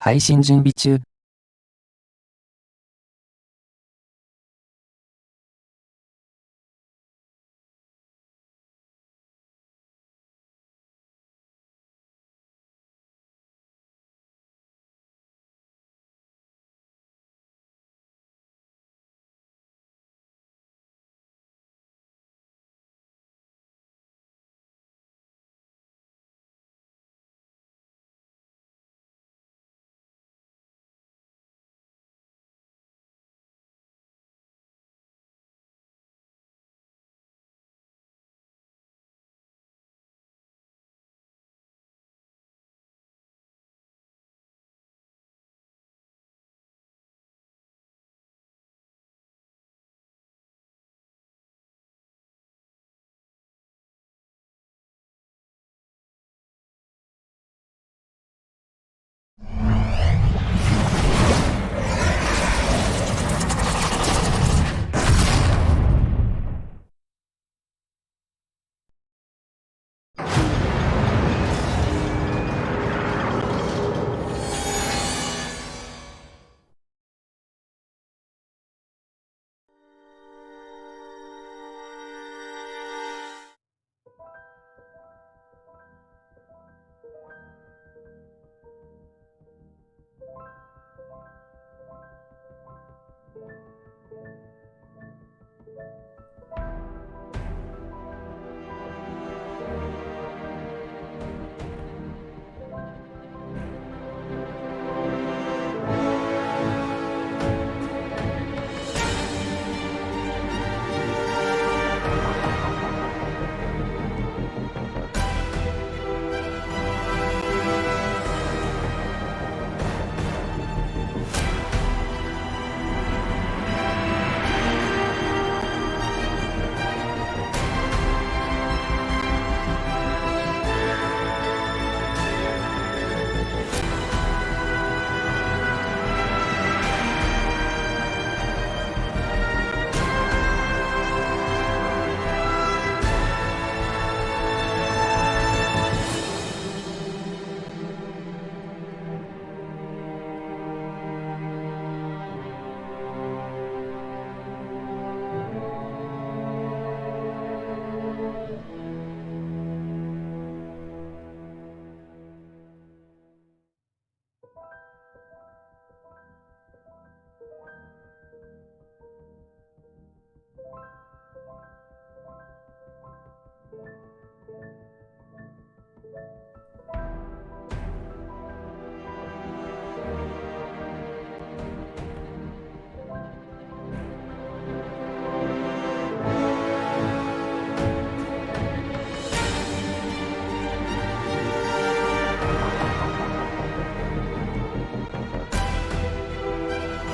配信準備中。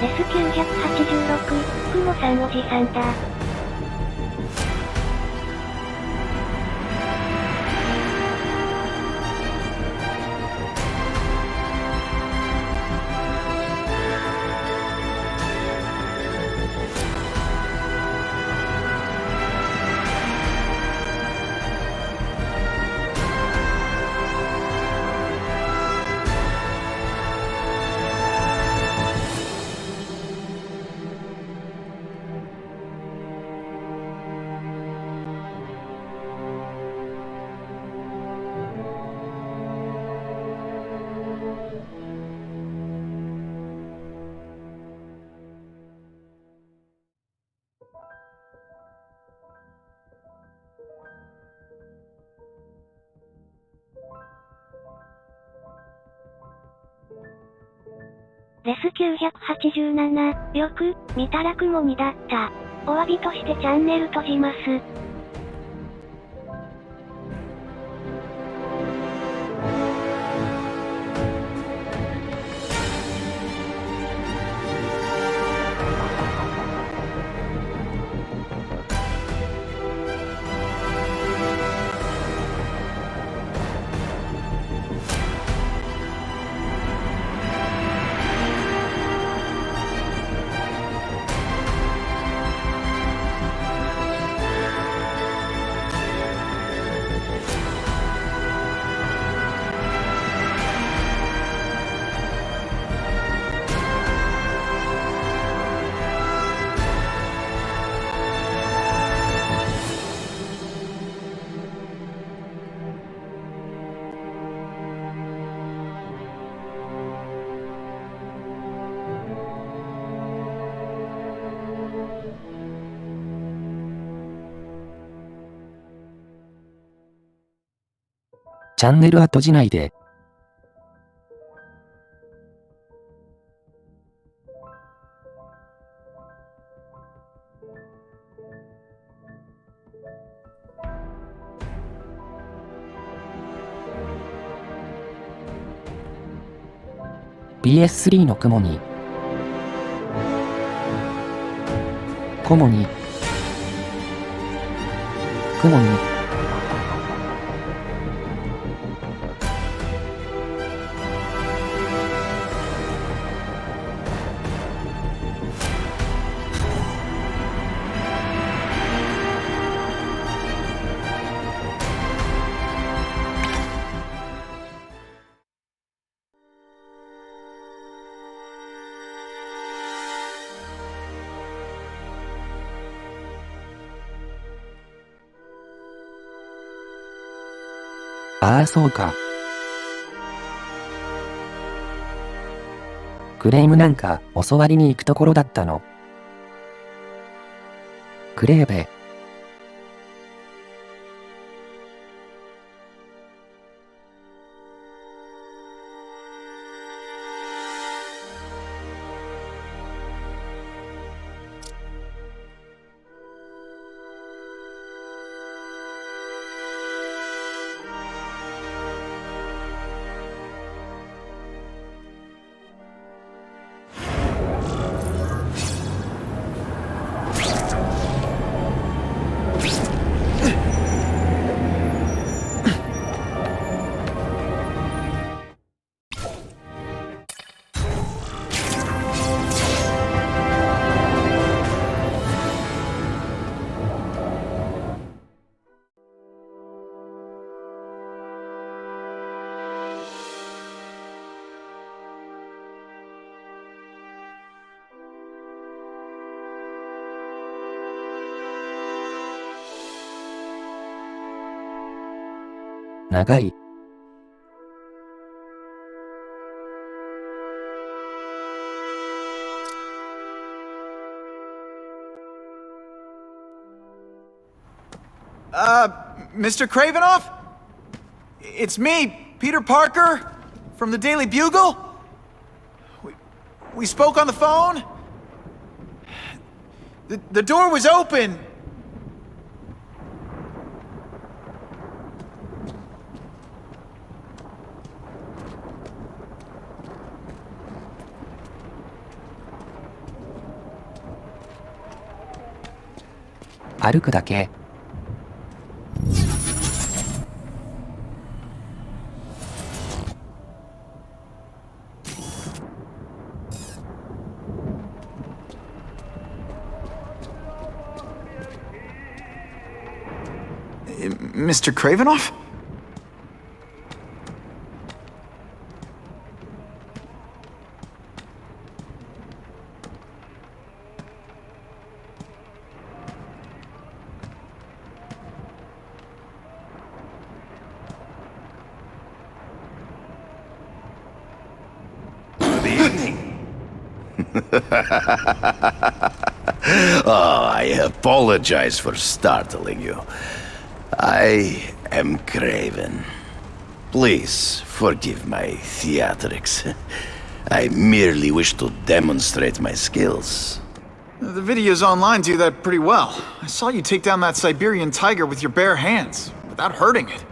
レス986、くもさんおじさんだ。レス987、よく、見たら雲にだった。お詫びとしてチャンネル閉じます。チャンネルは閉じないで。PS3 の雲に雲に雲にああそうか。クレームなんか教わりに行くところだったの。クレーベ。長い。Mr. Kravinoff? It's me, Peter Parker, from the Daily Bugle. We spoke on the phone. The door was open.歩くだけ。Mr. Kravinoff? Good evening. Oh, I apologize for startling you. I am Craven. Please forgive my theatrics. I merely wish to demonstrate my skills. The videos online do that pretty well. I saw you take down that Siberian tiger with your bare hands, without hurting it.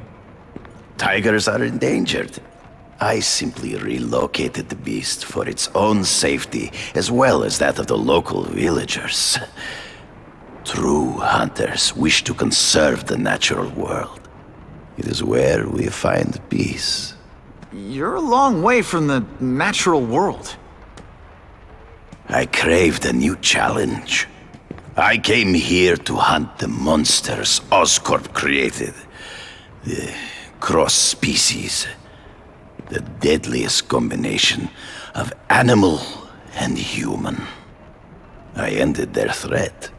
Tigers are endangered. I simply relocated the beast for its own safety, as well as that of the local villagers. True hunters wish to conserve the natural world. It is where we find peace. You're a long way from the natural world. I craved a new challenge. I came here to hunt the monsters Oscorp created. The cross-species. The deadliest combination of animal and human. I ended their threat.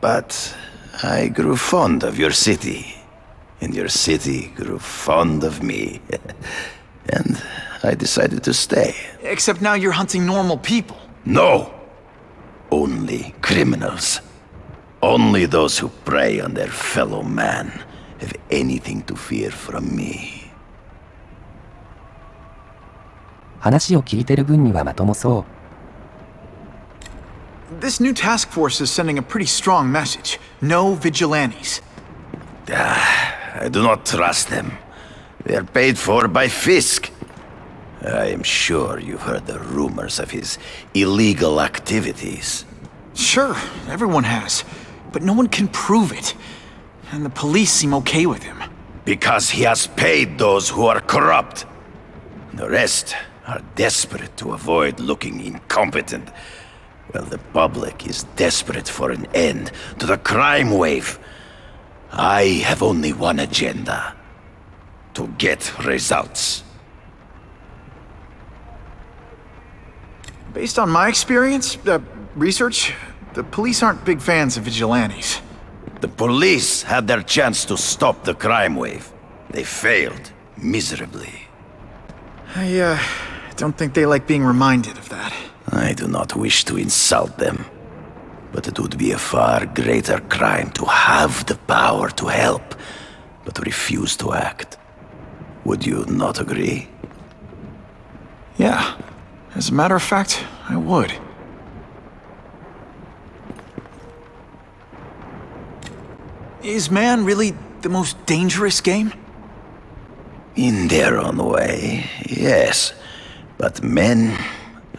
But I grew fond of your city. And your city grew fond of me. And I decided to stay. Except now you're hunting normal people. No! Only criminals. Only those who prey on their fellow man have anything to fear from me. 話を聞いてる分にはまともそう。This new task force is sending a pretty strong message. No vigilantes. I do not trust them. They are paid for by Fisk. I am sure you've heard the rumors of his illegal activities. Sure, everyone has. But no one can prove it. And the police seem okay with him. Because he has paid those who are corrupt. The rest are desperate to avoid looking incompetent. Well, the public is desperate for an end to the crime wave. I have only one agenda. To get results. Based on my experience, research, the police aren't big fans of vigilantes. The police had their chance to stop the crime wave. They failed miserably. I don't think they like being reminded of that. I do not wish to insult them, but it would be a far greater crime to have the power to help, but refuse to act. Would you not agree? Yeah. As a matter of fact, I would. Is man really the most dangerous game? In their own way, yes. But men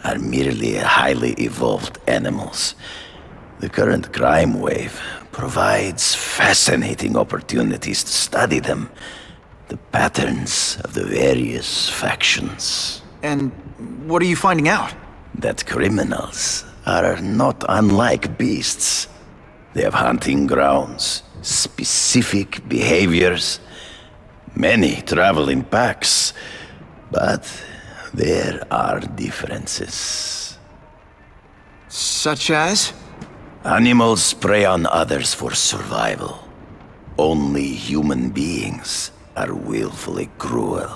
are merely highly evolved animals. The current crime wave provides fascinating opportunities to study them. The patterns of the various factions. And what are you finding out? That criminals are not unlike beasts. They have hunting grounds, specific behaviors. Many travel in packs, but there are differences. Such as? Animals prey on others for survival. Only human beings are willfully cruel.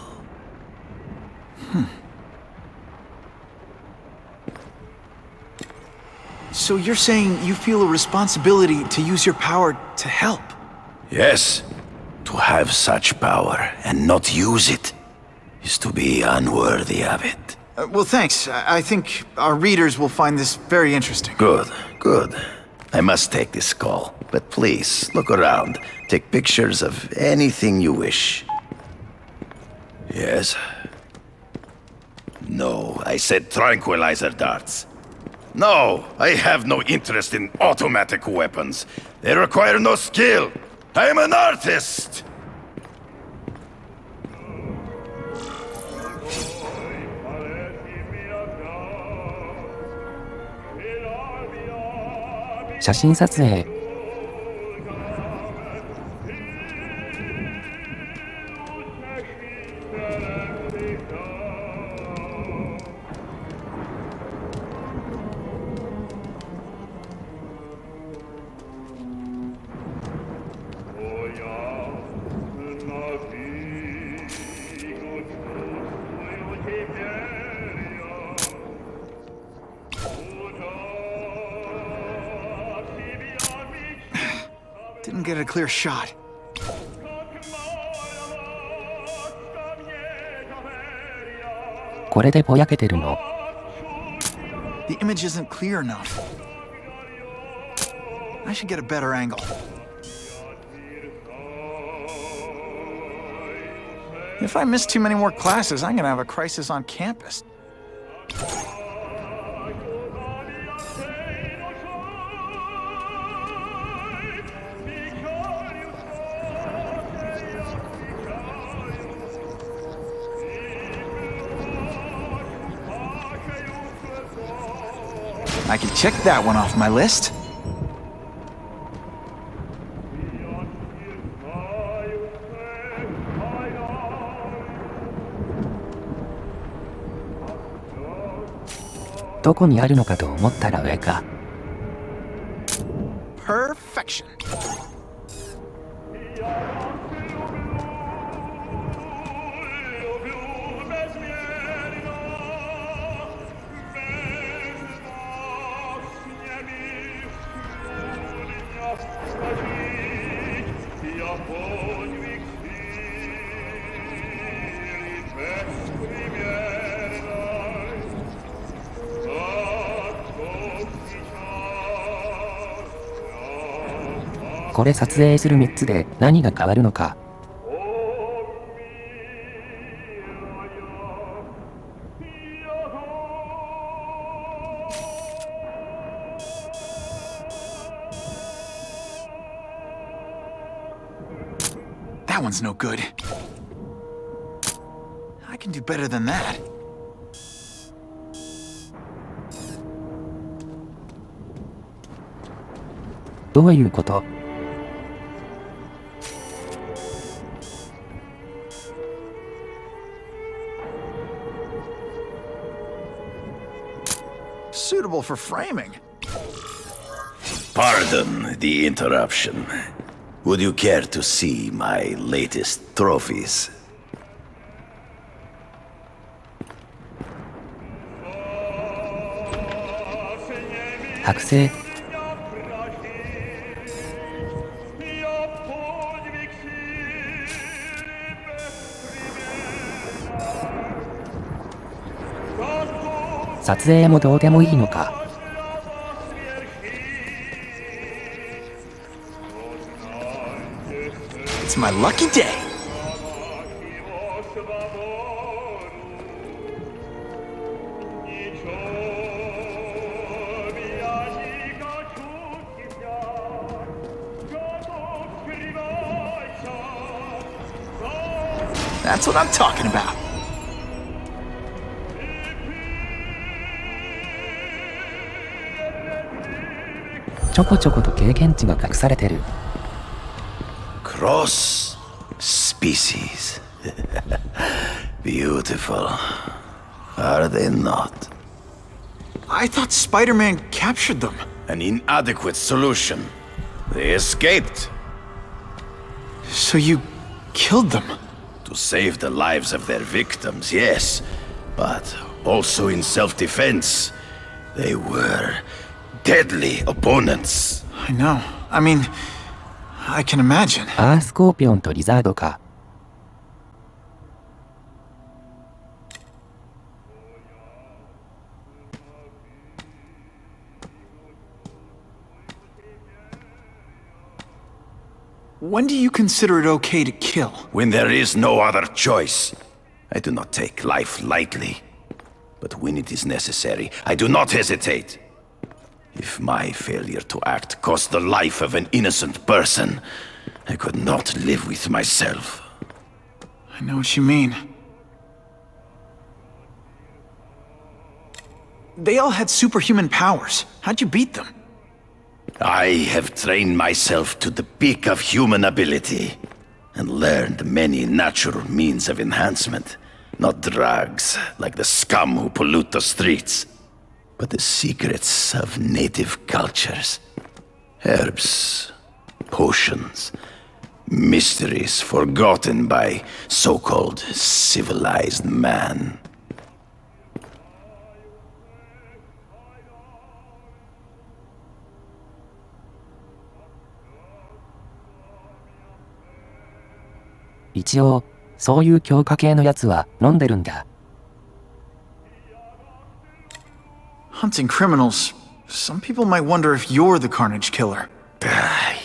So you're saying you feel a responsibility to use your power to help? Yes. To have such power and not use it is to be unworthy of it. Well, thanks. I think our readers will find this very interesting. Good, good. I must take this call, but please, look around. Take pictures of anything you wish. Yes? No, I said tranquilizer darts. No, I have no interest in automatic weapons. They require no skill. I am an artist!写真撮影。Didn't get a clear shot.これでぼやけてるの？ The image isn't clear enough. I should get a better angle. If I miss too many more classes, I'm gonna have a crisis on campus. I can check that one off my list.どこにあるのかと思ったら上か。Perfection. これ撮影する3つで何が変わるのか。That one's no good. I can do better than that. What do you mean? Suitable for framing. Pardon the interruption. Would you care to see my latest trophies? 剥製。撮影もどうでもいいのか。It's my lucky day. That's what I'm talking about. ちょこちょこと経験値が隠されてる。Cross species. Beautiful. Are they not? I thought Spider-Man captured them. An inadequate solution. They escaped. So you killed them? To save the lives of their victims, yes. But also in self-defense. They were deadly opponents. I know. I mean, I can imagine. アースコーピオンとリザードか。When do you consider it okay to kill? When there is no other choice. I do not take life lightly. But when it is necessary, I do not hesitate. If my failure to act cost the life of an innocent person, I could not live with myself. I know what you mean. They all had superhuman powers. How'd you beat them? I have trained myself to the peak of human ability, and learned many natural means of enhancement. Not drugs, like the scum who pollute the streets, but the secrets of native cultures. Herbs, potions, mysteries forgotten by so-called civilized man. "一応、そういう強化系のやつは飲んでるんだ。Hunting criminals. Some people might wonder if you're the Carnage Killer.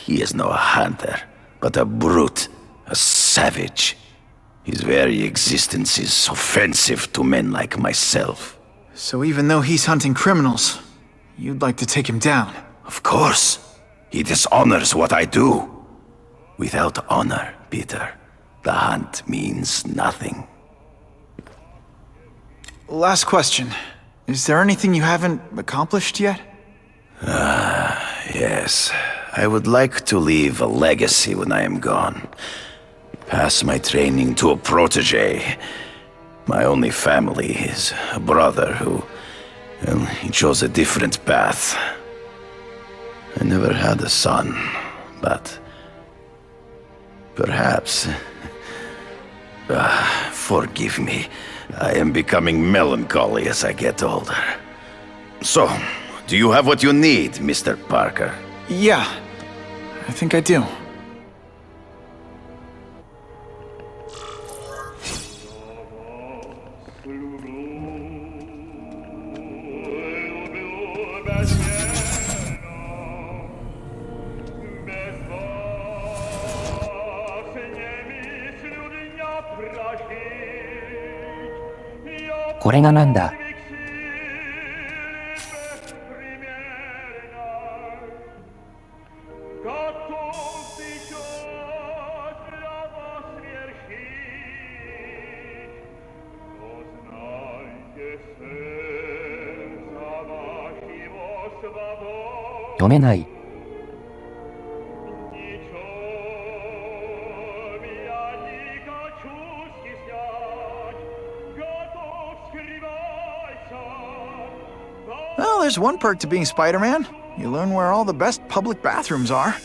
He is no hunter, but a brute, a savage. His very existence is offensive to men like myself. So even though he's hunting criminals, you'd like to take him down. Of course. He dishonors what I do. Without honor, Peter, the hunt means nothing. Last question. Is there anything you haven't accomplished yet? Yes. I would like to leave a legacy when I am gone. Pass my training to a protege. My only family is a brother who... well, he chose a different path. I never had a son, but... perhaps... forgive me. I am becoming melancholy as I get older. So, do you have what you need, Mr. Parker? Yeah. I think I do. これがなんだ。読めない。Well, there's one perk to being Spider-Man. You learn where all the best public bathrooms are.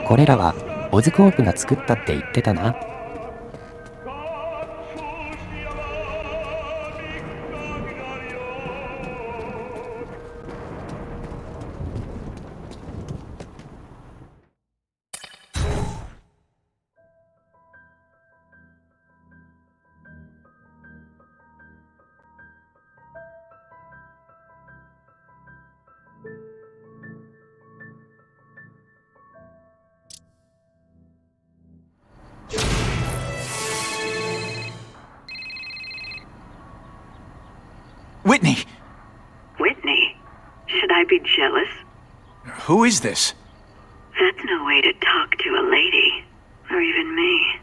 これらはオズコープが作ったって言ってたな。Whitney! Whitney? Should I be jealous? Who is this? That's no way to talk to a lady. Or even me.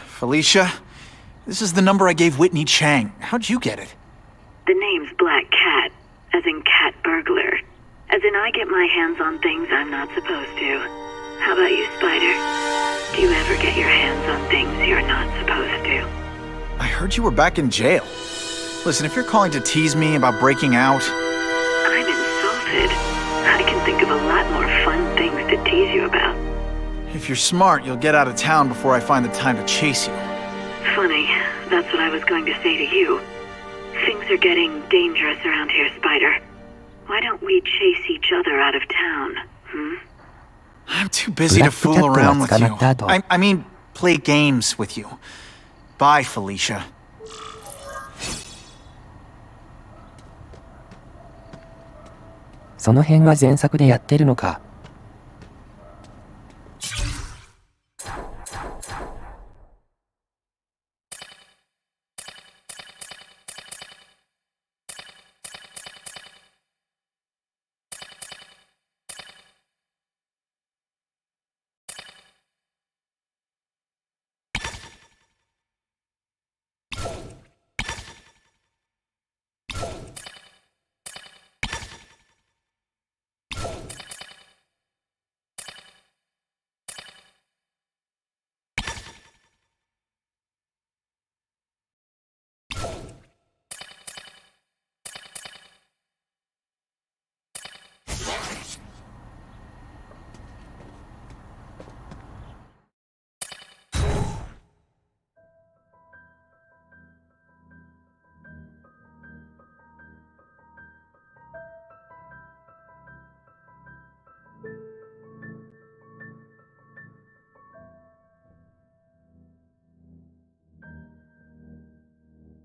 Felicia? This is the number I gave Whitney Chang. How'd you get it? The name's Black Cat, as in cat burglar. As in I get my hands on things I'm not supposed to. How about you, Spider? Do you ever get your hands on things you're not supposed to? I heard you were back in jail. Listen, if you're calling to tease me about breaking out... I'm insulted. I can think of a lot more fun things to tease you about. If you're smart, you'll get out of town before I find the time to chase you. Funny, that's what I was going to say to you. Things are getting dangerous around here, Spider. Why don't we chase each other out of town, I'm too busy to fool around with you. I mean, play games with you. Bye, Felicia. その辺は前作でやってるのか。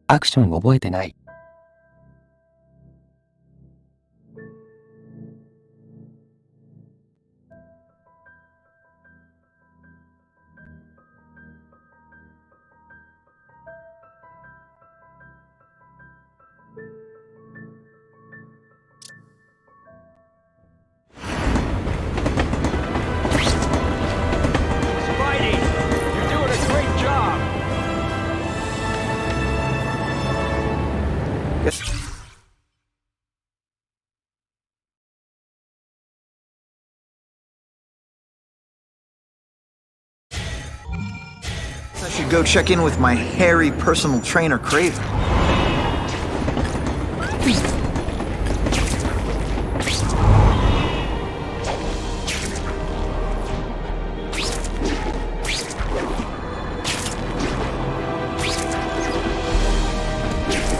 アクション覚えてない。should go check in with my hairy personal trainer, Craven.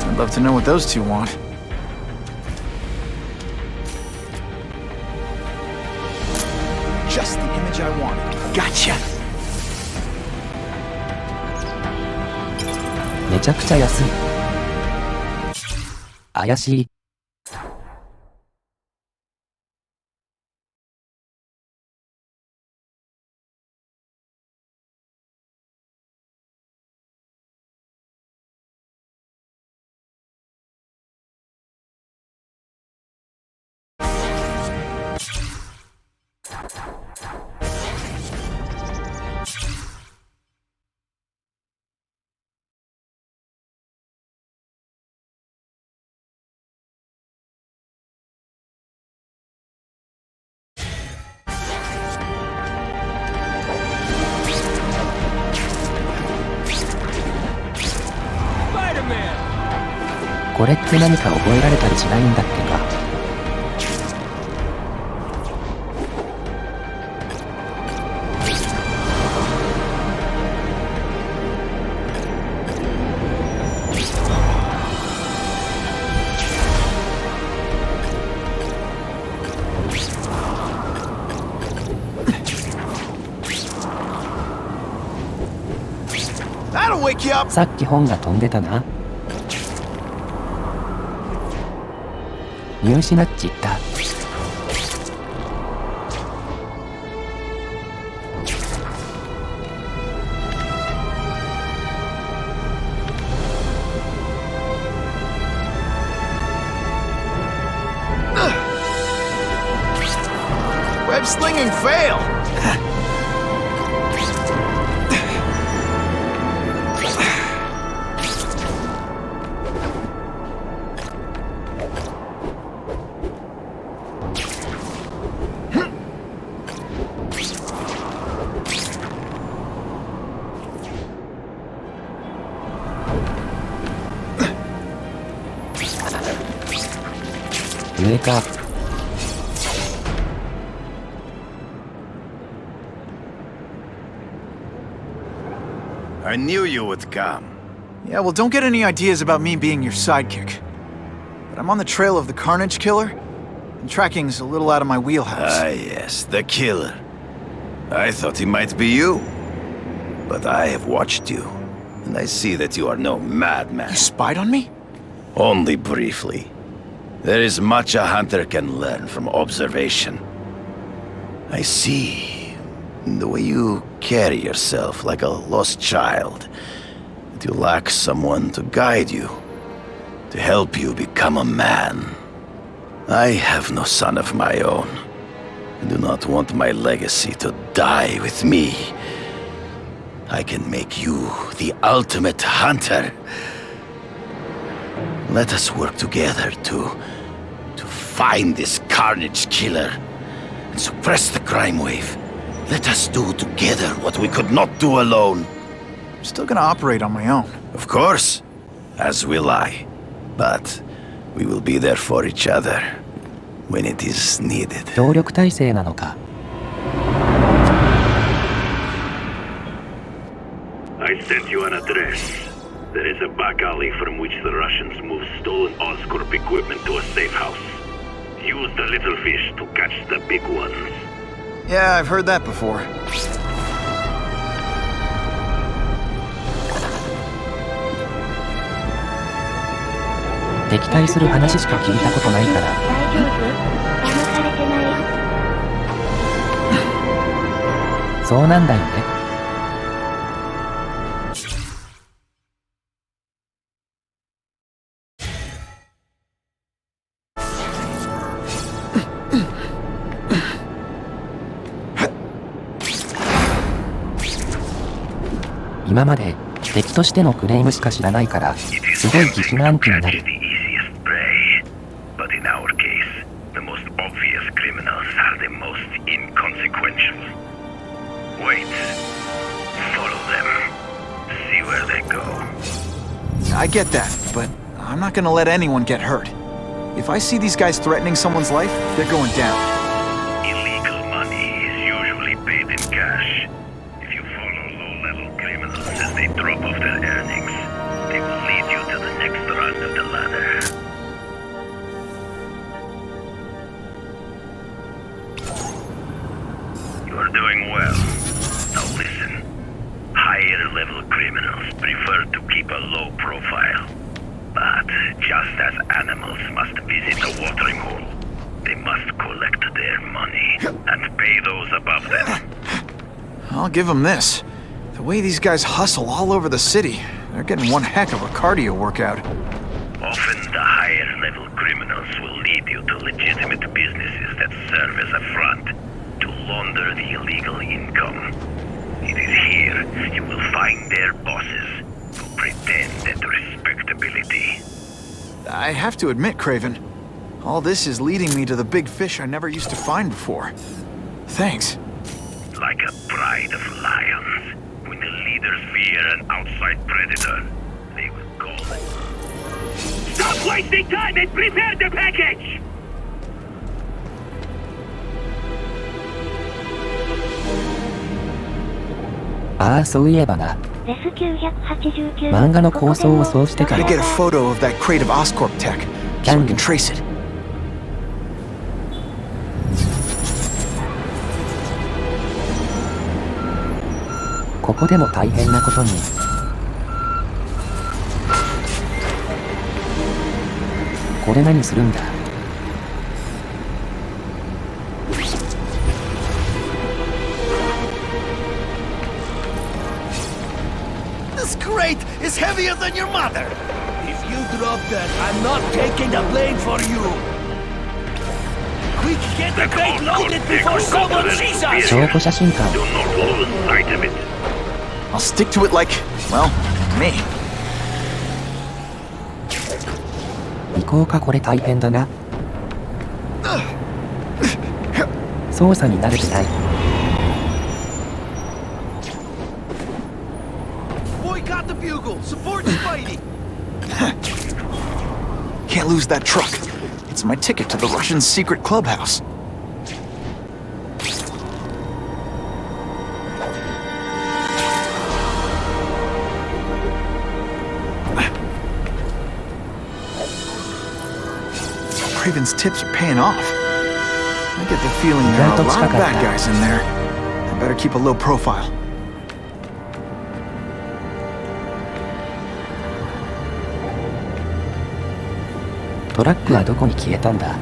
I'd love to know what those two want. Just the image I wanted. Gotcha! めちゃくちゃ安い。怪しい。これって何か覚えられたりしないんだっけか。さっき本が飛んでたな。見失っちった。Web slinging fail!上か。I knew you would come. Yeah, well, don't get any ideas about me being your sidekick. But I'm on the trail of the Carnage Killer, and tracking's a little out of my wheelhouse. Ah, yes, the killer. I thought he might be you. But I have watched you, and I see that you are no madman. You spied on me? Only briefly. There is much a hunter can learn from observation. I see the way you carry yourself like a lost child. That you lack someone to guide you, to help you become a man. I have no son of my own. I do not want my legacy to die with me. I can make you the ultimate hunter. Let us work together to find this Carnage Killer and suppress the crime wave. Let us do together what we could not do alone. I'm still gonna operate on my own. Of course, as will I. But we will be there for each other when it is needed. 協力体制なのか。I sent you an address. There is a back alley from which the Russians move stolen Oscorp equipment to a safe house. Use the little fish to catch the big ones. Yeah, I've heard that before. 敵対する話しか聞いたことないから。大丈夫？騙されてない？そうなんだよね。今まで敵としてのクレームしか知らないからすごい疑心暗鬼になる。But in our case, the most obvious criminals are the most inconsequential. Wait. Follow them. see where they go. I get that, but I'm not gonna let anyone get hurt. If I see these guys threatening someone's life, they're going down. Illegal money is usually paid in cash. If you follow low-level criminals as they drop off their earnings, they will lead you to the next rung of the ladder. You are doing well. Now listen. Higher-level criminals prefer to keep a low profile. But just as animals must visit a watering hole, they must collect their money and pay those above them. I'll give them this. The way these guys hustle all over the city, they're getting one heck of a cardio workout. Often the higher-level criminals will lead you to legitimate businesses that serve as a front to launder the illegal income. It is here you will find their bosses who pretend at respectability. I have to admit, Craven, all this is leading me to the big fish I never used to find before. Thanks. Like a pride of lions, when the leaders fear an outside predator, they will call it. Stop wasting time and prepare the package!ああ、そういえばな。レス989。漫画の構想をそうしてか Gotta ら。 get a photo of that crate of Oscorp tech, so we can trace it. ここでも大変なことに。これ何するんだ。This crate is heavier than your mother. If you drop that, I'm not taking the blame for you. Quick, get the crate loaded before someone sees us. 証拠写真館。 Do not lose sight of it. I'll stick to it like, well, me. 行こうか、これ大変だな。操作に慣れてない。 Boycott the bugle. Support Spidey. Can't lose that truck. It's my ticket to the Russian secret clubhouse. Craven's tips are paying off. I get the feeling there are a lot of bad guys in there. I better keep a low profile. トラックはどこに消えたんだ。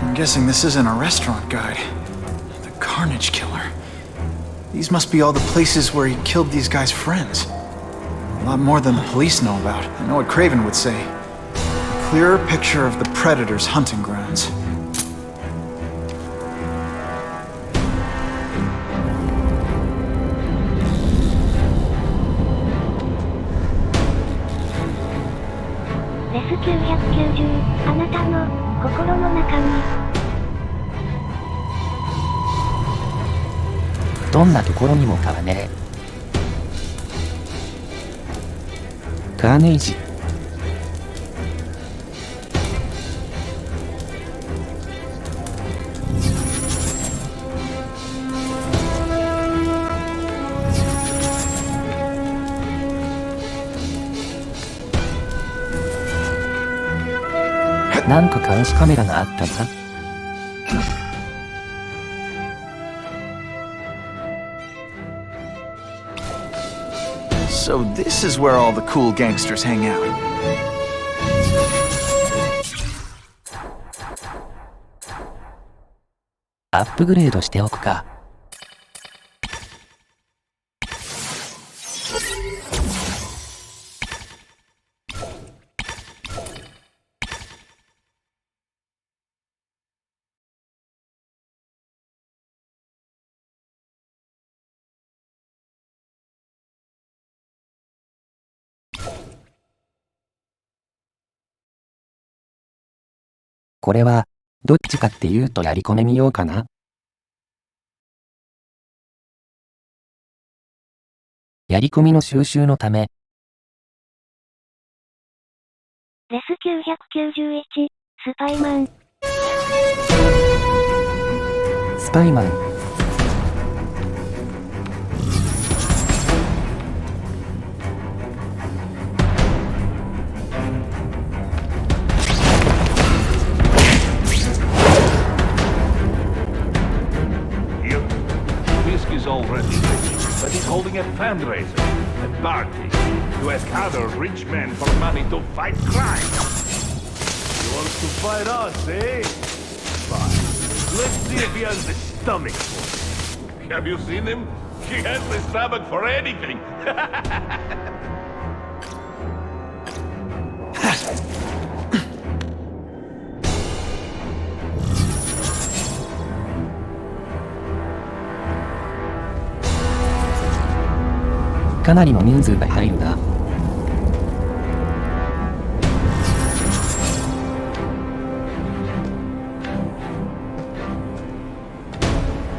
I'm guessing this isn't a restaurant guide. The Carnage Killer. These must be all the places where he killed these guys' friends. A lot more than the police know about. I know what Craven would say. A clearer picture of the Predator's hunting grounds. Res 990、あなたの心の中に。どんなところにもかはね。カーネイジ。なんか監視カメラがあったな。So this is where all the cool gangsters hang out. アップグレードしておくか。これは、どっちかっていうとやり込めみようかな。やり込みの収集のため。レス991、スパイマン。スパイマン。Already rich, but he's holding a fundraiser, a party, to ask other rich men for money to fight crime. He wants to fight us, eh? Fine. Let's see if he has the stomach for it. Have you seen him? He has the stomach for anything. かなりの人数が入るな。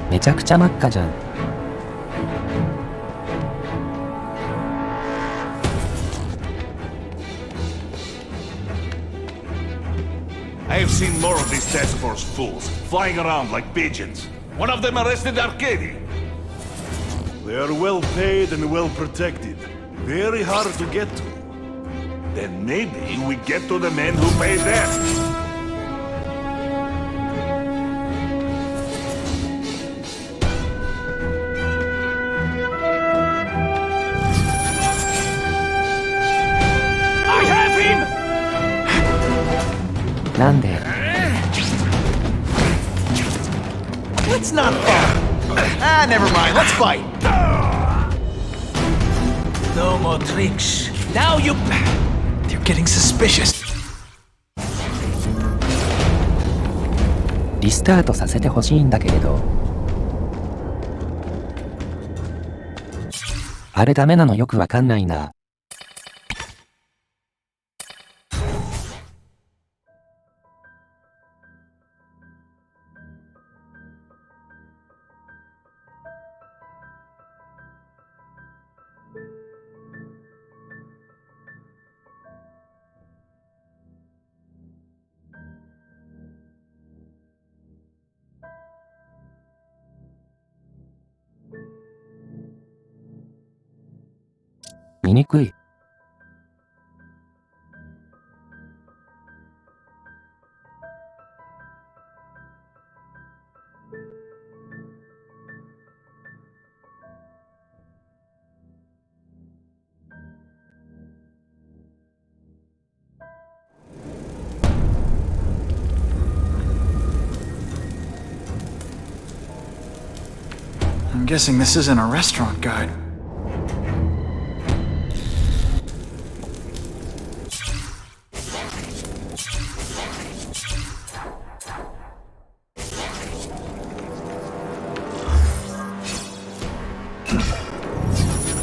めちゃくちゃ真っ赤じゃん。I've seen more of these task force fools flying around like pigeons. One of them arrested Arcady. They are well paid and well protected. Very hard to get to. Then maybe we get to the men who pay them. I have him! なんで Let's not fight. Ah, never mind. Let's fight. No more tricks. Now you... They're getting suspicious. リスタートさせてほしいんだけれど。あれダメなのよくわかんないな。見にくい。I'm guessing this isn't a restaurant guide.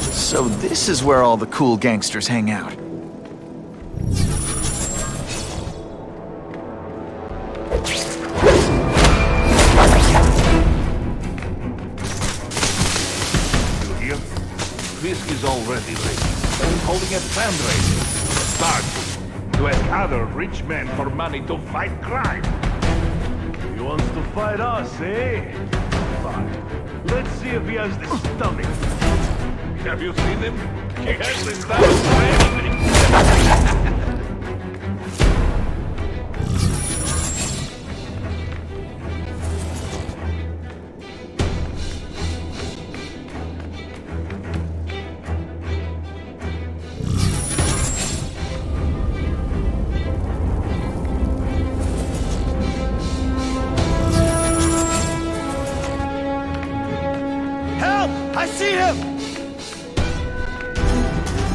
So this is where all the cool gangsters hang out. You hear? Fisk is already ready. He's holding a fundraiser, a party, to ask other rich men for money to fight crime. He wants to fight us, eh? Fine. Let's see if he has the stomach. Have you seen him? He has the stomach for anything.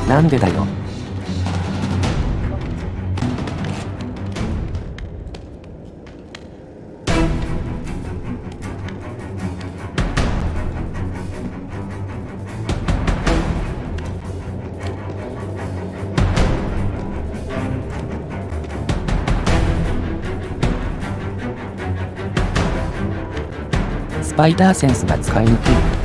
なんでだよ。スパイダーセンスが使いにくい。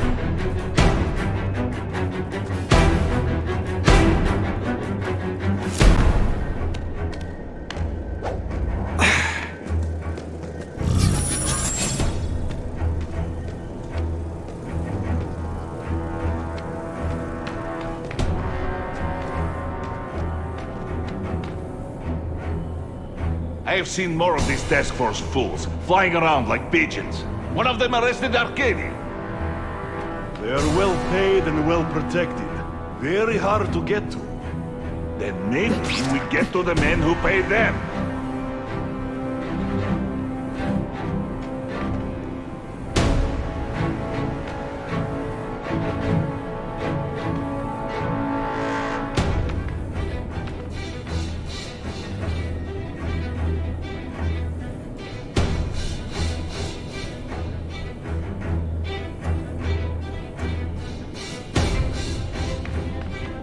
I have seen more of these task force fools flying around like pigeons. One of them arrested Arcadia. They are well paid and well protected. Very hard to get to. Then maybe we get to the men who paid them.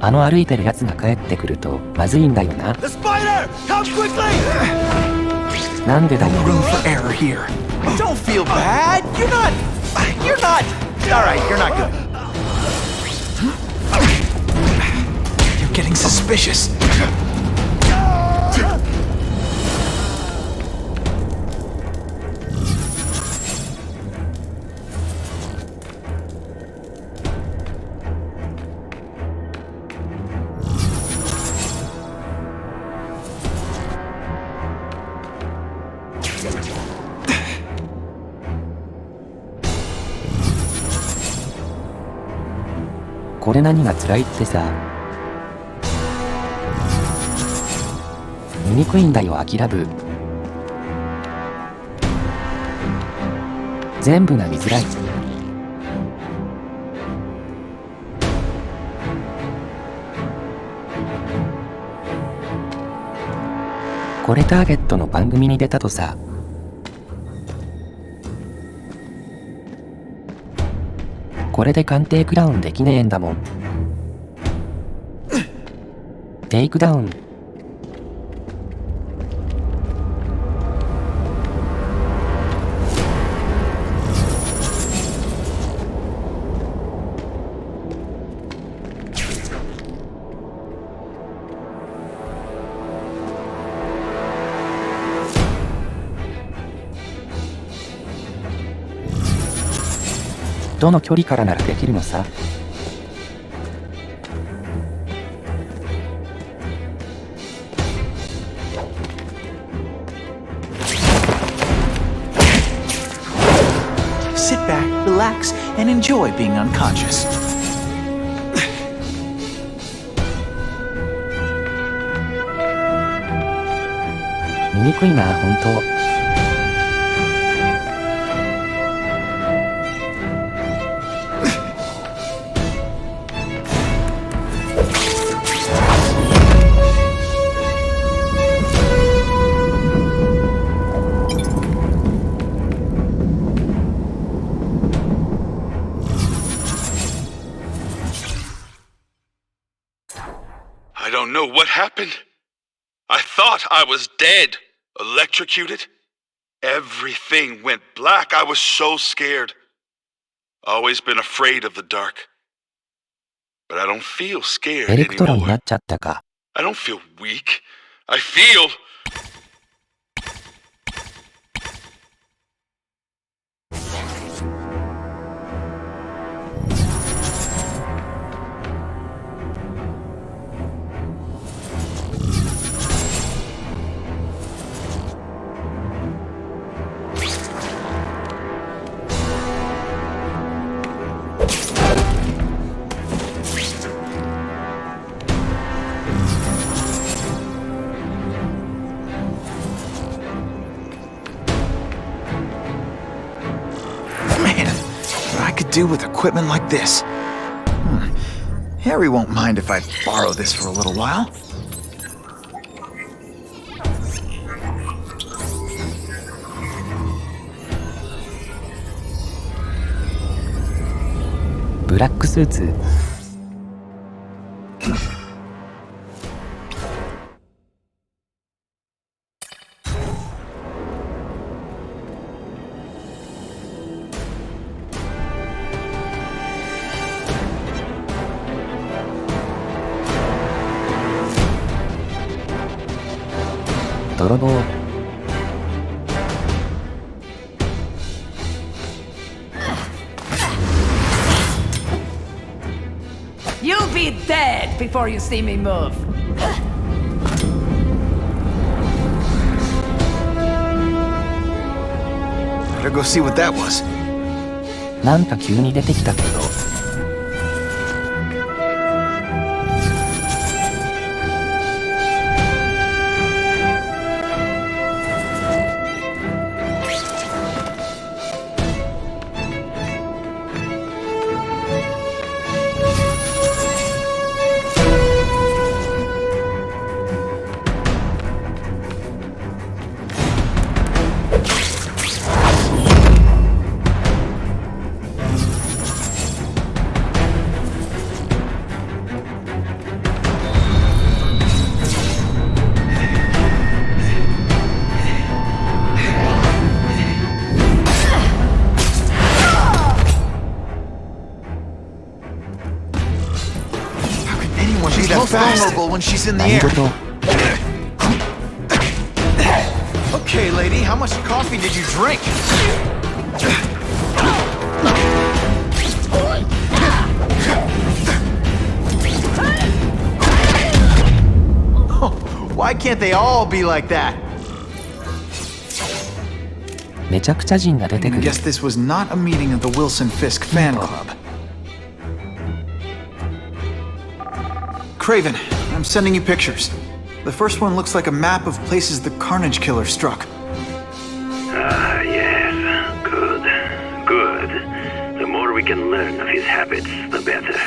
あの歩いてるやつが帰ってくるとまずいんだよな。 The spider! Come quickly! なんでだよ。 Room for error here. Don't feel bad. You're not. All right, you're not good. You're getting suspicious.「これ何が辛いってさ、見にくいんだよアキラ部。全部が見づらい。これターゲットの番組に出たとさ。これで鑑定クラウンできねえんだもん。テイクダウン。どの距離からならできるのさ。Sit back, relax, and enjoy being unconscious. 見にくいな、本当。I don't know what happened. I thought I was dead, electrocuted. Everything went black. I was so scared. Always been afraid of the dark. But I don't feel scared エレクトロにな anymore. っちゃったか。I don't feel weak. I feel... Man, what I could do with equipment like this. Harry won't mind if I borrow this for a little while. Black suits. Dorobo. You'll be dead before you see me move. Better go see what that was. なんか急に出てきたけど。Most vulnerable when she's in the 何 air. 事 Okay, lady, how much coffee did you drink? Why can't they all be like that? めちゃくちゃ人が出てく I る。 guess this was not a meeting of the Wilson Fisk fan club. Craven, I'm sending you pictures. The first one looks like a map of places the Carnage Killer struck. Ah, yes. Good. Good. The more we can learn of his habits, the better.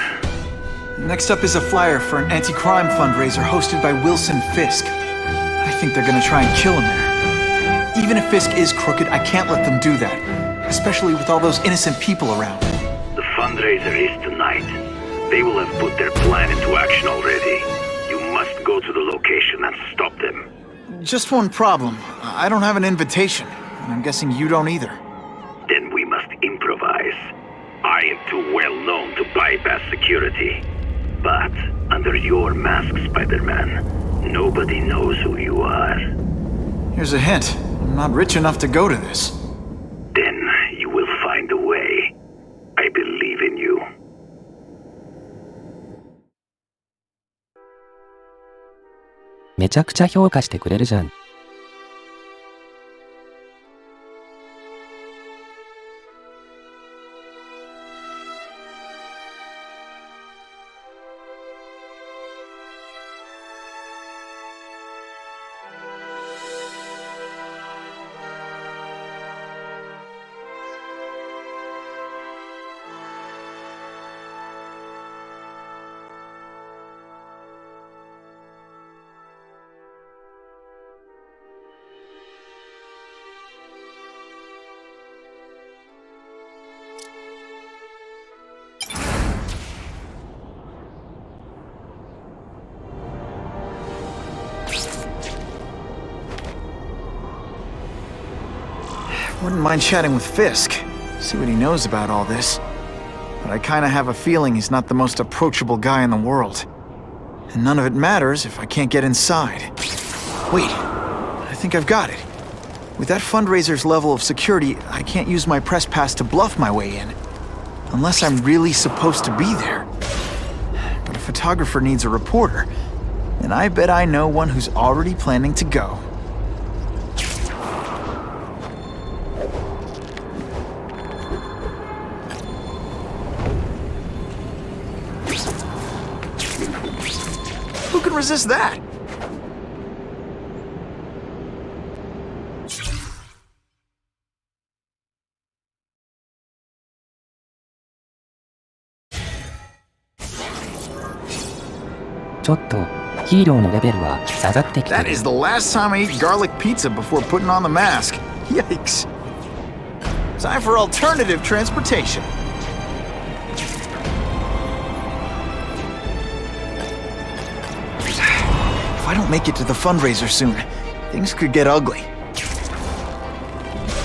Next up is a flyer for an anti-crime fundraiser hosted by Wilson Fisk. I think they're gonna try and kill him there. Even if Fisk is crooked, I can't let them do that. Especially with all those innocent people around. The fundraiser is tonight. They will have put their plan into action already. You must go to the location and stop them. Just one problem. I don't have an invitation, and I'm guessing you don't either. Then we must improvise. I am too well known to bypass security. But under your mask, Spider-Man, nobody knows who you are. Here's a hint. I'm not rich enough to go to this. Then you will find a way. I believe in you. めちゃくちゃ評価してくれるじゃん。Wouldn't mind chatting with Fisk, see what he knows about all this. But I kinda have a feeling he's not the most approachable guy in the world. And none of it matters if I can't get inside. Wait, I think I've got it. With that fundraiser's level of security, I can't use my press pass to bluff my way in. Unless I'm really supposed to be there. But a photographer needs a reporter, and I bet I know one who's already planning to go. Who can resist that? ちょっとヒーローのレベルは下がってきて That る。 is the last time I ate garlic pizza before putting on the mask. Yikes. Time for alternative transportation. If I don't make it to the fundraiser soon, things could get ugly.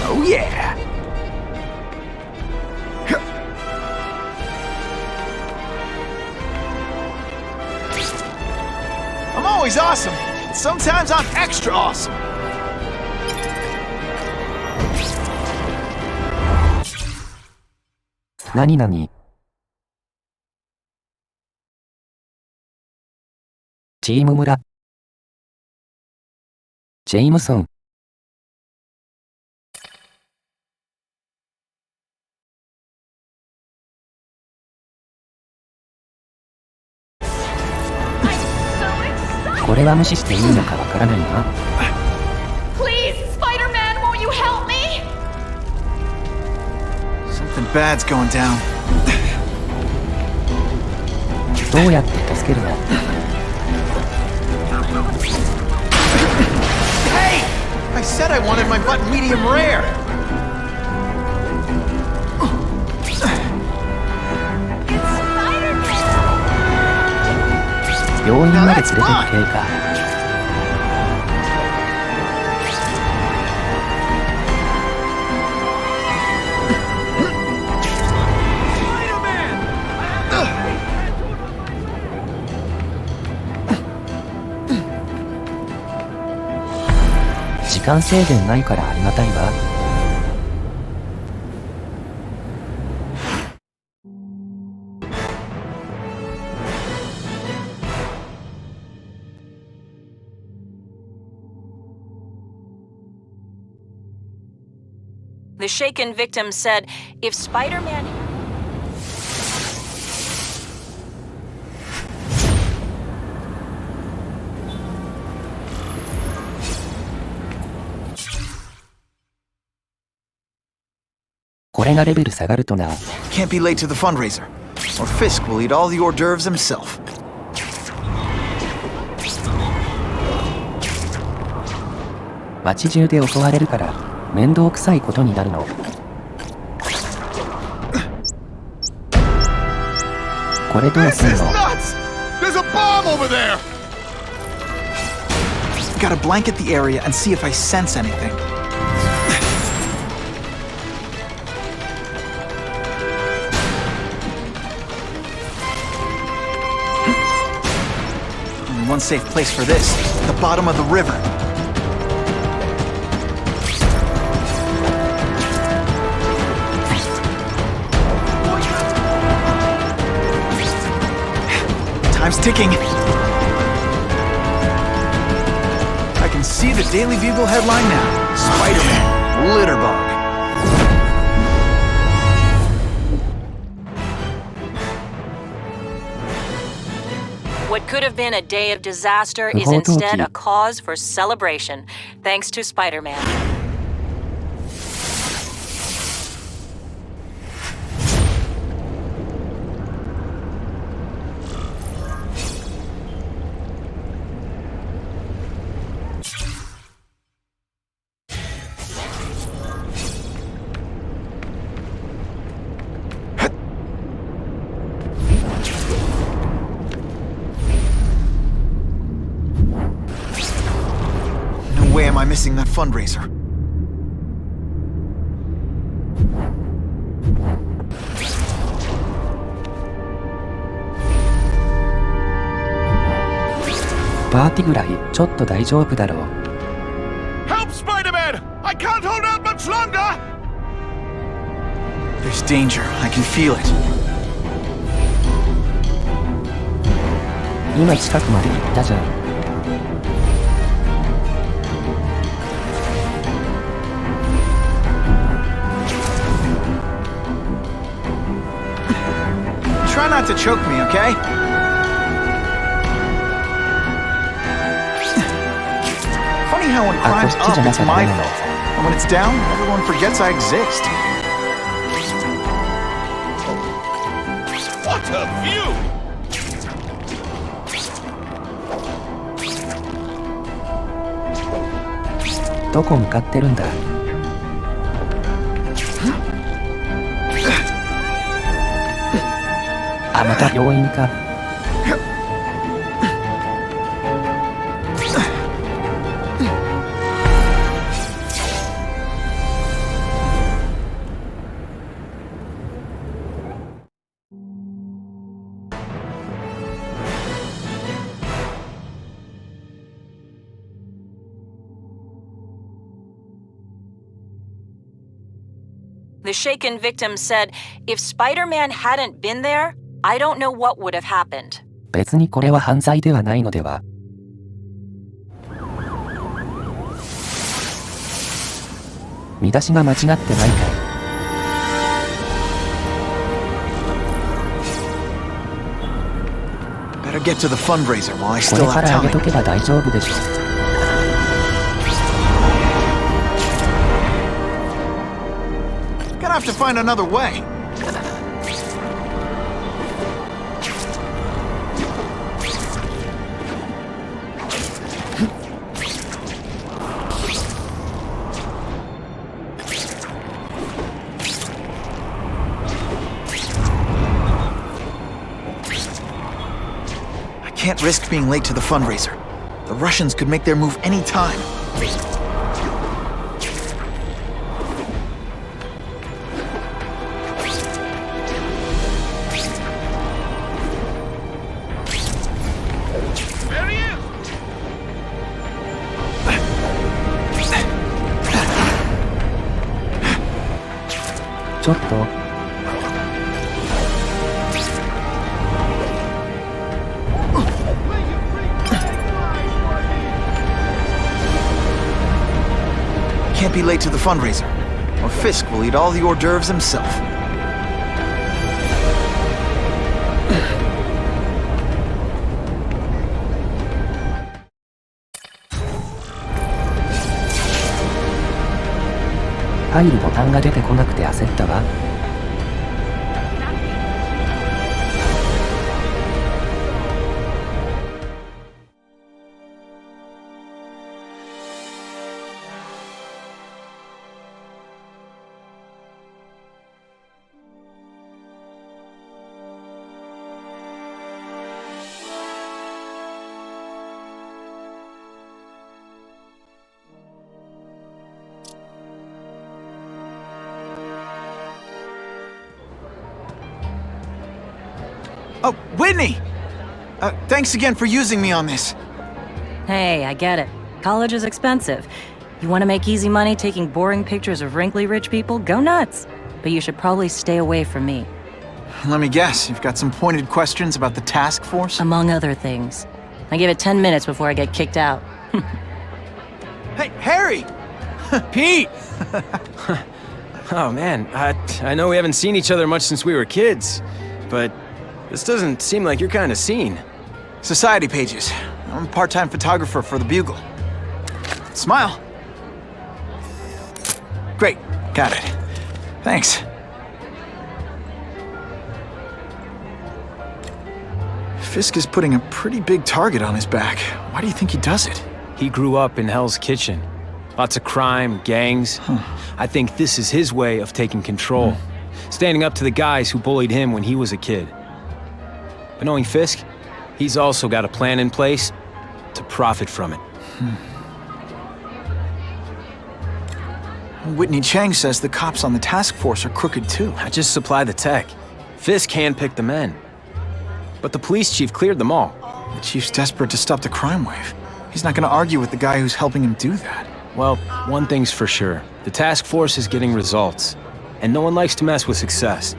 Oh yeah! I'm always awesome, but sometimes I'm extra awesome. Nani? チーム村。ジェイムソン。これは無視していいのかわからないな。Please, Spider-Man, won't you help me? Something bad's going down. どうやって助けるの？ Hey! I said I wanted my butt medium rare! 病院まで連れて行けるか。時間制限ないからありがたいわ。The shaken victim said, if Spider-Man... Can't be late to the fundraiser, or Fisk will eat all the hors d'oeuvres himself. 街中で襲われるから面倒くさいことになるの。これどうすんの？ There's a bomb over there! Gotta blanket the area and see if I sense anything. Only one safe place for this, the bottom of the river. Time's ticking. I can see the Daily Bugle headline now. Spider-Man, Litterbug. What could have been a day of disaster is instead a cause for celebration, thanks to Spider-Man. No way am I missing that fundraiser. Help, Spider-Man! I can't hold out much longer! There's danger. I can feel it. 今近くまで行ったじゃん。Try not to choke me, okay? Funny how when crime's up, it's my fault. And when it's down, everyone forgets I exist. What a view! どこ向かってるんだ？あ、また病院か。The shaken victim said, if Spider-Man hadn't been there, I don't know what would have happened. 別にこれは犯罪ではないのでは？見出しが間違ってないかい？Better get to the fundraiser while I こ still れか have らあげと time. けば大丈夫でしょ。Gonna have to find another way. I can't risk being late to the fundraiser. The Russians could make their move any time. Can't be late to the fundraiser, or Fisk will eat all the hors d'oeuvres himself.「入るボタンが出てこなくて焦ったわ」Oh, Whitney! Thanks again for using me on this. Hey, I get it. College is expensive. You want to make easy money taking boring pictures of wrinkly rich people? Go nuts. But you should probably stay away from me. Let me guess, you've got some pointed questions about the task force? Among other things. I give it 10 minutes before I get kicked out. Hey, Harry! Pete! Oh man, I know we haven't seen each other much since we were kids, but this doesn't seem like your kind of scene. Society pages. I'm a part-time photographer for the Bugle. Smile. Great, got it. Thanks. Fisk is putting a pretty big target on his back. Why do you think he does it? He grew up in Hell's Kitchen. Lots of crime, gangs. I think this is his way of taking control. Standing up to the guys who bullied him when he was a kid. But knowing Fisk, he's also got a plan in place to profit from it. Whitney Chang says the cops on the task force are crooked too. I just supply the tech. Fisk handpicked the men. But the police chief cleared them all. The chief's desperate to stop the crime wave. He's not gonna argue with the guy who's helping him do that. Well, one thing's for sure. The task force is getting results. And no one likes to mess with success.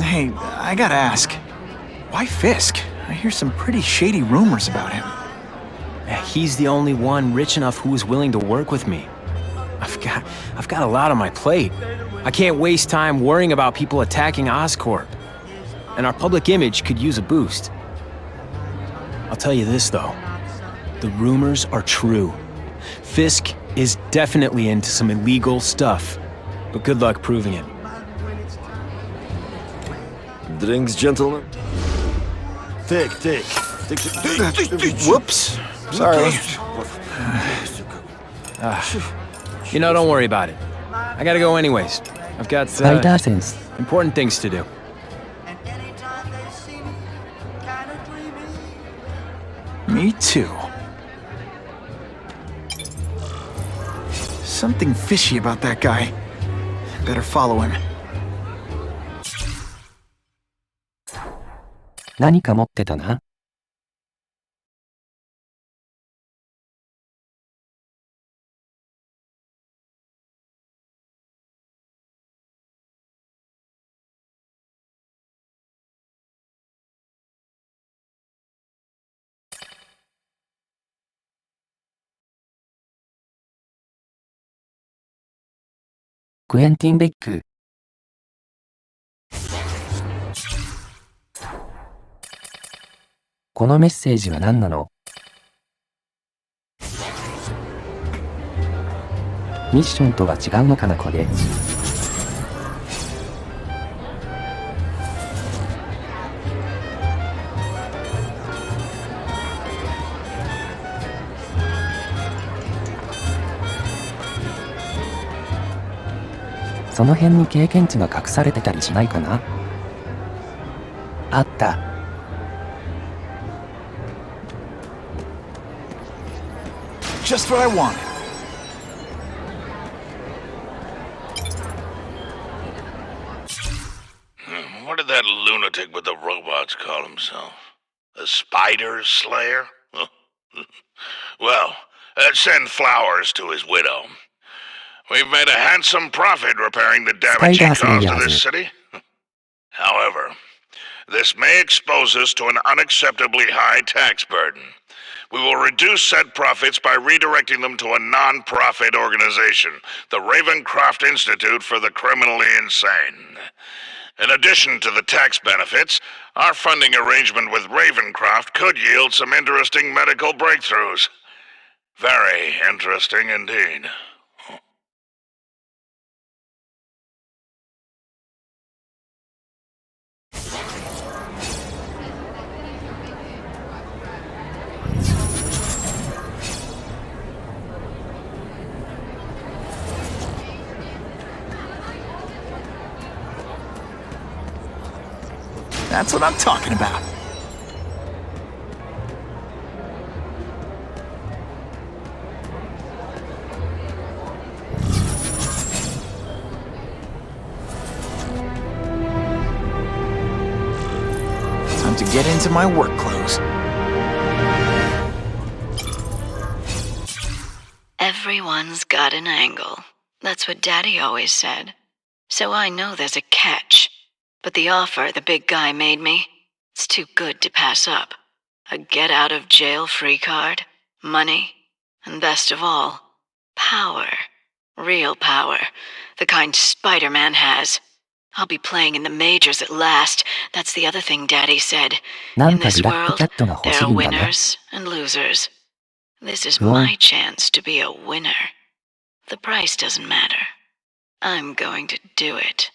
Hey, I gotta ask. Why Fisk? I hear some pretty shady rumors about him. He's the only one rich enough who is willing to work with me. I've got a lot on my plate. I can't waste time worrying about people attacking Oscorp. And our public image could use a boost. I'll tell you this, though. The rumors are true. Fisk is definitely into some illegal stuff. But good luck proving it. Drinks, gentlemen? Take. Whoops. Sorry. You know, don't worry about it. I gotta go anyways. I've got, スパイダーセンス。 important things to do. Me too. Something fishy about that guy. Better follow him. 何か持ってたな。クエンティン・ベック。このメッセージは何なの？ミッションとは違うのかなこれ。その辺に経験値が隠されてたりしないかな？あった。Just what I wanted. What did that lunatic with the robots call himself? A spider slayer? Well, send flowers to his widow. We've made a handsome profit repairing the damage he caused to this city. However, this may expose us to an unacceptably high tax burden. We will reduce said profits by redirecting them to a non-profit organization, the Ravencroft Institute for the Criminally Insane. In addition to the tax benefits, our funding arrangement with Ravencroft could yield some interesting medical breakthroughs. Very interesting indeed. That's what I'm talking about. Time to get into my work clothes. Everyone's got an angle. That's what Daddy always said. So I know there's a catch. But the offer the big guy made me, it's too good to pass up. A get-out-of-jail-free card, money, and best of all, power. Real power. The kind Spider-Man has. I'll be playing in the majors at last. That's the other thing Daddy said. In this world, there are winners and losers. This is my chance to be a winner. The price doesn't matter. I'm going to do it.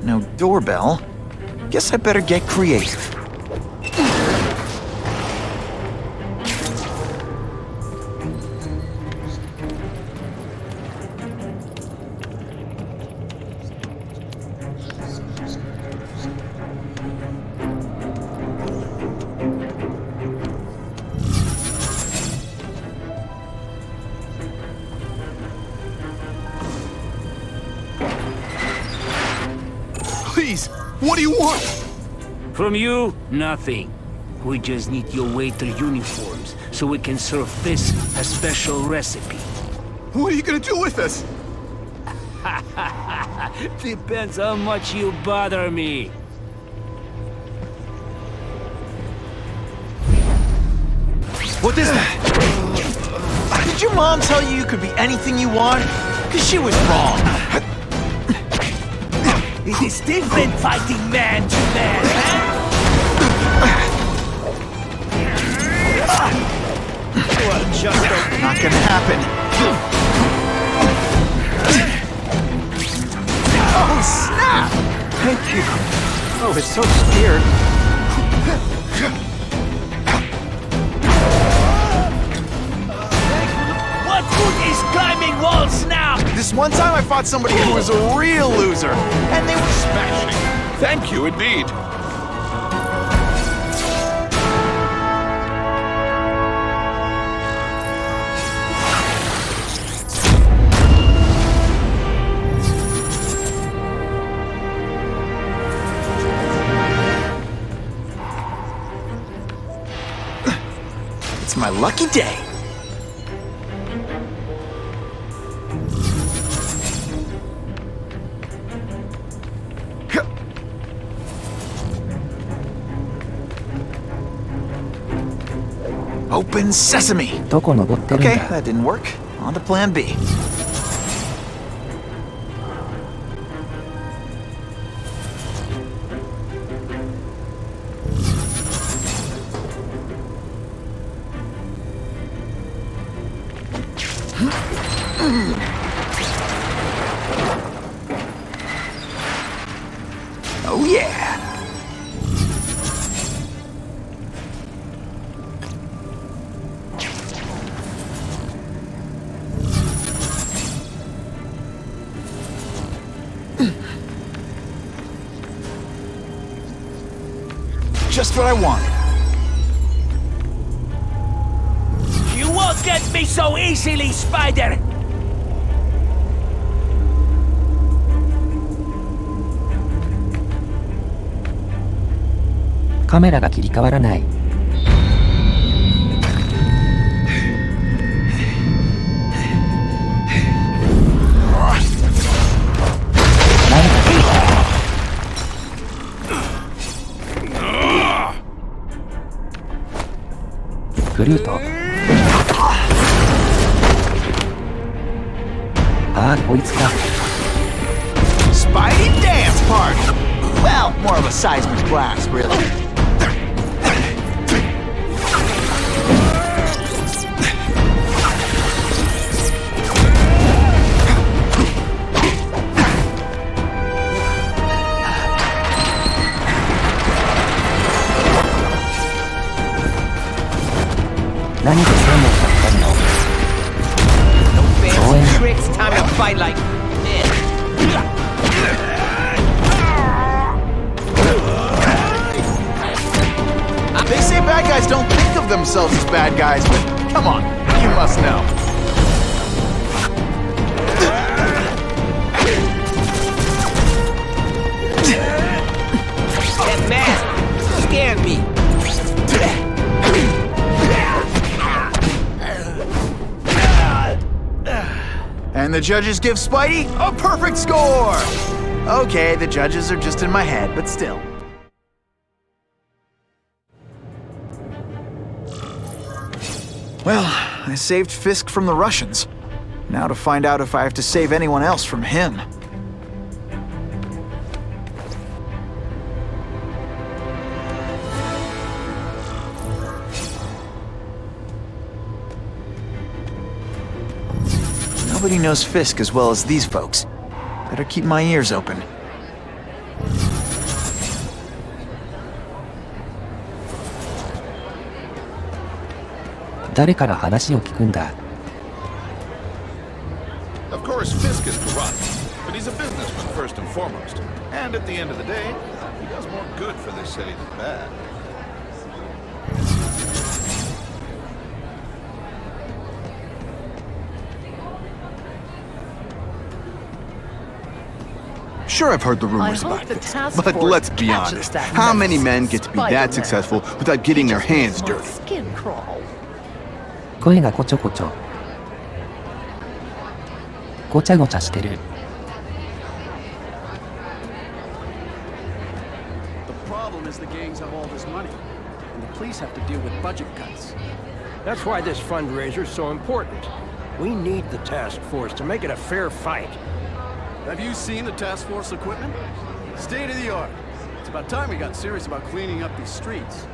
No doorbell. Guess I better get creative. Please, what do you want? From you, nothing. We just need your waiter uniforms so we can serve this a special recipe. What are you gonna do with us? Depends how much you bother me. What is that? Did your mom tell you you could be anything you want? Because she was wrong. It is different fighting man to man, Well, just not gonna happen. Oh, snap! Thank you. I was so scared. What good is climbing walls now? This one time I fought somebody who was a real loser, and they were smashing. Thank you indeed. It's my lucky day. Open sesame. どこ登ってるんだ Okay, that didn't work. On to plan B. Oh yeah. Just what I wanted. You won't get me so easily, Spider! カメラが切り替わらない。フルート。ああ、こいつか。Spidey dance party! Well, more of a seismic blast, really. Tricks, time to fight like men. They say bad guys don't think of themselves as bad guys, but come on, you must know. That mask scared me. And the judges give Spidey a perfect score! Okay, the judges are just in my head, but still. Well, I saved Fisk from the Russians. Now to find out if I have to save anyone else from him. Nobody knows Fisk as well as these folks. Better keep my ears open. Of course, Fisk is corrupt, but he's a businessman first and foremost. And at the end of the day, he does more good for this city than bad. Sure, I've heard the rumors about this, but let's be honest. How many men get to be that successful without getting their hands dirty? 声がこちょこちょ。ごちゃごちゃしてる。The problem is the gangs have all this money, and the police have to deal with budget cuts. That's why this fundraiser is so important. We need the task force to make it a fair fight. Have you seen the task force equipment? State of the art. It's about time we got serious about cleaning up these streets.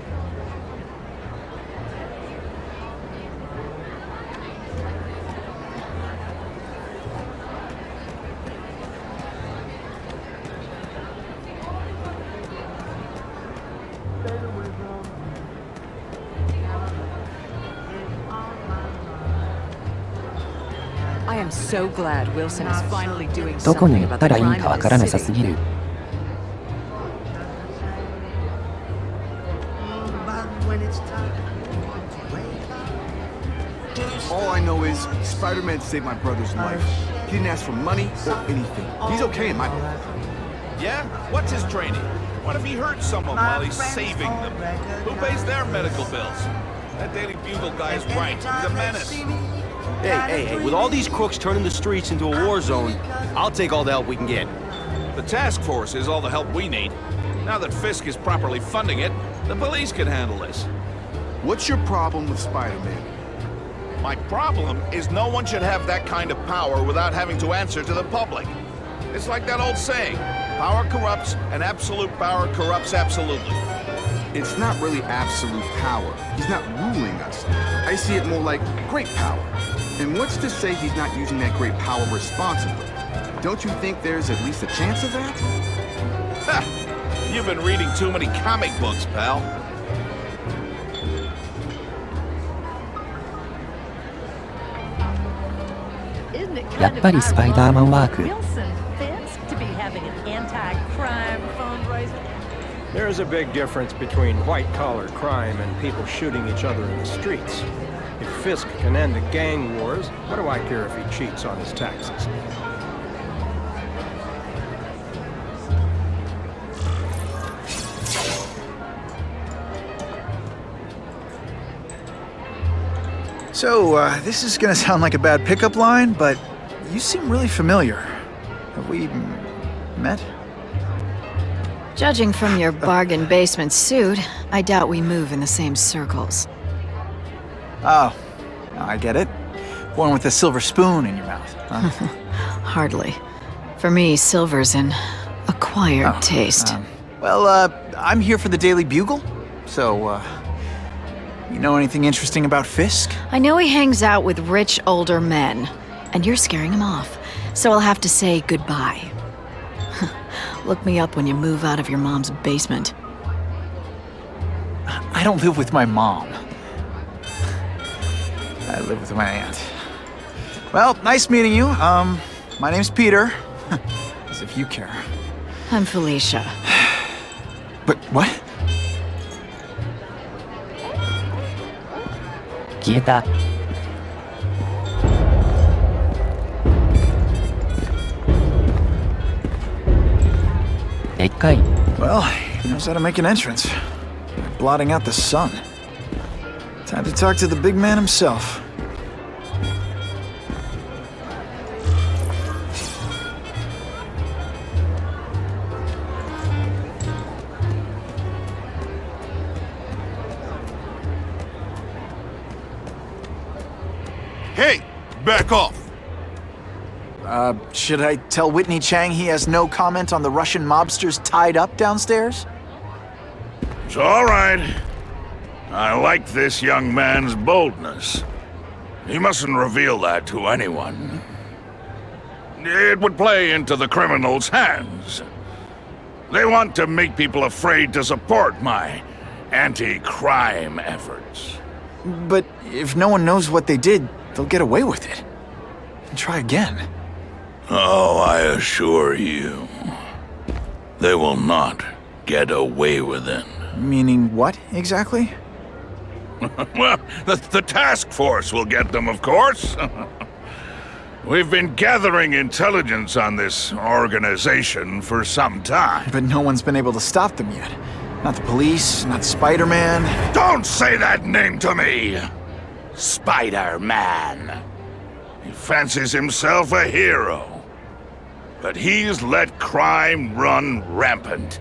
I am so glad Wilson is finally doing どこに something 行っ about た the らいい crime かわ in から the なさ city. すぎる。All I know is Spider-Man saved my brother's life. He didn't ask for money or anything. He's okay in my book. Yeah? What's his training? What if he hurts someone while he's saving them? Who pays their medical bills? That Daily Bugle guy is right. He's a menace. Hey, with all these crooks turning the streets into a war zone, I'll take all the help we can get. The task force is all the help we need. Now that Fisk is properly funding it, the police can handle this. What's your problem with Spider-Man? My problem is no one should have that kind of power without having to answer to the public. It's like that old saying, power corrupts, and absolute power corrupts absolutely. It's not really absolute power. He's not ruling us. I see it more like great power. And what's to say he's not using that great power responsibly? Don't you think there's at least a chance of that? Ha! You've been reading too many comic books, pal. やっぱりスパイダーマンワーク。 There's a big difference between white-collar crime and people shooting each other in the streets. If Fisk can end the gang wars, what do I care if he cheats on his taxes? So, this is gonna sound like a bad pickup line, but you seem really familiar. Have we met? Judging from your bargain basement suit, I doubt we move in the same circles. Oh, I get it. One with a silver spoon in your mouth, huh? Hardly. For me, silver's an acquired taste. Well, I'm here for the Daily Bugle, so, you know anything interesting about Fisk? I know he hangs out with rich older men, and you're scaring him off, so I'll have to say goodbye. Look me up when you move out of your mom's basement. I don't live with my mom. I live with my aunt. Well, nice meeting you. My name's Peter. As if you care. I'm Felicia. But what? 消えた。でっかい。 Well, he knows how to make an entrance. By blotting out the sun. Time to talk to the big man himself. Hey! Back off! Should I tell Whitney Chang he has no comment on the Russian mobsters tied up downstairs? It's all right. I like this young man's boldness. He mustn't reveal that to anyone. It would play into the criminals' hands. They want to make people afraid to support my anti-crime efforts. But if no one knows what they did, they'll get away with it. And try again. Oh, I assure you, they will not get away with it. Meaning what, exactly? Well, the task force will get them, of course. We've been gathering intelligence on this organization for some time. But no one's been able to stop them yet. Not the police, not Spider-Man. Don't say that name to me! Spider-Man. He fancies himself a hero. But he's let crime run rampant.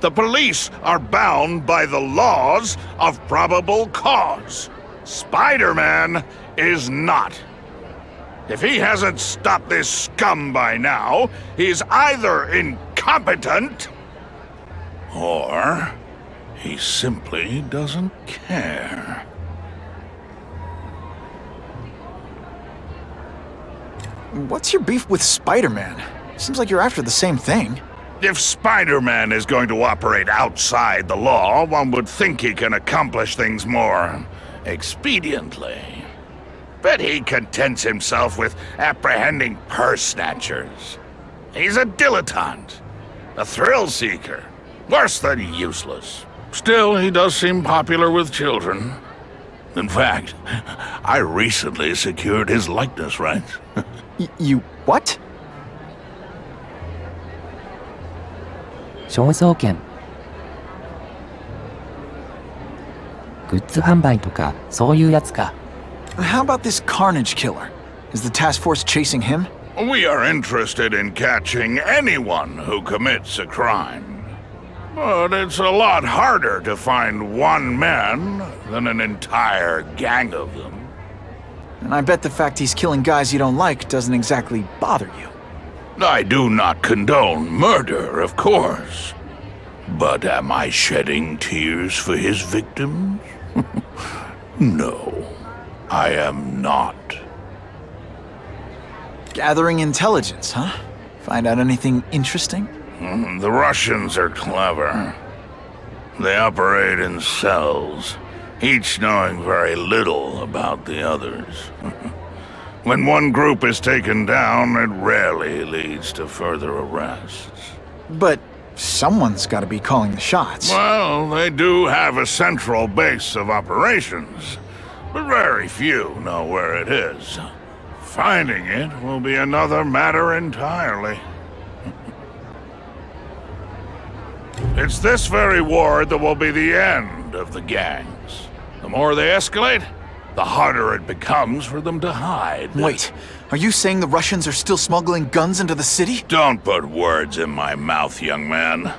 The police are bound by the laws of probable cause. Spider-Man is not. If he hasn't stopped this scum by now, he's either incompetent, or he simply doesn't care. What's your beef with Spider-Man? Seems like you're after the same thing. If Spider-Man is going to operate outside the law, one would think he can accomplish things more expediently. But he contents himself with apprehending purse snatchers. He's a dilettante, a thrill seeker, worse than useless. Still, he does seem popular with children. In fact, I recently secured his likeness rights. You what? 肖像権。グッズ販売とかそういうやつか。How about this Carnage killer? Is the task force chasing him? We are interested in catching anyone who commits a crime. But it's a lot harder to find one man than an entire gang of them. And I bet the fact he's killing guys you don't like doesn't exactly bother you. I do not condone murder, of course. But am I shedding tears for his victims? No, I am not. Gathering intelligence, huh? Find out anything interesting? The Russians are clever. They operate in cells, each knowing very little about the others. When one group is taken down, it rarely leads to further arrests. But someone's got to be calling the shots. Well, they do have a central base of operations, but very few know where it is. Finding it will be another matter entirely. It's this very war that will be the end of the gangs. The more they escalate, the harder it becomes for them to hide. Wait, are you saying the Russians are still smuggling guns into the city? Don't put words in my mouth, young man.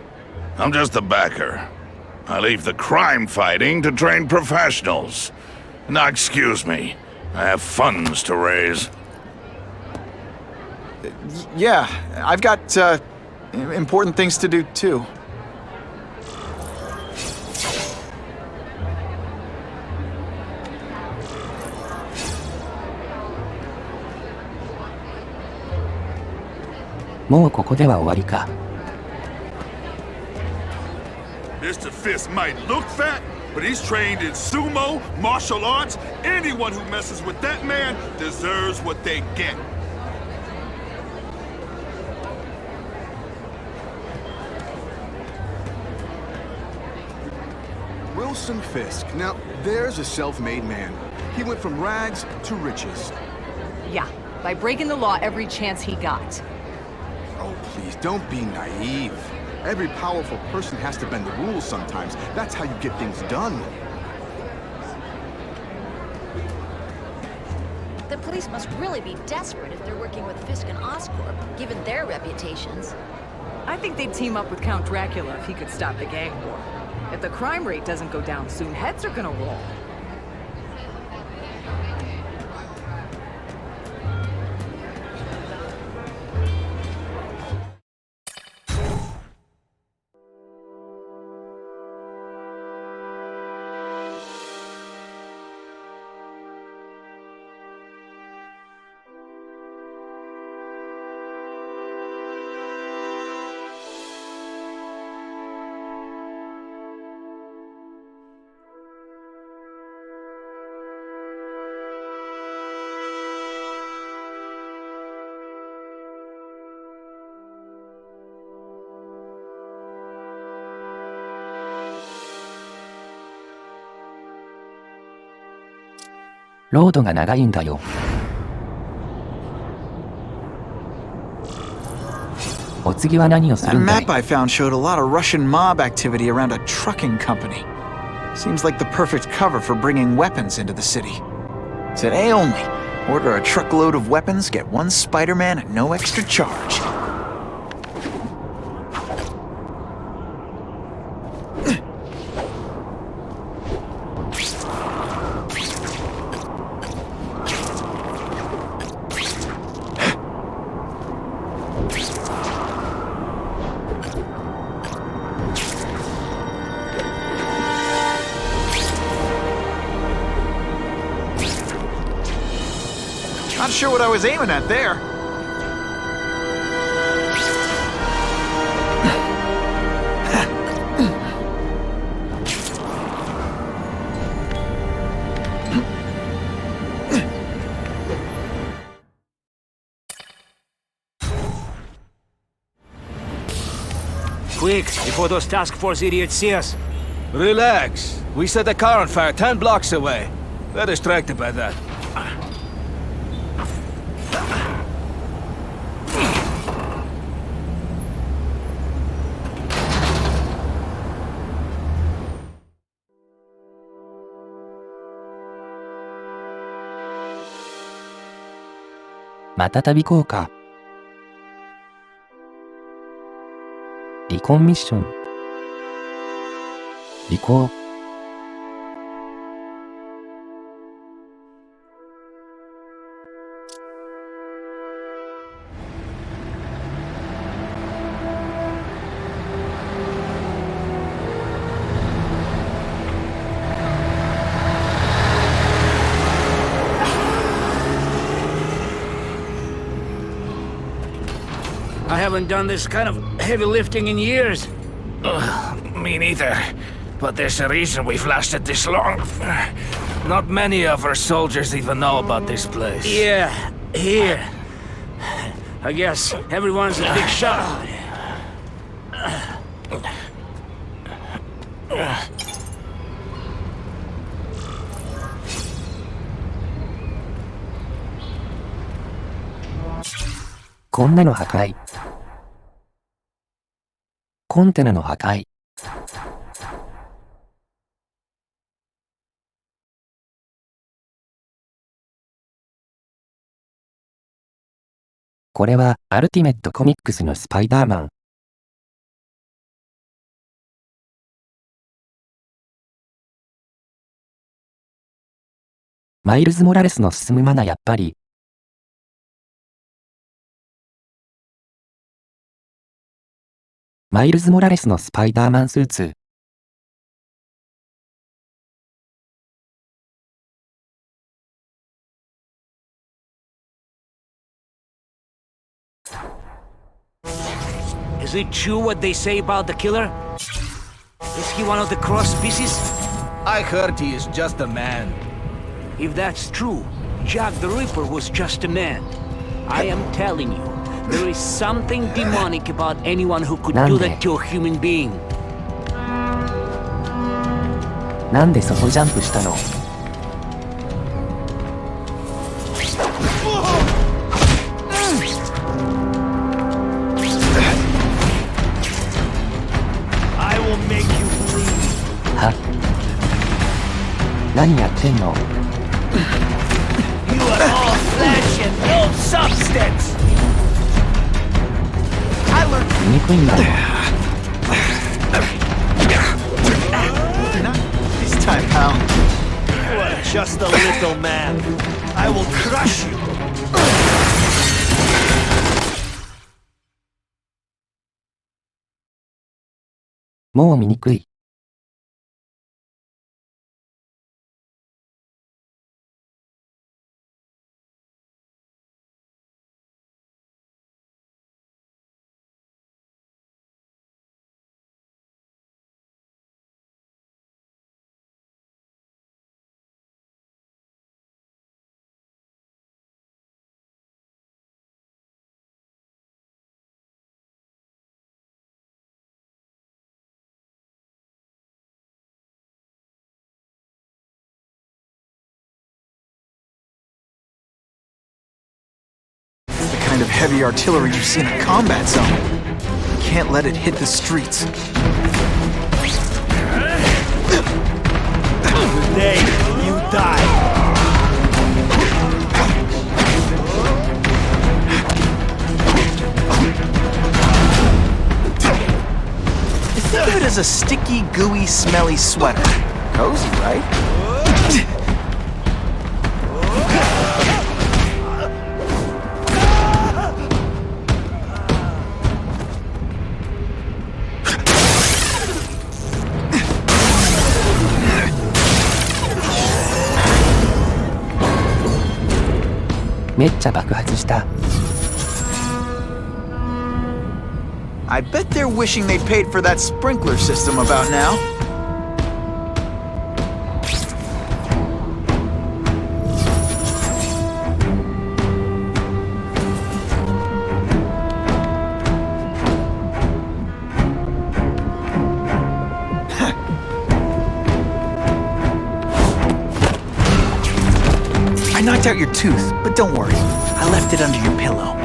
I'm just the backer. I leave the crime fighting to trained professionals. Now, excuse me. I have funds to raise. Yeah, I've got, important things to do, too. Mr. Fisk might look fat, but he's trained in sumo, martial arts. Anyone who messes with that man deserves what they get. Wilson Fisk. Now, there's a self-made man. He went from rags to riches. Yeah, by breaking the law every chance he got. Oh, please, don't be naive. Every powerful person has to bend the rules sometimes. That's how you get things done. The police must really be desperate if they're working with Fisk and Oscorp, given their reputations. I think they'd team up with Count Dracula if he could stop the gang war. If the crime rate doesn't go down soon, heads are gonna roll.ロードが長いんだよ。お次は何をする That んだい map I found showed a lot of Russian mob activity around a trucking company. Seems like the perfect cover for bringing weapons into the city. Today only, order a truckload of weapons, get one Spider-Man at no extra charge. sure what I was aiming at there. Quick, before those task force idiots see us. Relax. We set a car on fire 10 blocks away. They're distracted by that.「またたびこうか」「離婚ミッション」「離婚」I haven't done this kind of heavy lifting in years. Me neither. But there's a reason we've lasted this long. Not many of our soldiers even know about this place. Yeah, here. I guess everyone's a big shot.「こんなの破壊」「コンテナの破壊」これはアルティメットコミックスのスパイダーマン。マイルズ・モラレスの進むマナやっぱり。マイルズ・モラレスのスパイダーマンスーツ。Is it true what they say about the killer? Is he one of the cross species? I heard he is just a man. If that's true, Jack the Ripper was just a man. I am telling you, there is something demonic about anyone who could do that to a human being. なんでそこジャンプしたのは何やってんのYou are all flesh and no substance. I learned 醜いんだ This time, pal. You are just a little man. I will crush you. もう醜いThe kind of heavy artillery you see in a combat zone. You can't let it hit the streets. Today, you die. Think of it as a sticky, gooey, smelly sweater. Cozy, right? めっちゃ爆発した。I bet they're wishing they paid for that sprinkler system about now. I knocked out your tooth, but don't worry. I left it under your pillow. .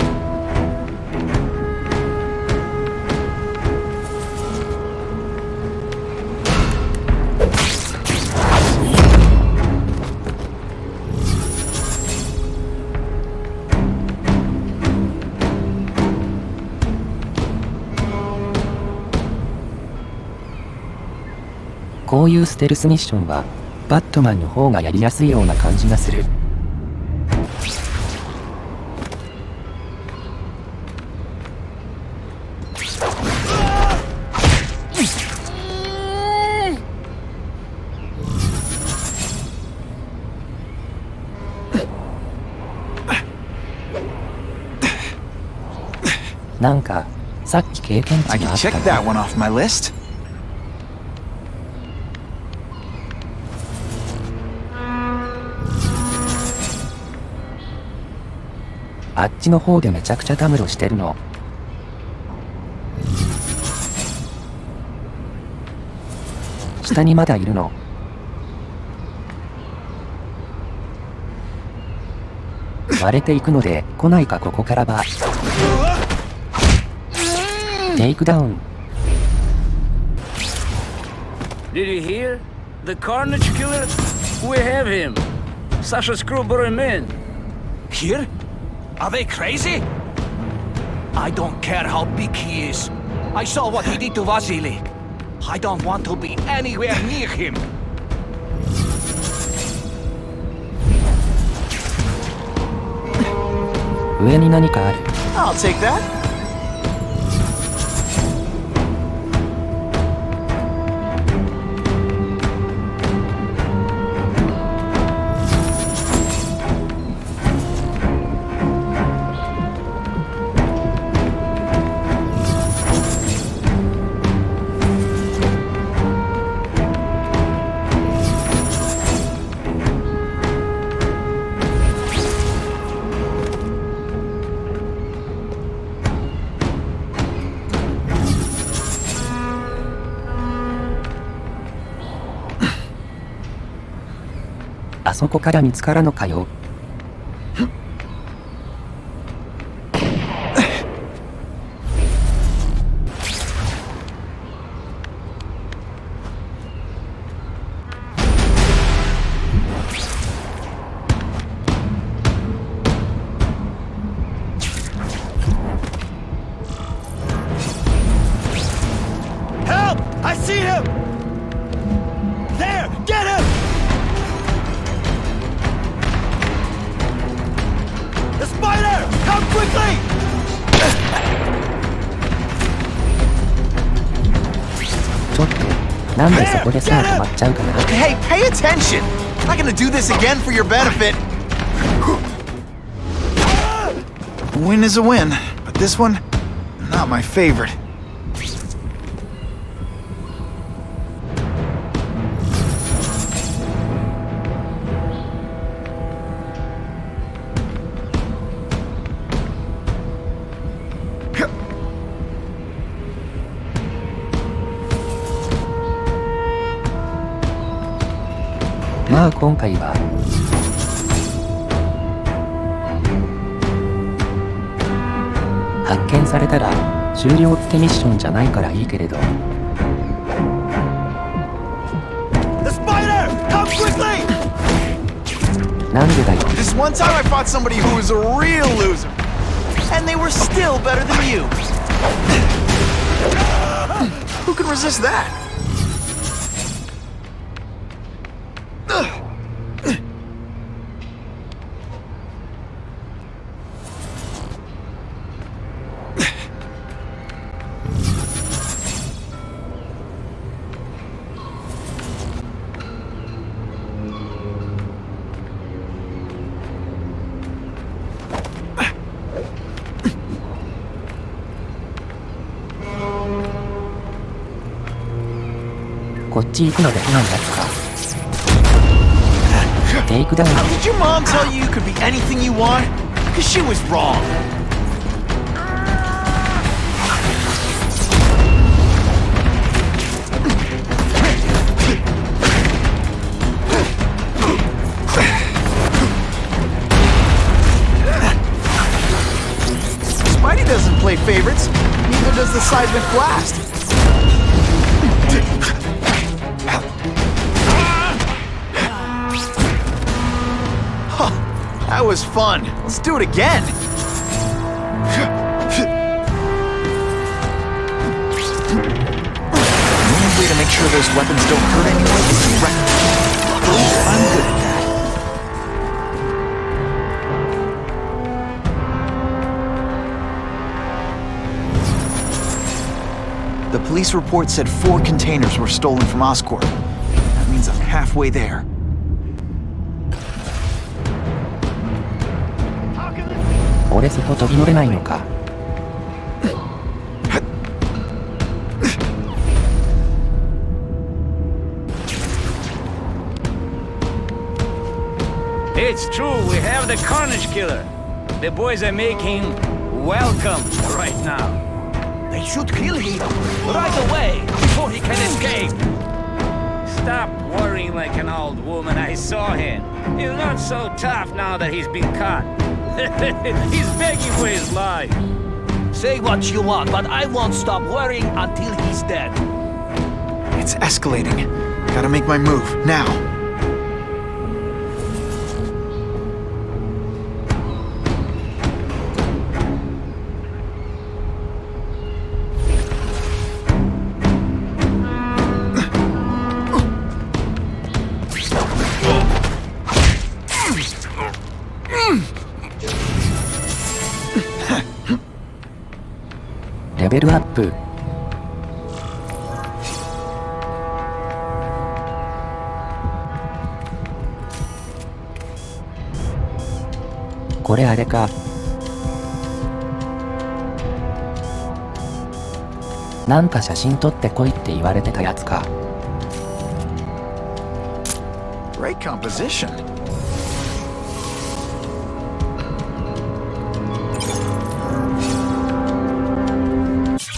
こういうステルスミッションはバットマンの方がやりやすいような感じがする。なんかさっき経験値があった I can check that one off my list. あっちの方でめちゃくちゃたむろしてるの。下にまだいるの。割れていくので来ないか。ここからはテイクダウン。 Did you hear? The Carnage Killer? We have him. Sasha's crew brought him in. Here? Are they crazy? I don't care how big he is. I saw what he did to Vasily. I don't want to be anywhere near him. 上に何かある。I'll take that. .あそこから見つからのかよ。Help! I see him! There! Get him! The spider! Come quickly! ちょっとなんでそこでさ止まっちゃうかな。 Hey, pay attention! I'm not gonna do this again for your benefit. Win is a win, but this one, not my favorite. .まあ今回は発見されたら終了ってミッションじゃないからいいけれど。 The spider! Come quickly! なんでだよ。 This one time I fought somebody who was a real loser, and they were still better than you. Who can resist that? っち行くのできないやつか。テイクダウン。 Did your mom tell you you could be anything you want? Because she was wrong. Spidey doesn't play favorites. Neither does the seismic blast. That was fun. Let's do it again. The only way to make sure those weapons don't hurt anyone is to wreck them. Luckily, I'm good at that. The police report said 4 containers were stolen from Oscorp. That means I'm halfway there. It's true, we have the Carnage Killer. The boys are making welcome right now. They should kill him right away before he can escape. Stop worrying like an old woman. I saw him. He's not so tough now that he's been caught. He's begging for his life. Say what you want, but I won't stop worrying until he's dead. It's escalating. Gotta make my move, now. Level up. これあれか。なんか写真撮ってこいって言われてたやつか。Great composition.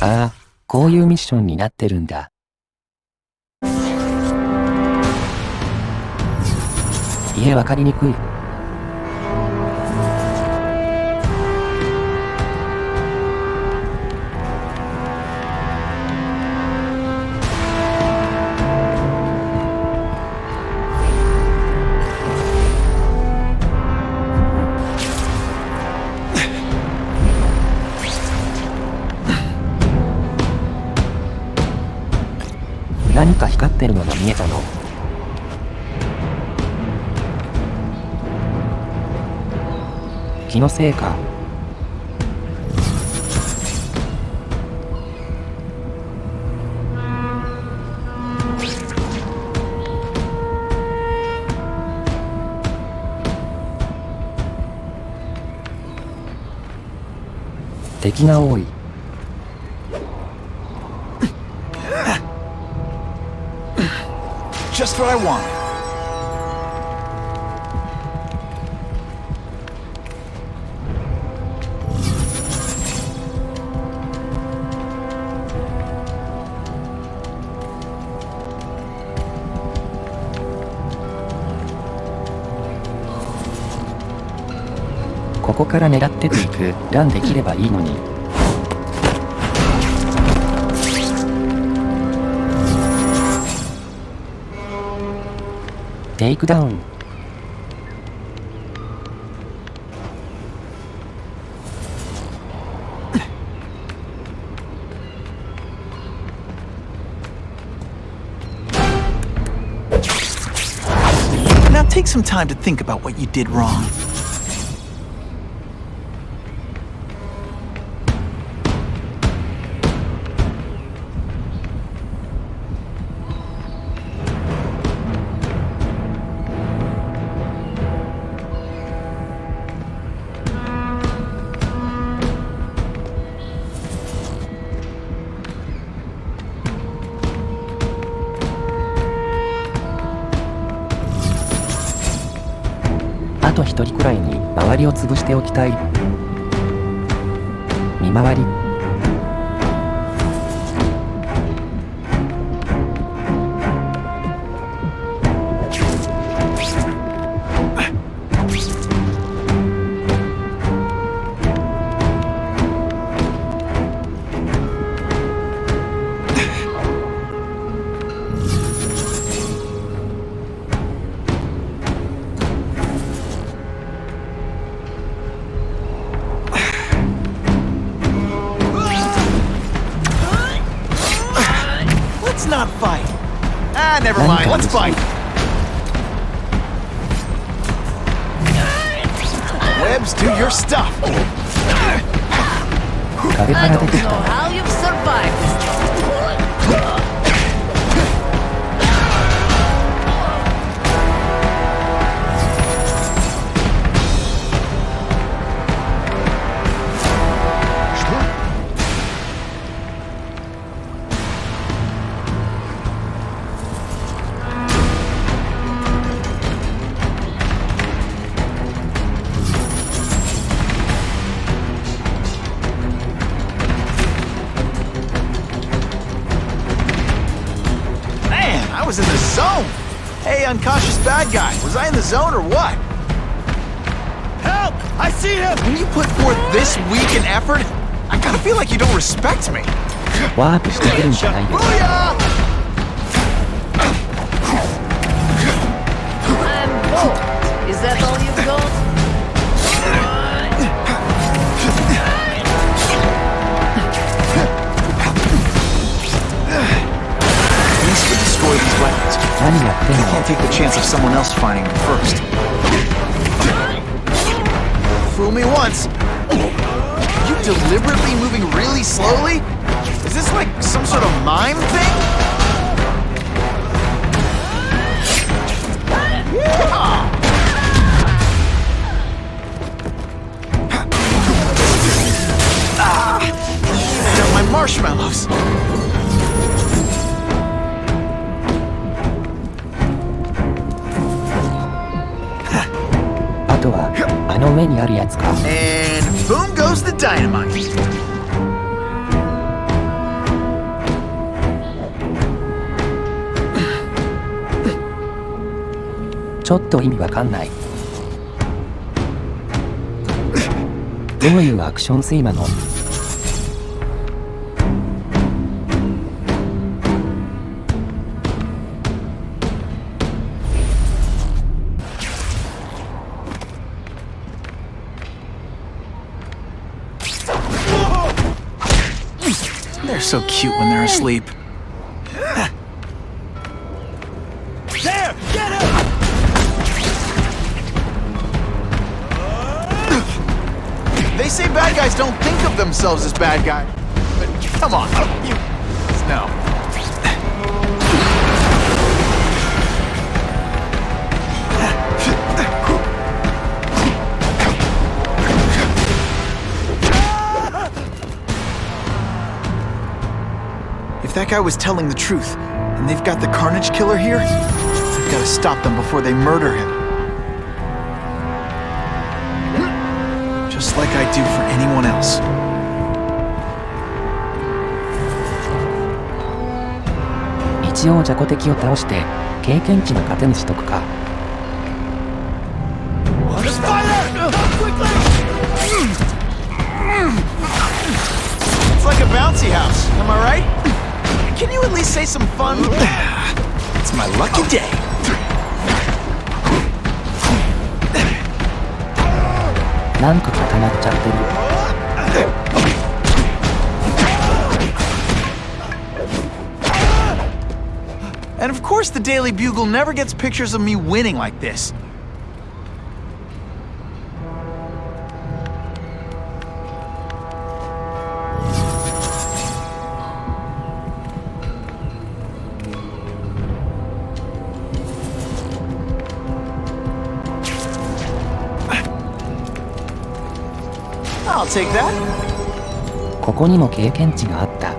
ああ、こういうミッションになってるんだ。家わかりにくい。何か光ってるのが見えたの。気のせいか。敵が多い。Just what I wanted.「ここから狙っていくランできればいいのに」テイクダウン。Now take some time to think about what you did wrong. 一人くらいに周りを潰しておきたい。見回り。Let's not fight. Ah, never mind. Let's fight. Webs, do your stuff. I don't know how you've survived this long. I was in the zone! Hey, unconscious bad guy, was I in the zone or what? Help! I see him! When you put forth this weak an effort, I kinda feel like you don't respect me. What? Booyah! I'm bored. Is that all you've got? Destroy these weapons. I can't take the chance of someone else finding them first. Fool me once. You deliberately moving really slowly? Is this like some sort of mime thing? Yeah! Ah! I got my marshmallows. あとはあの上にあるやつか。And boom goes the dynamite. ちょっと意味わかんない。どういうアクション性なの？They're so cute when they're asleep. There! Get him! They say bad guys don't think of themselves as bad guys. But come on, you... No. If that guy was telling the truth, and they've got the Carnage Killer here, I've got to stop them before they murder him. Just like I do for anyone else.一応雑魚敵を倒して経験値の糧にしとくか。It's like a bouncy house, am I right? Can you at least say some fun? It's my lucky day.なんか固まっちゃってる。And of course the Daily Bugle never gets pictures of me winning like this. I'll take that. ここにも経験値があった。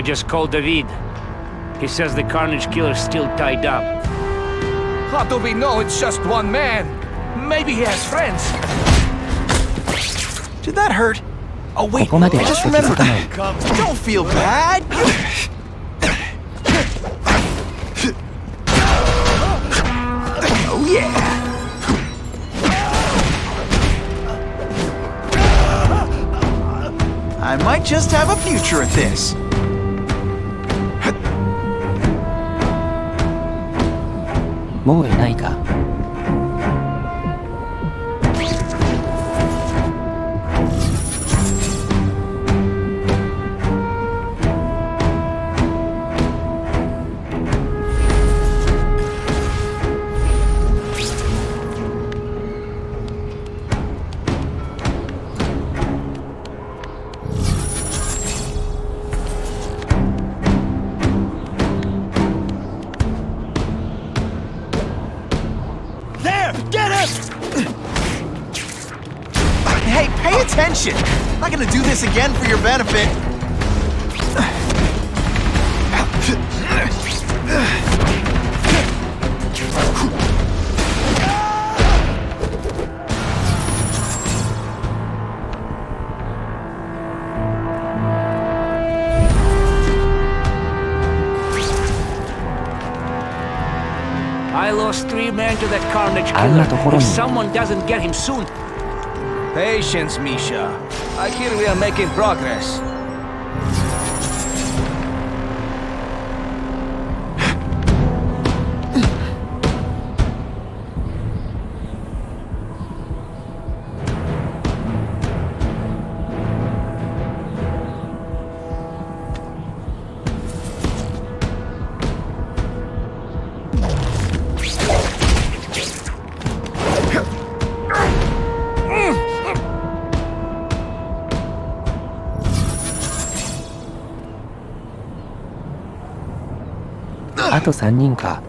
just called David. He says the Carnage Killer's still tied up. How do we know it's just one man? Maybe he has friends. Did that hurt? Oh wait, ここまで I は just 気づ remembered. かない。 Don't feel bad. Oh yeah. I might just have a future at this. もういないか。There! Get him! Hey, pay attention! I'm not gonna do this again for your benefit. I lost 3 men to that Carnage あんなとこ Killer. ろ If に someone doesn't get him soon... Patience, Misha. I hear we are making progress. .あと3人か。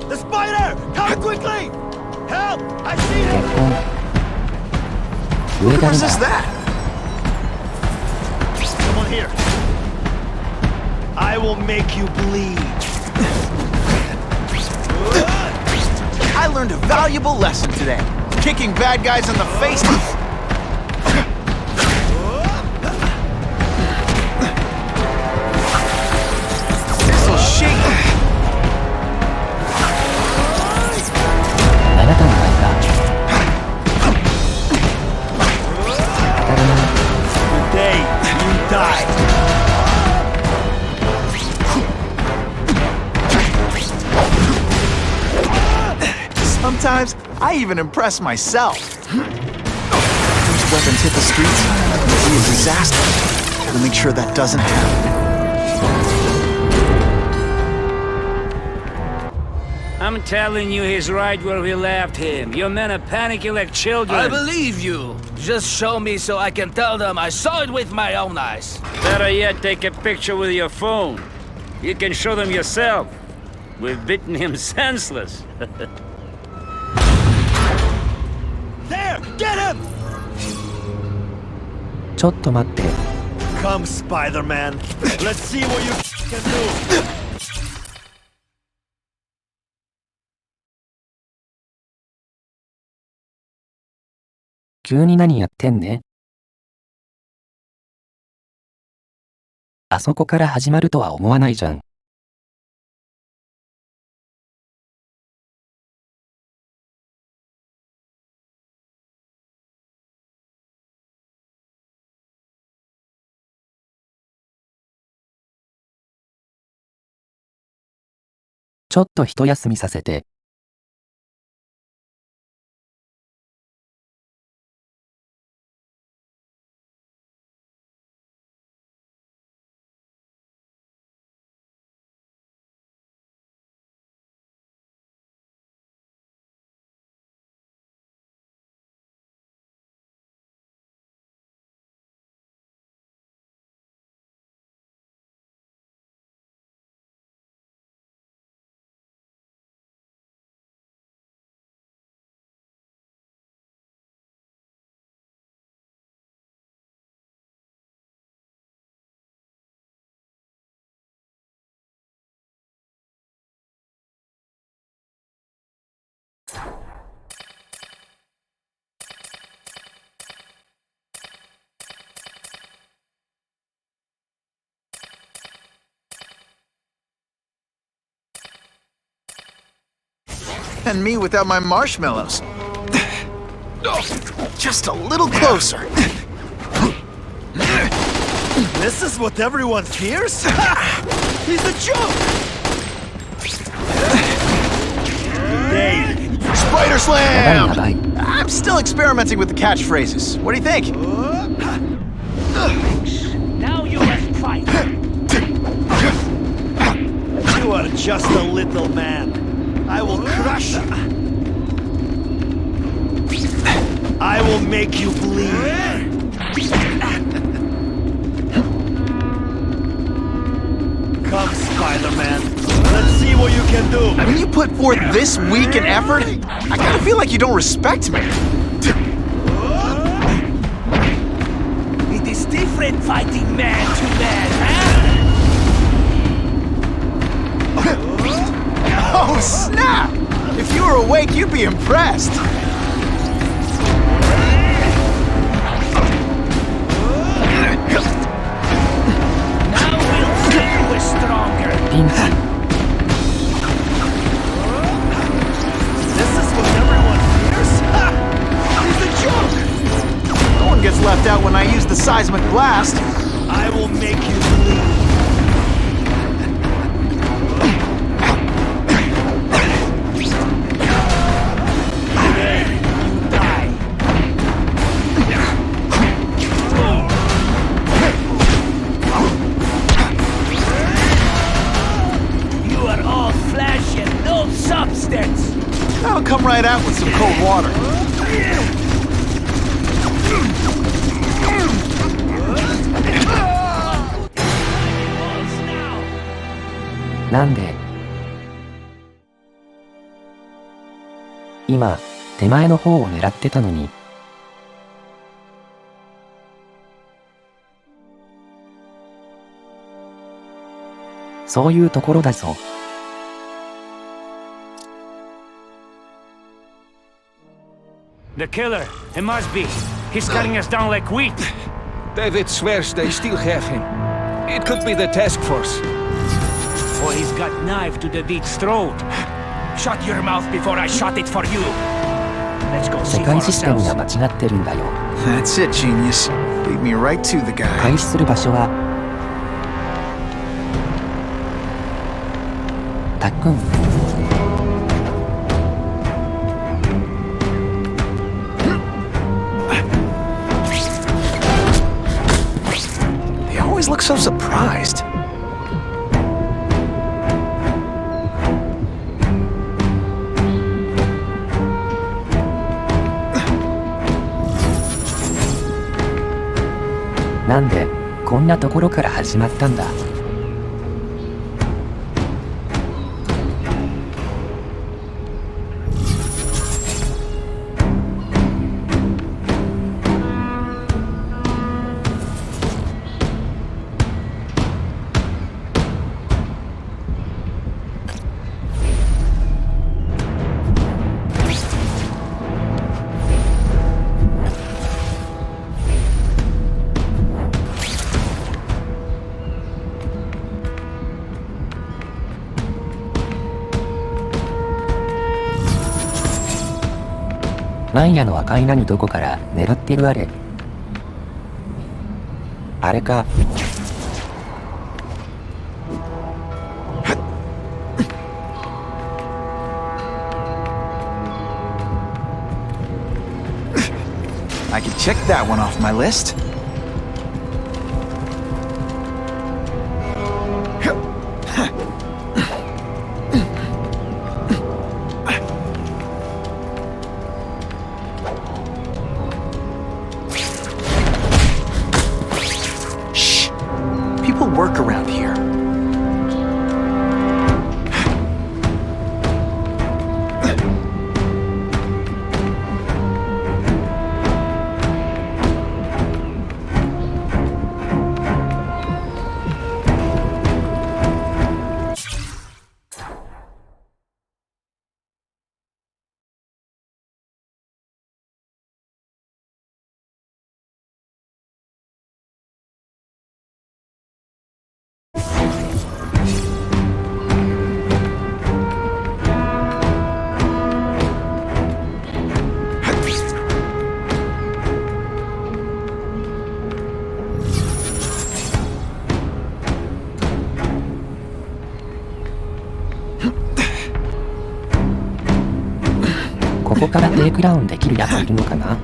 The spider! Come quickly! Help! I see him! 上 Who 誰 resist だ that? Someone here. I will make you bleed. I learned a valuable lesson today. Kicking bad guys in the face. This'll shake them. 7段階か。当たるな。 Today, you die. Sometimes I even impress myself. Those weapons hit the streets, it would be a disaster. Gotta make sure that doesn't happen. I'm telling you, he's right where we left him. Your men are panicking like children. I believe you. Just show me so I can tell them I saw it with my own eyes. Better yet, take a picture with your phone. You can show them yourself. We've beaten him senseless. There! Get him! ちょっと待って。 Come, Spider-Man. Let's see what you can do. 急に何やってんね。あそこから始まるとは思わないじゃん。ちょっと一休みさせて。And me without my marshmallows. Just a little closer. This is what everyone fears? He's a joke! Hey, Spider Slam! I'm still experimenting with the catchphrases. What do you think? Now you must fight. You are just a little man. I will crush you. I will make you bleed. Come, Spider-Man. Let's see what you can do. I mean, you put forth this week an effort? I kinda feel like you don't respect me. It is different fighting man to man, huh? Oh, snap! If you were awake, you'd be impressed. Now we'll see who is stronger. This is what everyone fears? Ha! He's a joke! No one gets left out when I use the seismic blast. I will make you bleed. I'll come right out with some cold water.今、手前の方を狙ってたのに。そういうところだぞ。The killer, it must be. He's cutting us down like wheat. David swears they still have him. It could be the task force. Or he's got knife to the deed's throat. Shut your mouth before I shot it for you. Let's go see 世 for 界システム ourselves. が間違ってるんだよ。 That's it, genius. Lead me right to the guy. 開始する場所はたっくん。They always look so surprised.「なんでこんなところから始まったんだ?」なんやの赤い何どこから狙ってるあれ。あれか。I can check that one off my list. Shh. People work around here. ここからテイクダウンできるやついるのかな。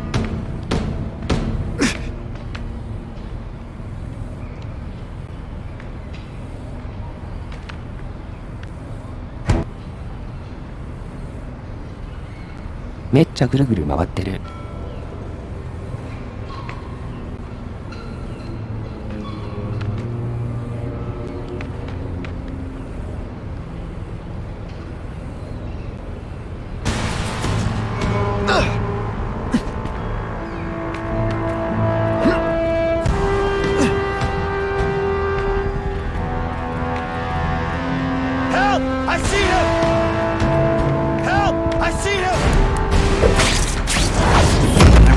めっちゃぐるぐる回ってる。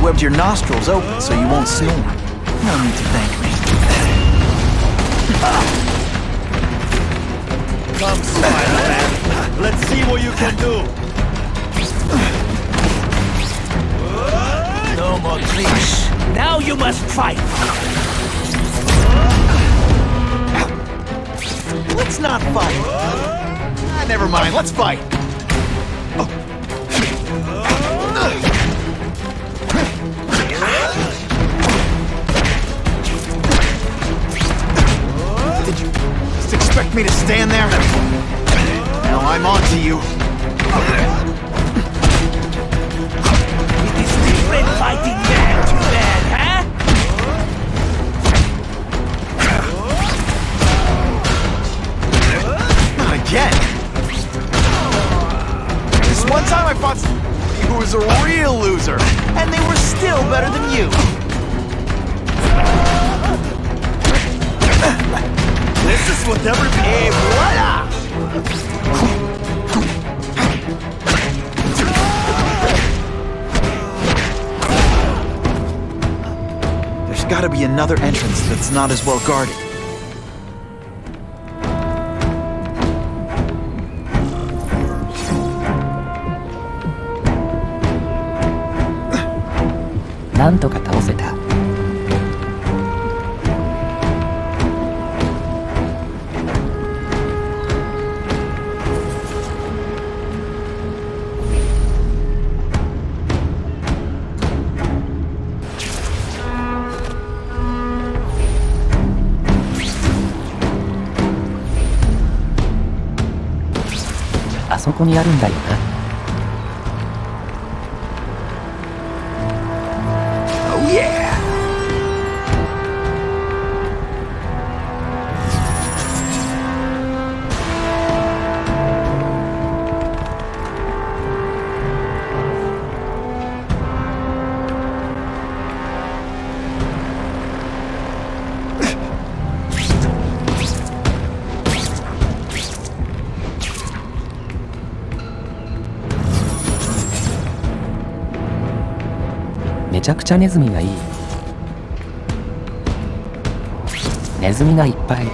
Webbed your nostrils open so you won't snore. No need to thank me. Come, Spider-Man. Let's see what you can do. No more tricks. Now you must fight. Let's not fight. Never mind, let's fight. Did you just expect me to stand there? Now I'm on to you. It is different fighting man to man, huh? Not again. This one time I fought somebody who was a real loser, and they were still better than you. This is whatever. Et voila! There's gotta be another entrance that's not as well guarded.なんとか倒せた。あそこにあるんだよな。Oh yeah!めちゃくちゃネズミがいい。ネズミがいっぱい。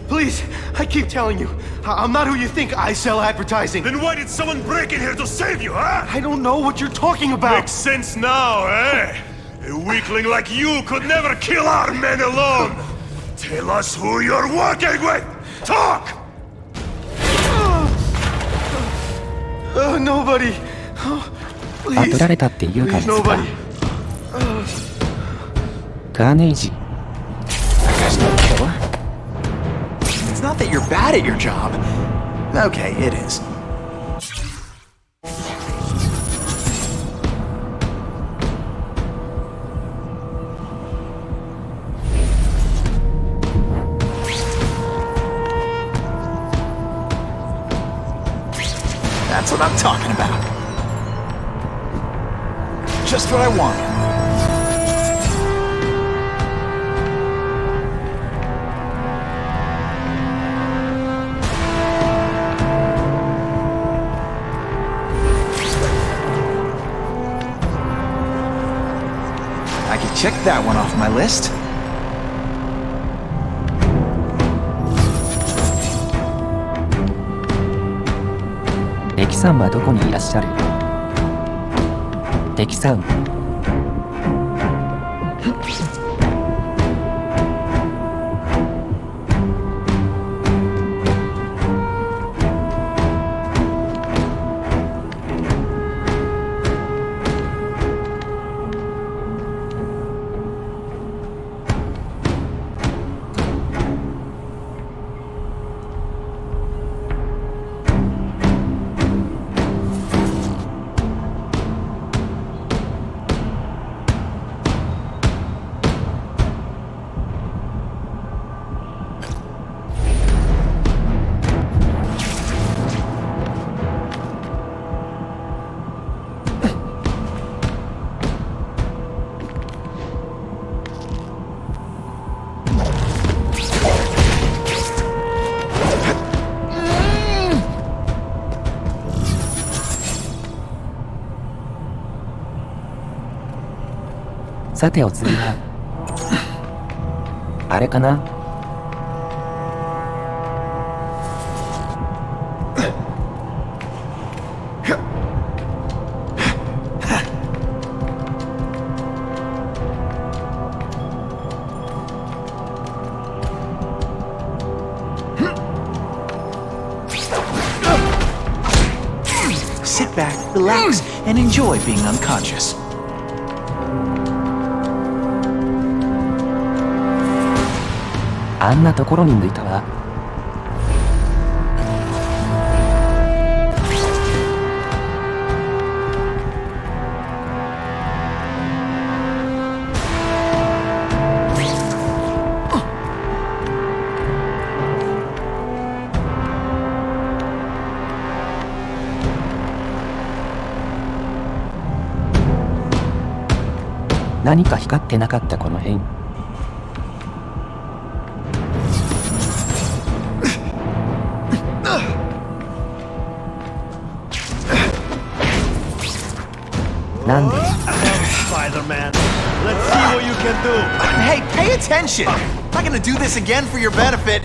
Please, I keep telling you, I'm not who you think. I sell advertising. Then why did someone break in here to save you, huh? I don't know what you're talking about. Makes sense now, eh? A weakling like you could never kill our men alone. Tell us who you're working with. Talk! Nobody. あ、取られたっていうからですか。カーネイジ。It's not that you're bad at your job. Okay, it is. That's what I'm talking about. Just what I want. I can check that one off my list. 敵さんはどこにいらっしゃる？敵さん。さてお次はあれかな。Sit back, relax, and enjoy being unconscious. あんなところに抜いたわ。何か光ってなかったこの辺。なんで？ Spider-Man, let's see what you can do. Hey, pay attention! I'm not gonna do this again for your benefit.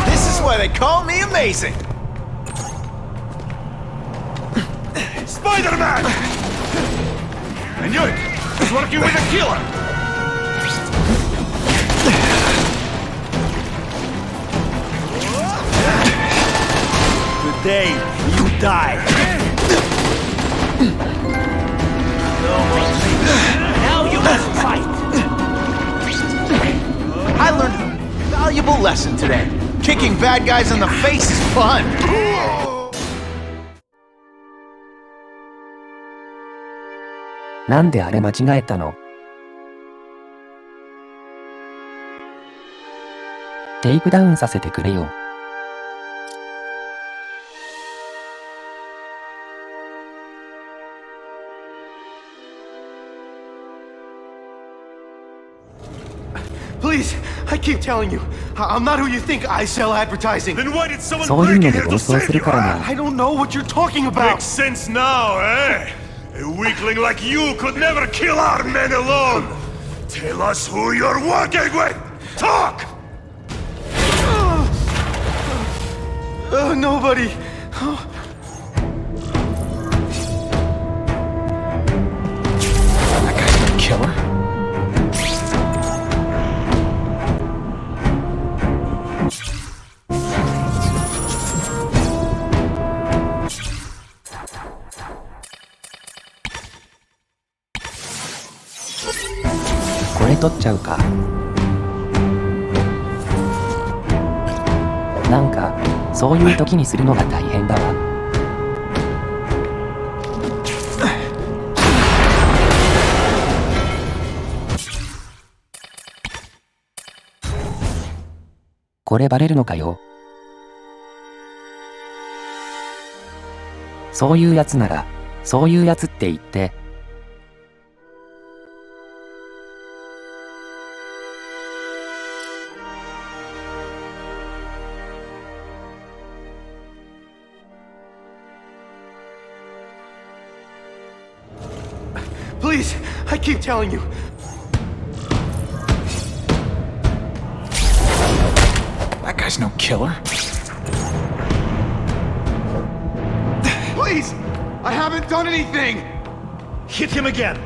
This is why they call me amazing. Spider-Man! I knew it! He's working with a killer! Today, you die. Now you must fight! I learned a valuable lesson today. Kicking bad guys in the face is fun! なんであれ間違えたの？テイクダウンさせてくれよ。Please, I keep telling you, I'm not who you think I sell advertising. Then why did someone そういう break の in で here 暴 to 走 save する you? からな。 I don't know what you're talking about. Makes sense now, eh? A weakling like you could never kill our men alone. Tell us who you're working with. Talk! Nobody. That guy's no killer.これ取っちゃうか。なんかそういう時にするのが大変だわ。これバレるのかよ。そういうやつならそういうやつって言って。Please, I keep telling you. That guy's no killer. Please! I haven't done anything! Hit him again.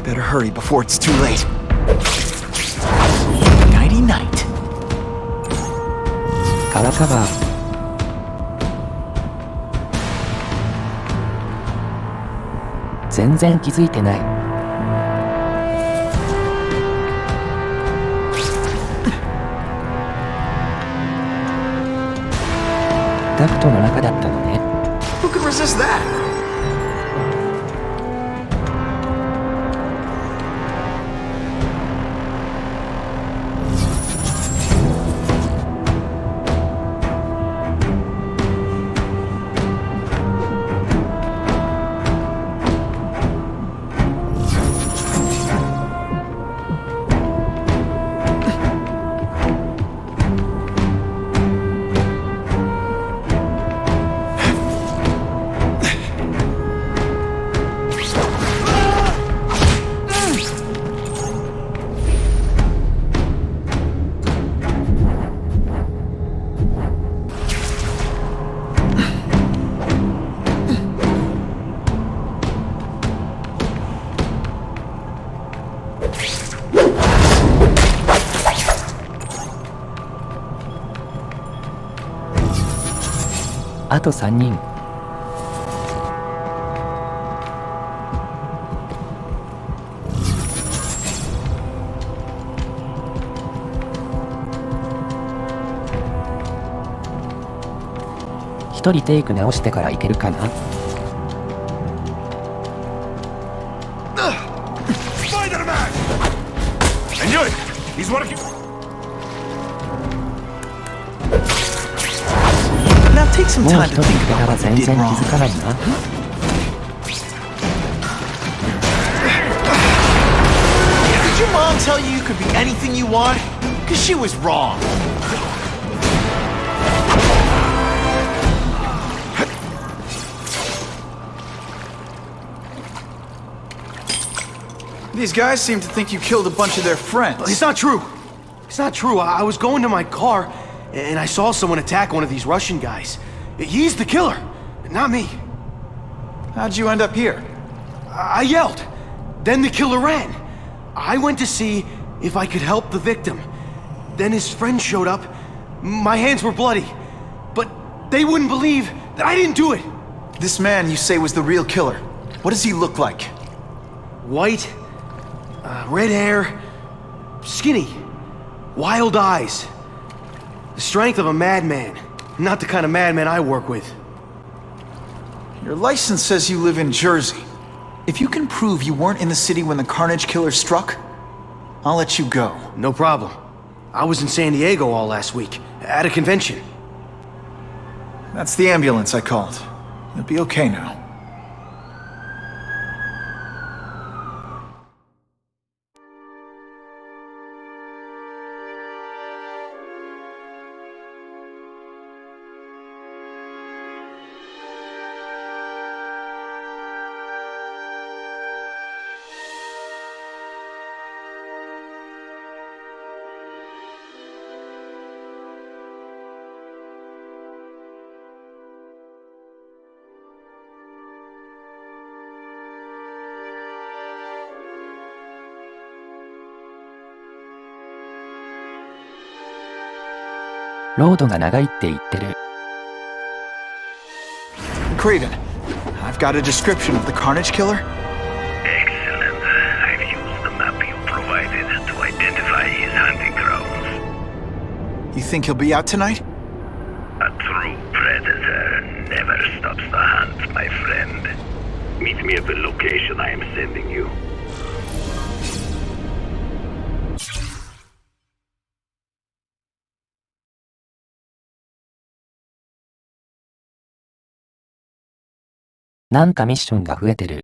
Better hurry before it's too late. Nighty night. カラカバー。全然気づいてない。ダクトの中だったのね。Who could resist that?あと3人。1人テイク直してからいけるかな。Spider-Man! I knew it! He's working. Now take some もう time 1 to 人 think いた about ら what 全 you 然 did 気 wrong. づかないな。Did your mom tell you you could be anything you want? Because she was wrong. These guys seem to think you killed a bunch of their friends. It's not true. It's not true. I was going to my car, and I saw someone attack one of these Russian guys. He's the killer, not me. How'd you end up here? I yelled. Then the killer ran. I went to see if I could help the victim. Then his friend showed up. My hands were bloody. But they wouldn't believe that I didn't do it. This man you say was the real killer. What does he look like? White, red hair, skinny, wild eyes. The strength of a madman. Not the kind of madman I work with. Your license says you live in Jersey. If you can prove you weren't in the city when the Carnage Killer struck, I'll let you go. No problem. I was in San Diego all last week, at a convention. That's the ambulance I called. You'll be okay now.ロードが長いって言ってる。Craven, I've got a description of the Carnage Killer. Excellent. I've used the map you provided to identify his hunting grounds. You think he'll be out tonight? A true predator never stops the hunt, my friend. Meet me at the location I am sending you.なんかミッションが増えてる。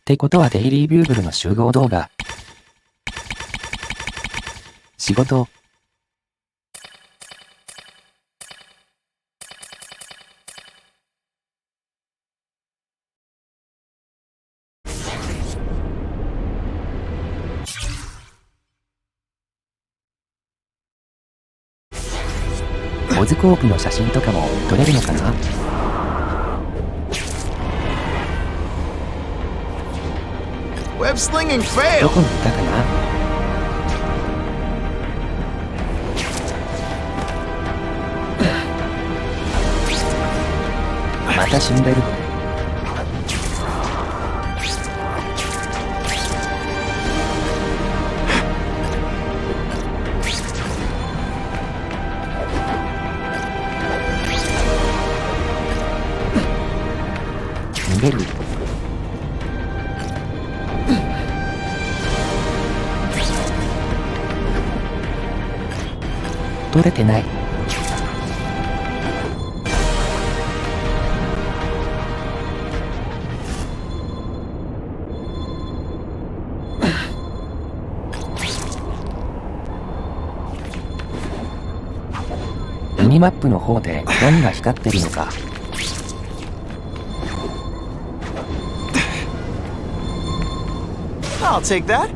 ってことはデイリービューグルの集合動画。仕事。オズコープの写真とかも撮れるのかな。Web slinging ど failed. こにいたかな。また死んでる。逃げる。取れてない。ミニマップの方で何が光ってるのか。I'll take that.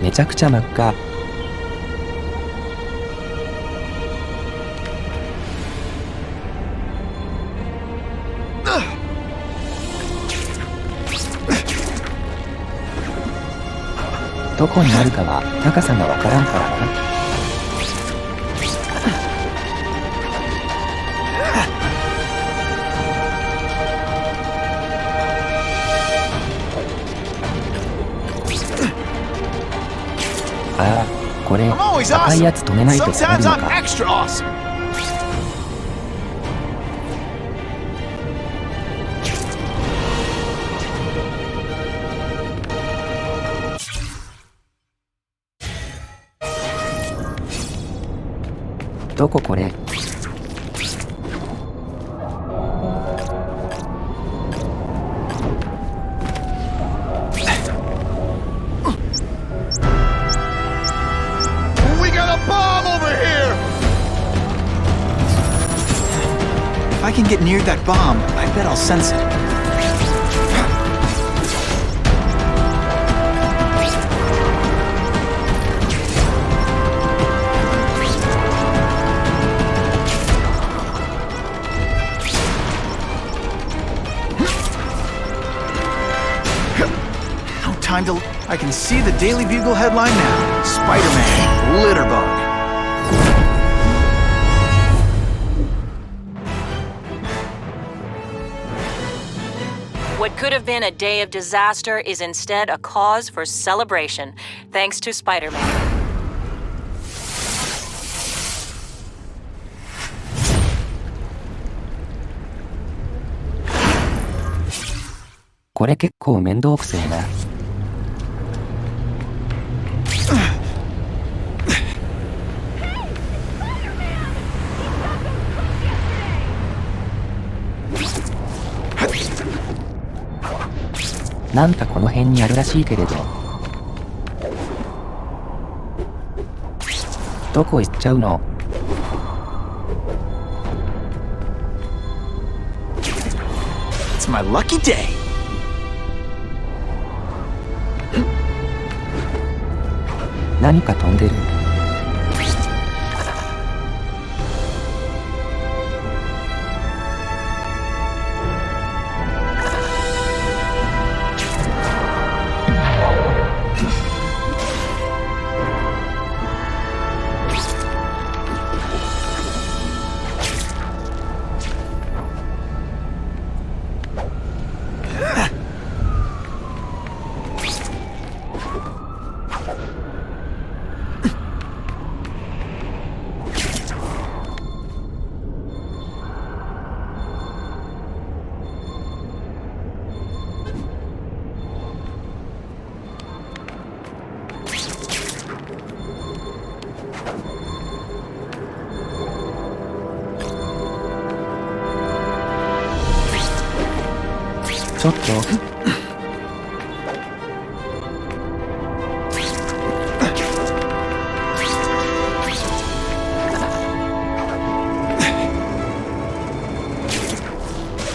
めちゃくちゃ真っ赤。どこにあるかは高さがわからんからな。ああ、これ I'm always 赤いや awesome. つ止めないと滑る Sometimes の I'm か。 extra awesome. どここれ。We got a bomb over here! If I can get near that bomb, I bet I'll sense it. No time to... I can see the Daily Bugle headline now. Spider-Man, Litterbug. What could have been a day of disaster is instead a cause for celebration, thanks to Spider-Man. これ結構面倒くせえな。なんかこの辺にあるらしいけれど。どこ行っちゃうの？ It's my lucky day. 何か飛んでる。ちょっと。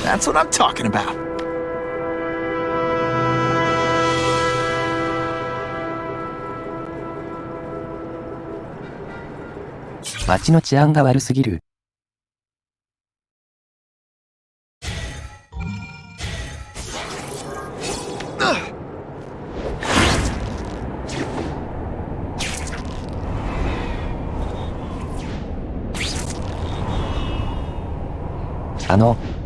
That's what I'm talking about. 街の治安が悪すぎる。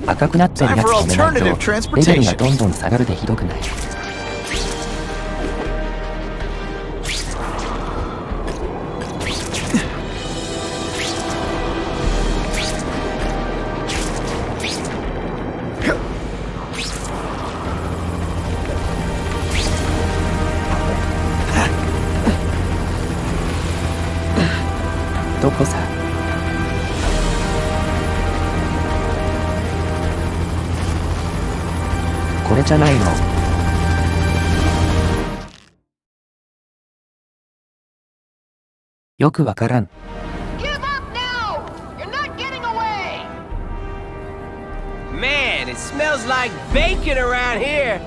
赤くなってるやつ止めないと、レベルがどんどん下がるでひどくない？どこさ？これじゃないの？よくわからん。Man, it smells like bacon around here.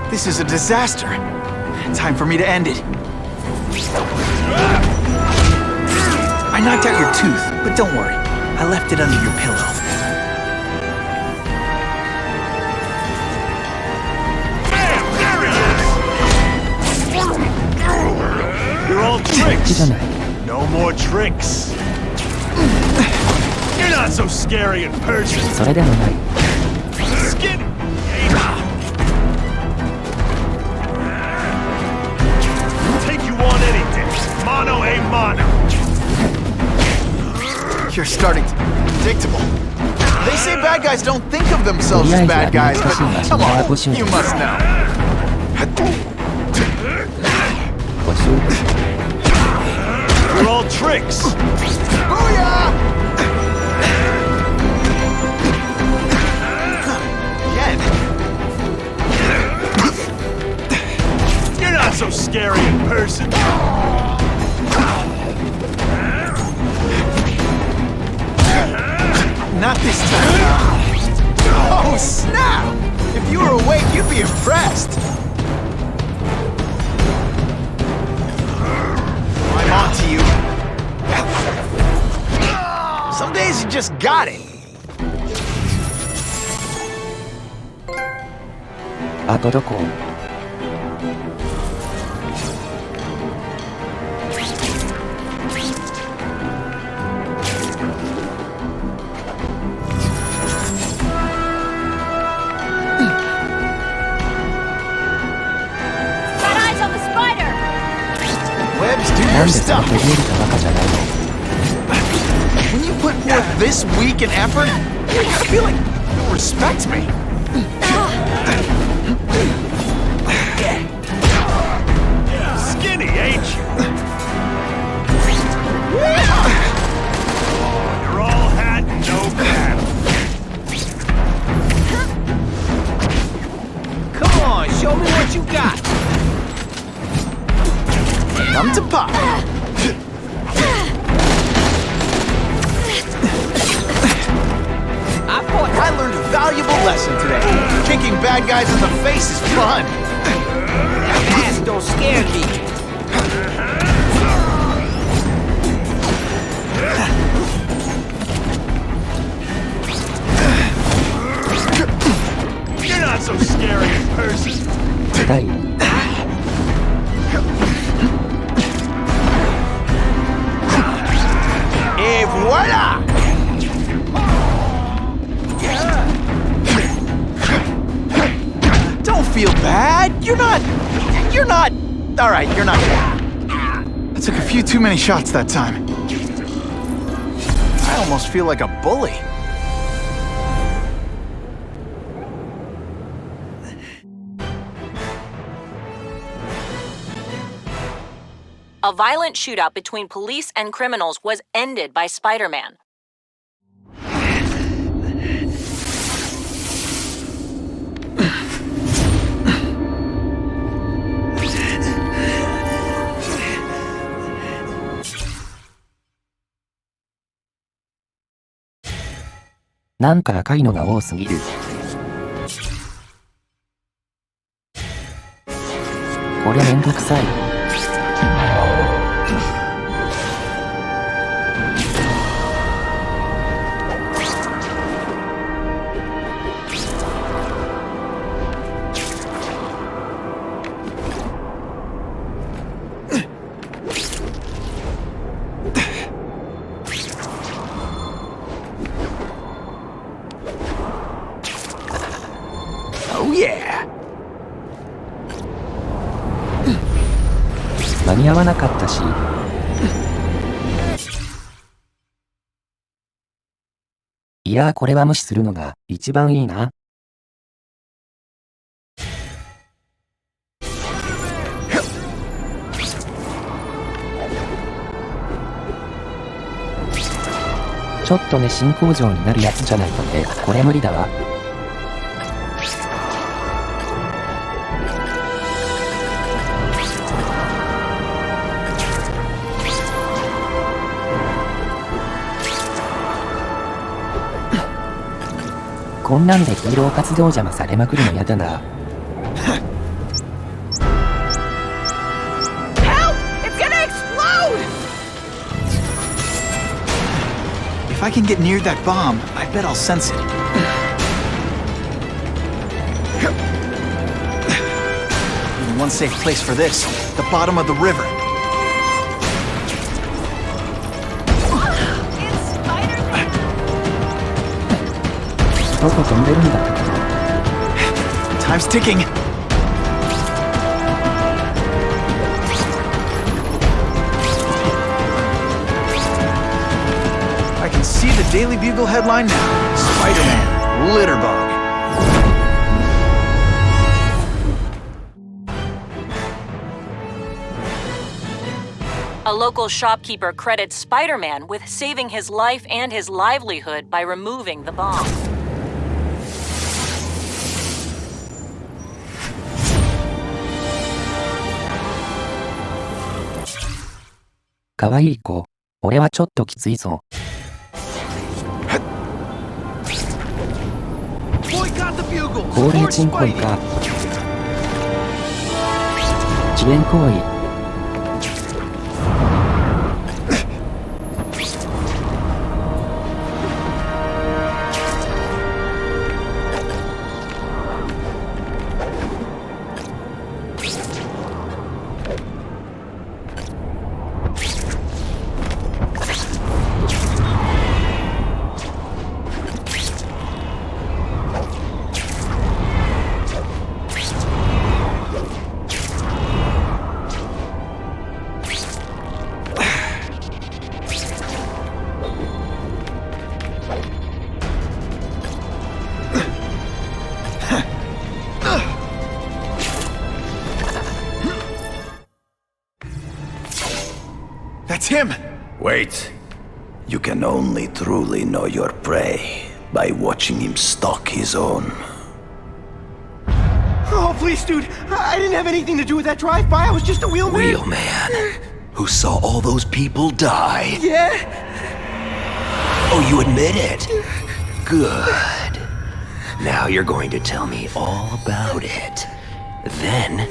This is a disaster. Time for me to end it. I knocked out your tooth, but don't worry. I left it under your pillow. You're all tricks. No more tricks. You're not so scary in person. それでもない。 Skinny. Take you on any day. Mono a mono. You're starting to be predictable. They say bad guys don't think of themselves as bad guys, but come on, you must know. You're all tricks. Booyah! Again. You're not so scary in person. Not this time. Oh, snap! If you were awake, you'd be impressed. I'm on to you. Some days you just got it. あとどこ？Your stuff. When you put forth this week and effort, you gotta feel like you'll respect me. Skinny, ain't you? You're all hat, no paddle. Come on, show me what you got. Come to pop. I learned a valuable lesson today. Kicking bad guys in the face is fun. That ass don't scare me. You're not so scary in person. Et voila! Don't feel bad. You're not. All right, you're not. I took a few too many shots that time. I almost feel like a bully. A violent shootout between police and criminals was ended by Spider-Man. "なんか赤いのが多すぎる。これめんどくさい。Oh yeah! 間に合わなかったし。いやー、これは無視するのが一番いいな。ちょっとね、新工場になるやつじゃないとね、これ無理だわ。こんなんでヒーロー活動邪魔されまくるのやだな。Help! It's gonna explode! If I can get near that bomb, I bet I'll sense it. Only one safe place for this, the bottom of the river. Time's ticking. I can see the Daily Bugle headline now. Spider-Man, Litterbug. A local shopkeeper credits Spider-Man with saving his life and his livelihood by removing the bomb. "かわいい子、俺はちょっときついぞ。法令鎮行為か。遅延行為。That's him! Wait. You can only truly know your prey by watching him stalk his own. Oh, please, dude. I didn't have anything to do with that drive-by. I was just a wheelman. Wheelman? Who saw all those people die? Yeah? Oh, you admit it? Good. Now you're going to tell me all about it. Then,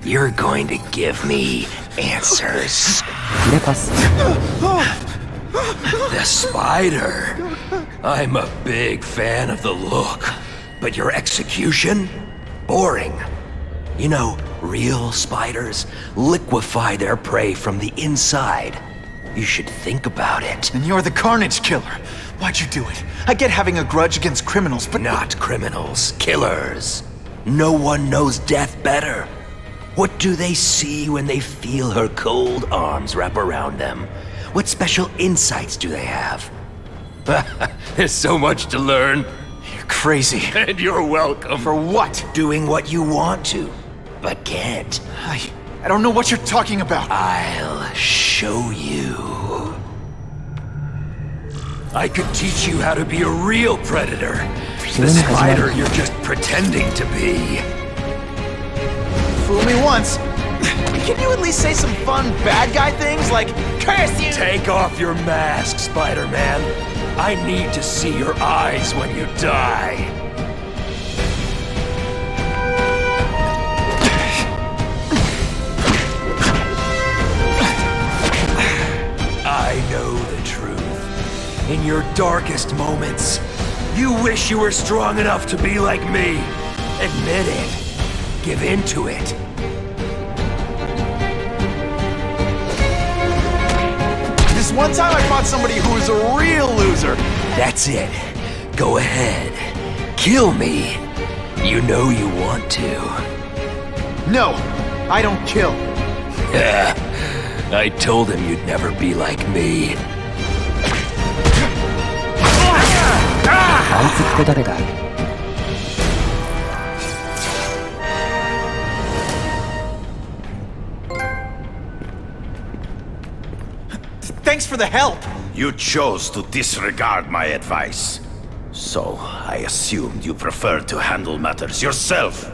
you're going to give me answers. The spider. I'm a big fan of the look. But your execution? Boring. You know, real spiders liquefy their prey from the inside. You should think about it. And you're the Carnage Killer. Why'd you do it? I get having a grudge against criminals, but... Not criminals, killers. No one knows death better. What do they see when they feel her cold arms wrap around them? What special insights do they have? There's so much to learn. You're crazy. And you're welcome. For what? Doing what you want to, but can't. I I don't know what you're talking about. I'll show you. I could teach you how to be a real predator. The spider you're just pretending to be. Fool me once. Can you at least say some fun bad guy things like, curse you? Take off your mask, Spider-Man. I need to see your eyes when you die. I know the truth. In your darkest moments, you wish you were strong enough to be like me. Admit it. Give in to it. This one time I fought somebody who was a real loser. That's it. Go ahead. Kill me. You know you want to. No, I don't kill. I told him you'd never be like me. あいつって誰だ？ Thanks for the help. You chose to disregard my advice. So, I assumed you preferred to handle matters yourself.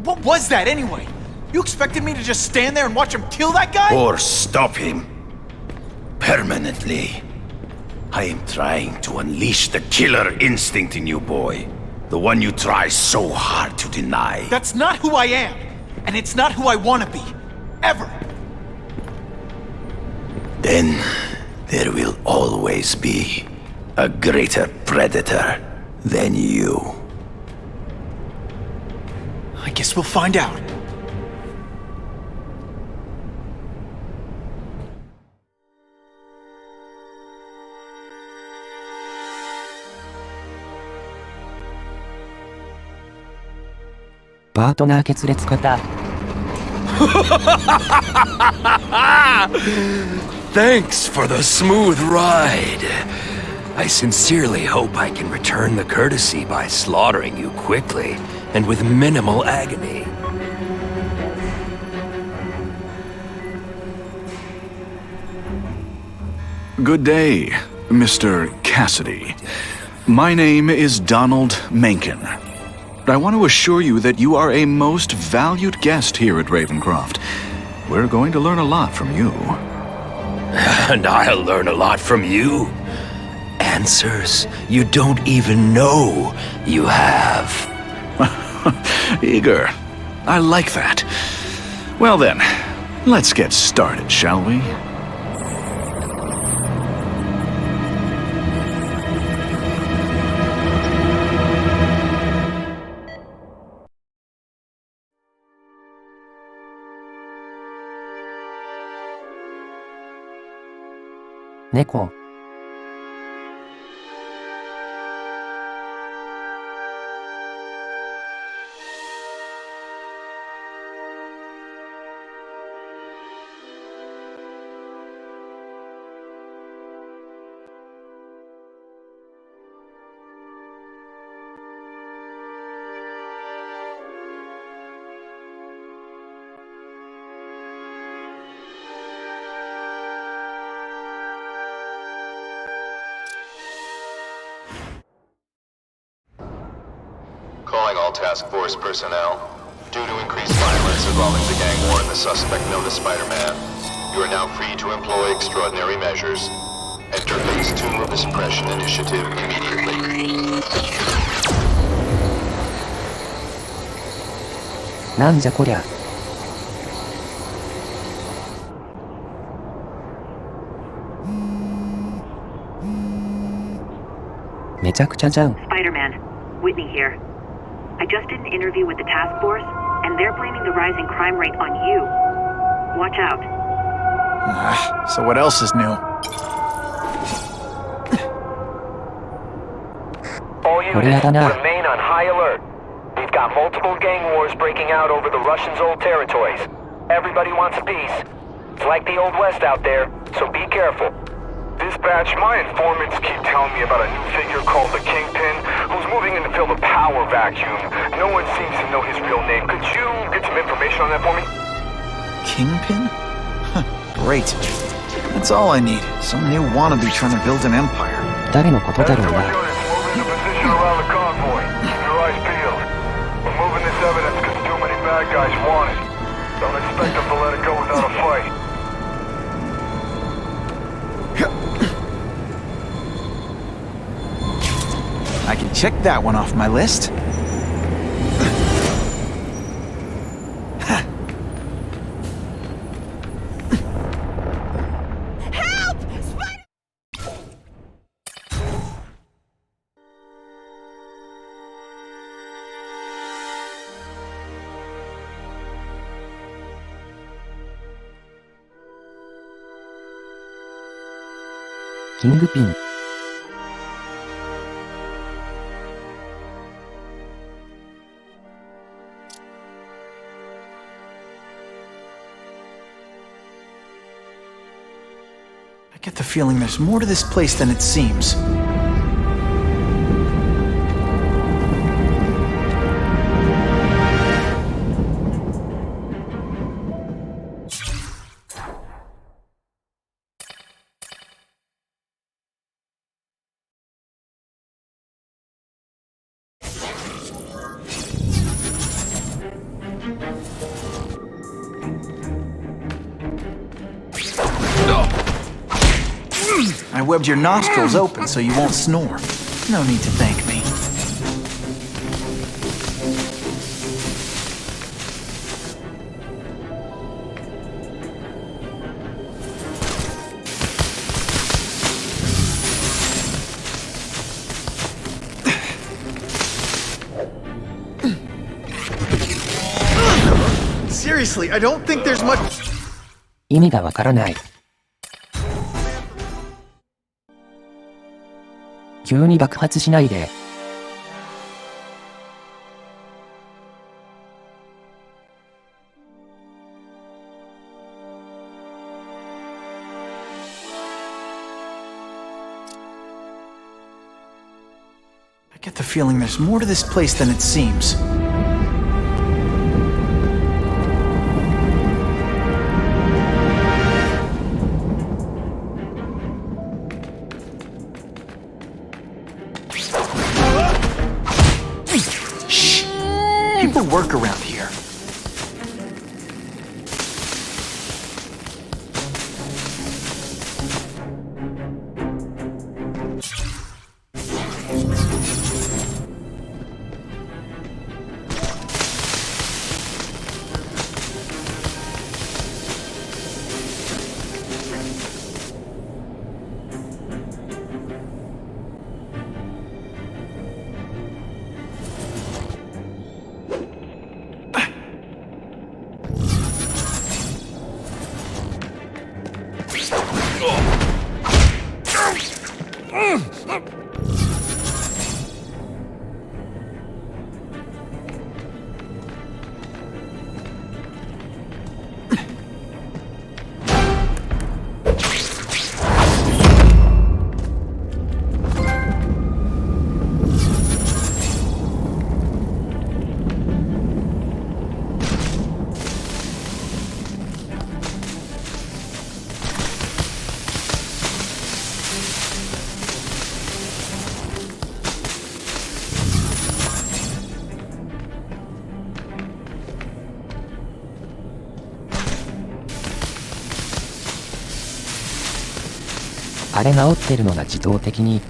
What was that anyway? You expected me to just stand there and watch him kill that guy? Or stop him. Permanently. I am trying to unleash the killer instinct in you, boy. The one you try so hard to deny. That's not who I am. And it's not who I want to be. Ever. Then, there will always be a greater predator than you. I guess we'll find out. Partner 決裂型 Thanks for the smooth ride. I sincerely hope I can return the courtesy by slaughtering you quickly and with minimal agony. Good day, Mr. Cassidy. My name is Donald Mencken. I want to assure you that you are a most valued guest here at Ravencroft. We're going to learn a lot from you. And I'll learn a lot from you. Answers you don't even know you have. Eager. I like that. Well then, let's get started, shall we? Neko. Calling all task force personnel. Due to increased violence involving the gang war and the suspect known as Spider-Man, you are now free to employ extraordinary measures. Enter Phase 2 of the Suppression Initiative immediately. なんじゃこりゃ。めちゃくちゃじゃん。 Spider-Man, Whitney here. I just did an interview with the task force, and they're blaming the rising crime rate on you. Watch out. So what else is new? All units, remain on high alert. We've got multiple gang wars breaking out over the Russians' old territories. Everybody wants a piece. It's like the Old West out there, so be careful. Dispatch, my informants keep telling me about a new figure called the Kingpin, who's moving in to fill the power vacuum. No one seems to know his real name. Could you get some information on that for me? Kingpin? Huh, great. That's all I need. Some new wannabe trying to build an empire. 誰のことだろうな。 Position around the convoy. Keep your eyes peeled. We're moving this evidence because too many bad guys want it. Don't expect them to let it go without a fight. I can check that one off my list. Kingpin. I get the feeling there's more to this place than it seems. I webbed your nostrils open so you won't snore. No need to thank me. Seriously, I don't think there's much. 意味がわからない。急に爆発しないで。I get the feeling there's more to this place than it seems. People work around here.あれ治ってるのが自動的に。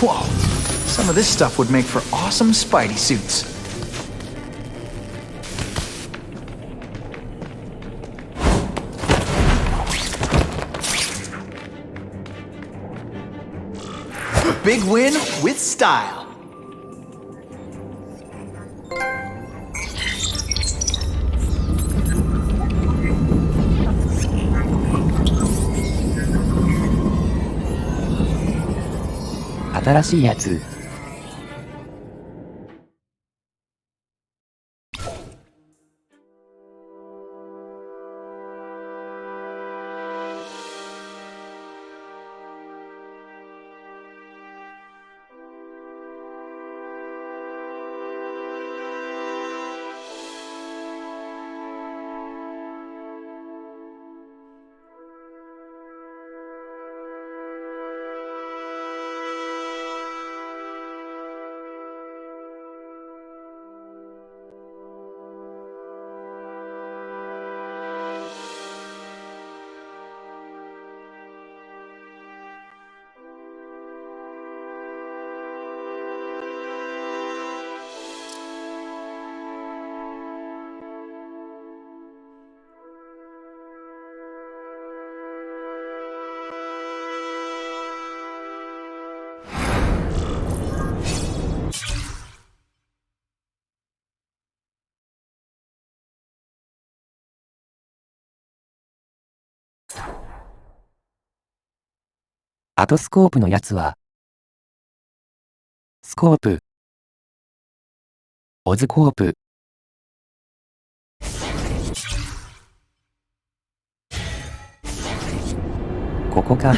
Whoa, some of this stuff would make for awesome Spidey suits. A big win with style. 新しいやつ。あとスコープのやつは、スコープ、オズコープ、ここか。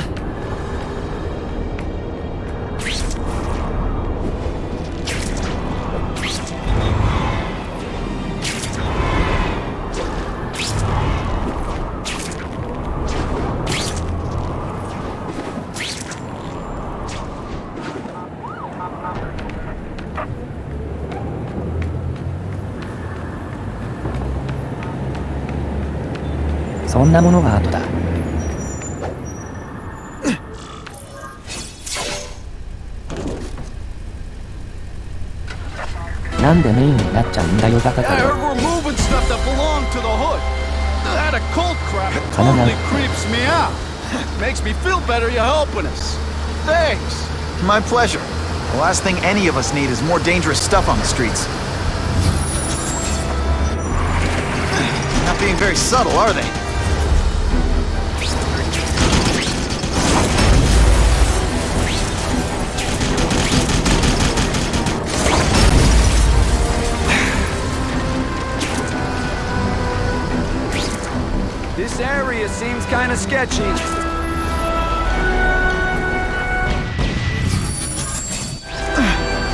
そんなものが後だ。なんでメインになっちゃうんだよバカかよ。金が。Makes me feel better you're helping us. Thanks. My pleasure. The last thing any of us need is more dangerous stuff on the streets. Not being very subtle, are they? This area seems kinda sketchy.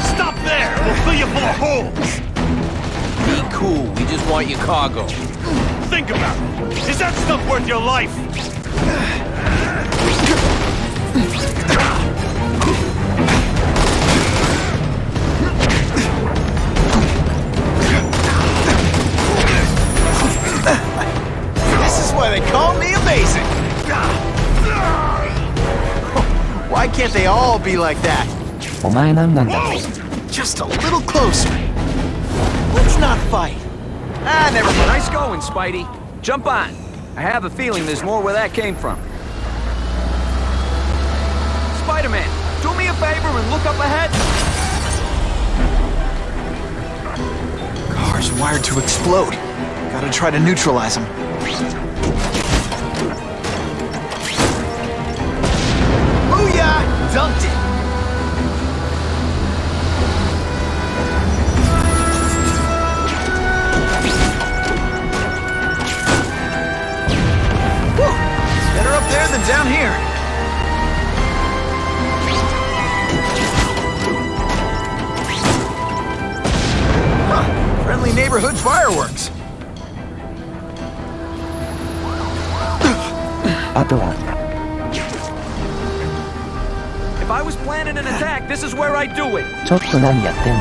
Stop there! We'll fill you full of holes! Be cool, we just want your cargo. Think about it. Is that stuff worth your life? This is why they call me amazing! Why can't they all be like that? お前なんなんだ。 Just a little closer. Let's not fight. Ah, never mind. Nice going, Spidey. Jump on. I have a feeling there's more where that came from. Spider-Man, do me a favor and look up ahead. Car's wired to explode. Gotta try to neutralize them. Booyah! Dunked it! Whew! Better up there than down here. Huh. Friendly neighborhood fireworks. あとは。 If I was planning an attack, this is where I'd do it. ちょっと何やってんの？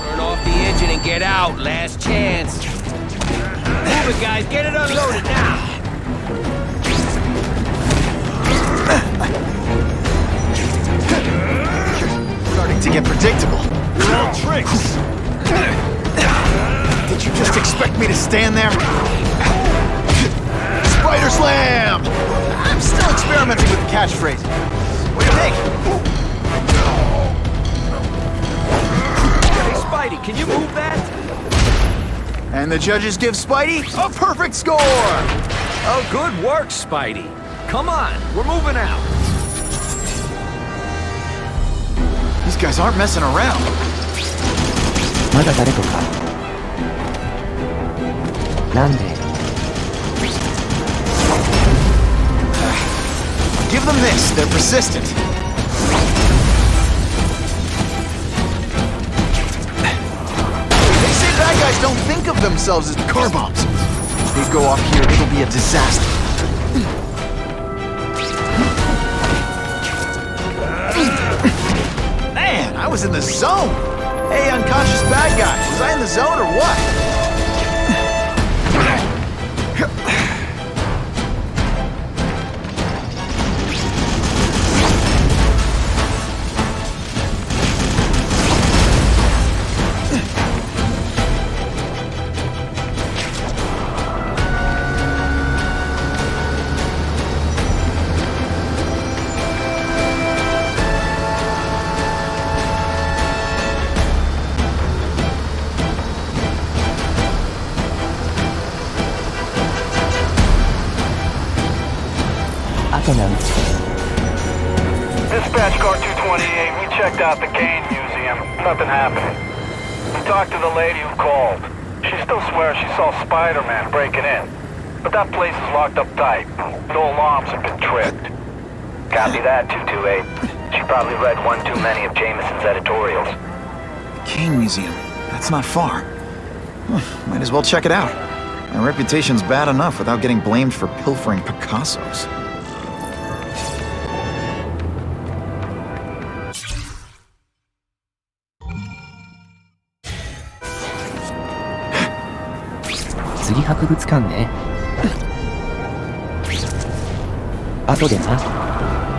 Turn off the engine and get out. Last chance. Move it, guys. Get it unloaded now. Starting to get predictable. You're all tricks. Did you just expect me to stand there? Spider Slam! I'm still experimenting with the catchphrase. What do you think? Hey, Spidey, can you move that? And the judges give Spidey a perfect score! Oh, good work, Spidey. Come on, we're moving out. These guys aren't messing around. まだ誰とか。なんで Give them this. They're persistent. They say bad guys don't think of themselves as car bombs. If they go off here, it'll be a disaster. Man, I was in the zone. Hey, unconscious bad guy. Was I in the zone or what? Dispatch car 228, we checked out the Kane Museum. Nothing happening. We talked to the lady who called. She still swears she saw Spider-Man breaking in. But that place is locked up tight. No alarms have been tripped. Copy that, 228. She probably read one too many of Jameson's editorials. Kane Museum. That's not far. Might as well check it out. My reputation's bad enough without getting blamed for pilfering Picassos.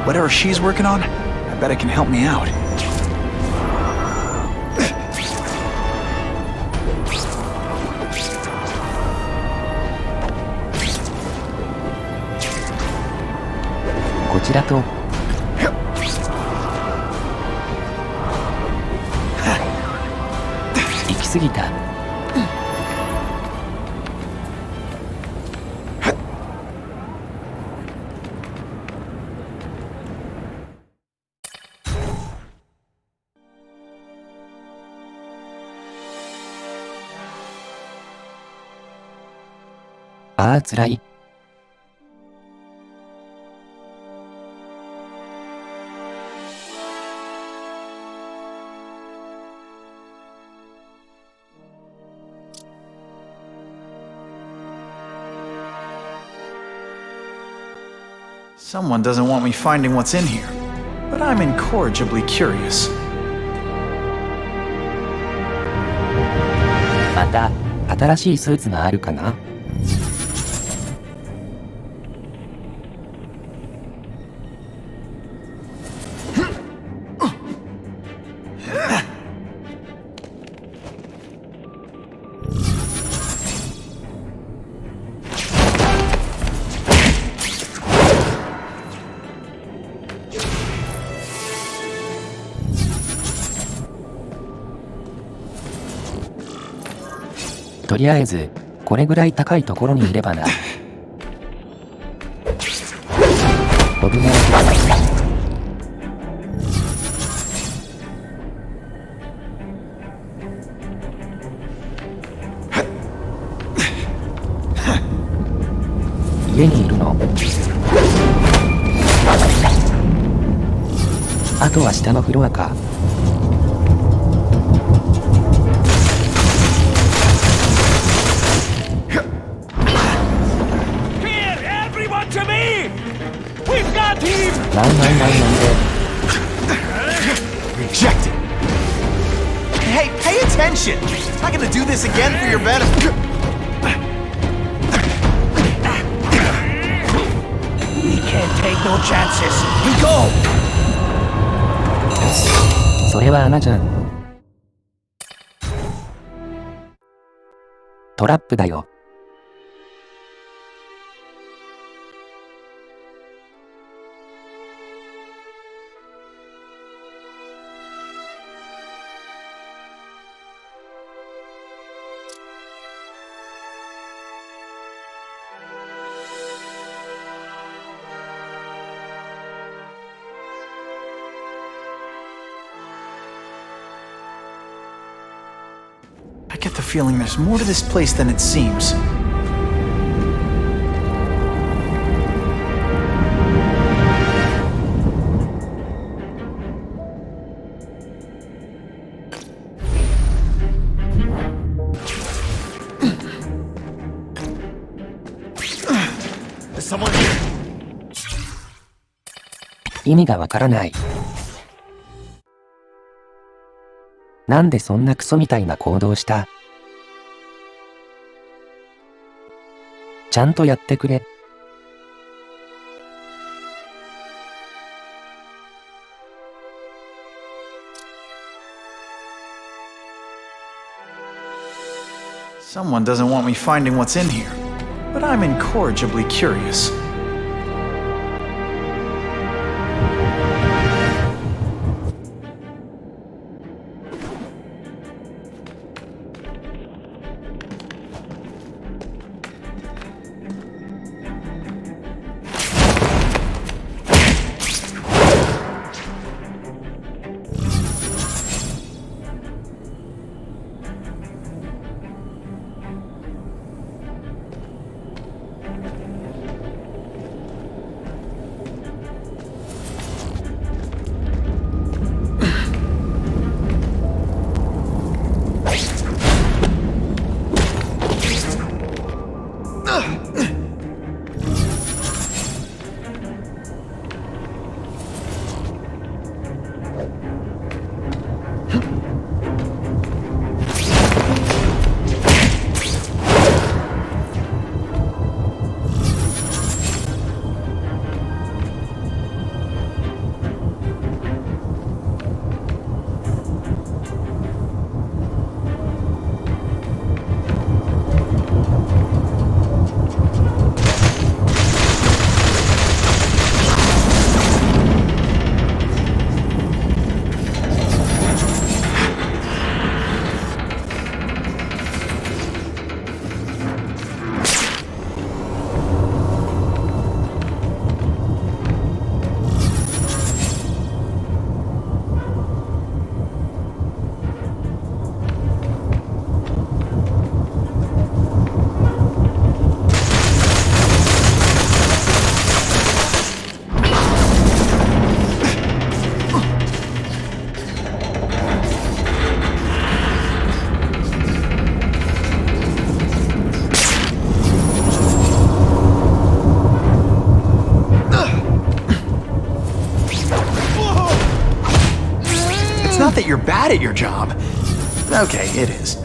Whatever she's working on, I bet it can help me out. Someone doesn't want me finding what's in here, but I'm incorrigibly curious. また新しいスーツがあるかな。とりあえずこれぐらい高いところにいればな。飛ぶね。家にいるの？あとは下のフロアか。Rejected. Hey, pay attention! I'm not gonna do this again for your benefit. We can't take no chances. We go! それは穴じゃん。トラップだよ。I get the feeling there's more to this place than it seems. There's someone here. 意味がわからない。なんでそんなクソみたいな行動した？ちゃんとやってくれ。Someone doesn't want me finding what's in here, but I'm incorrigibly curious. Not that you're bad at your job. Okay, it is.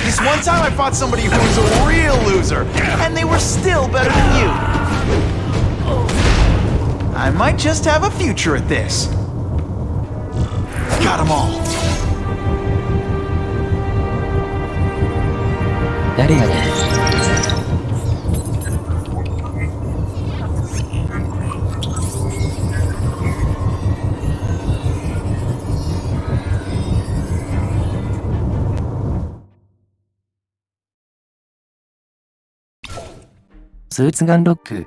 This one time I fought somebody who was a real loser, and they were still better than you. I might just have a future at this. Got 'em all. 誰やねん。スーツガンロック。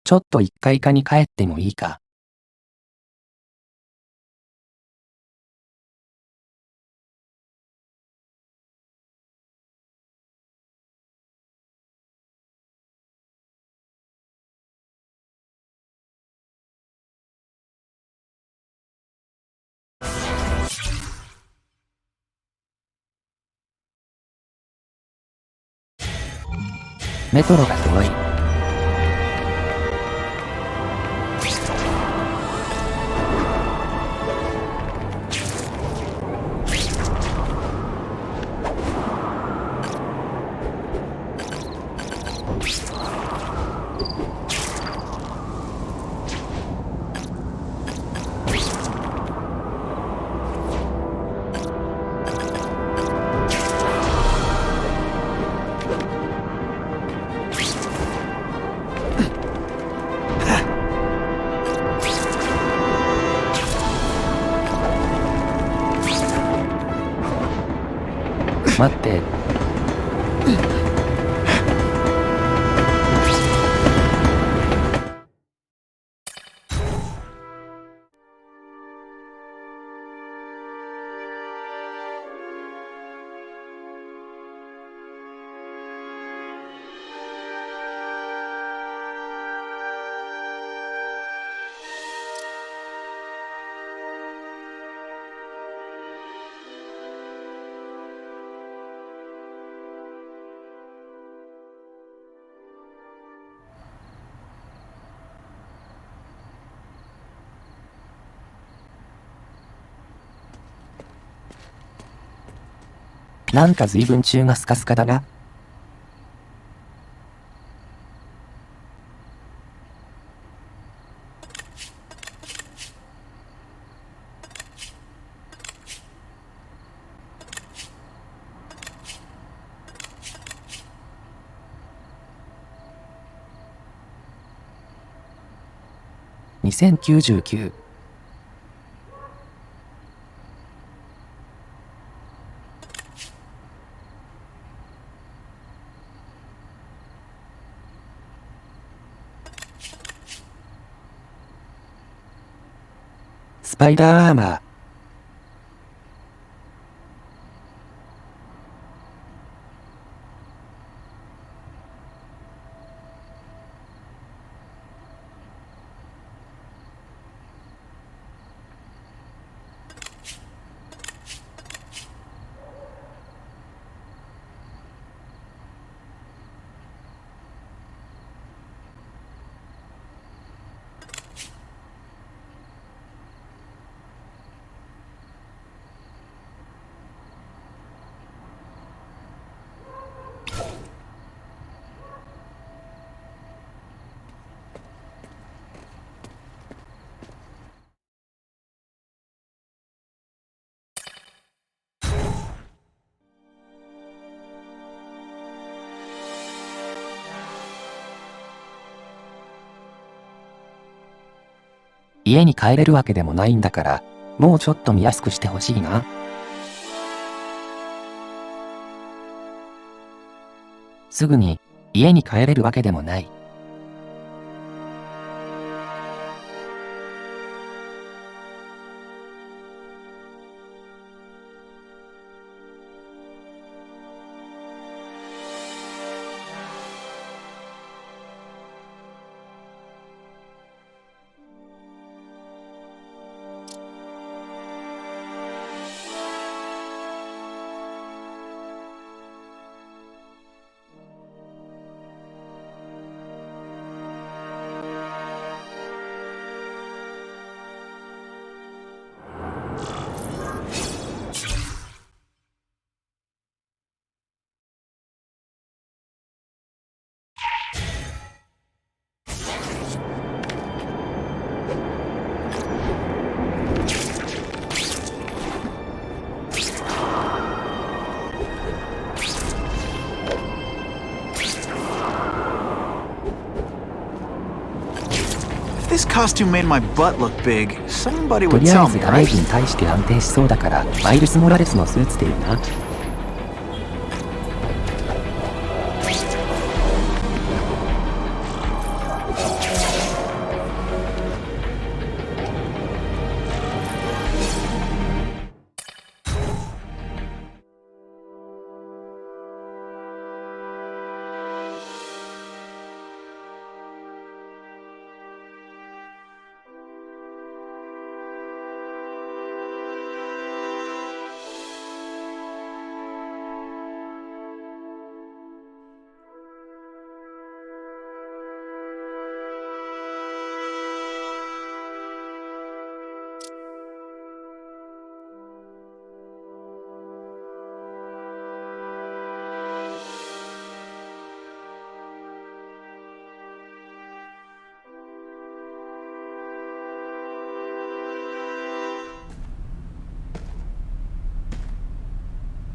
ちょっと1階課に帰ってもいいか。メトロが遠い。待って。なんか随分中がスカスカだな。2099。スパイダーアーマー。家に帰れるわけでもないんだから、もうちょっと見やすくしてほしいな。すぐに家に帰れるわけでもない。This costume made my butt look big. Somebody と would りあ tell えず me, ダメー right? ジに対して安定しそうだから、マイルス・モラレスのスーツでいいな。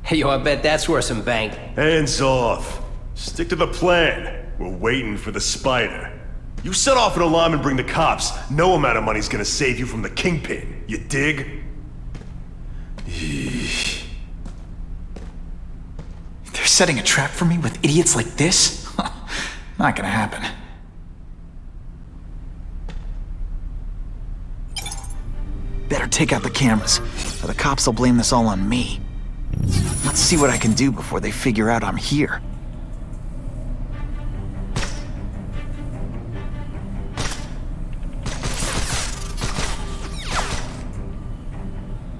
Hey, yo, I bet that's worth some bank. Hands off. Stick to the plan. We're waiting for the spider. You set off an alarm and bring the cops. No amount of money's gonna save you from the kingpin. You dig? They're setting a trap for me with idiots like this? Not gonna happen. Better take out the cameras, or the cops will blame this all on me. Let's see what I can do before they figure out I'm here.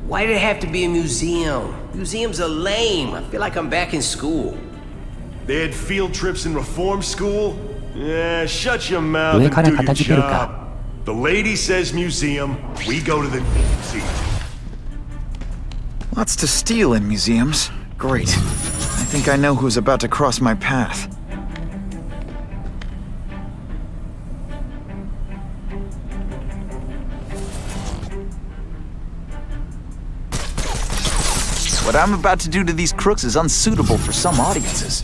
Why did it have to be a museum? Museums are lame. I feel like I'm back in school. They had field trips in reform school? Yeah, shut your mouth 上 and から do 片 your 付けるか。 job. The lady says museum, we go to the museum. Lots to steal in museums. Great. I think I know who's about to cross my path. What I'm about to do to these crooks is unsuitable for some audiences.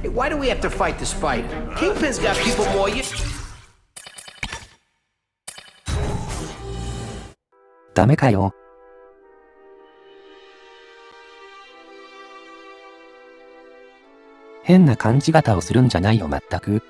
Hey, why do we have to fight the spider? Kingpin's got people more you... ダメかよ。変な感じ方をするんじゃないよ、まったく。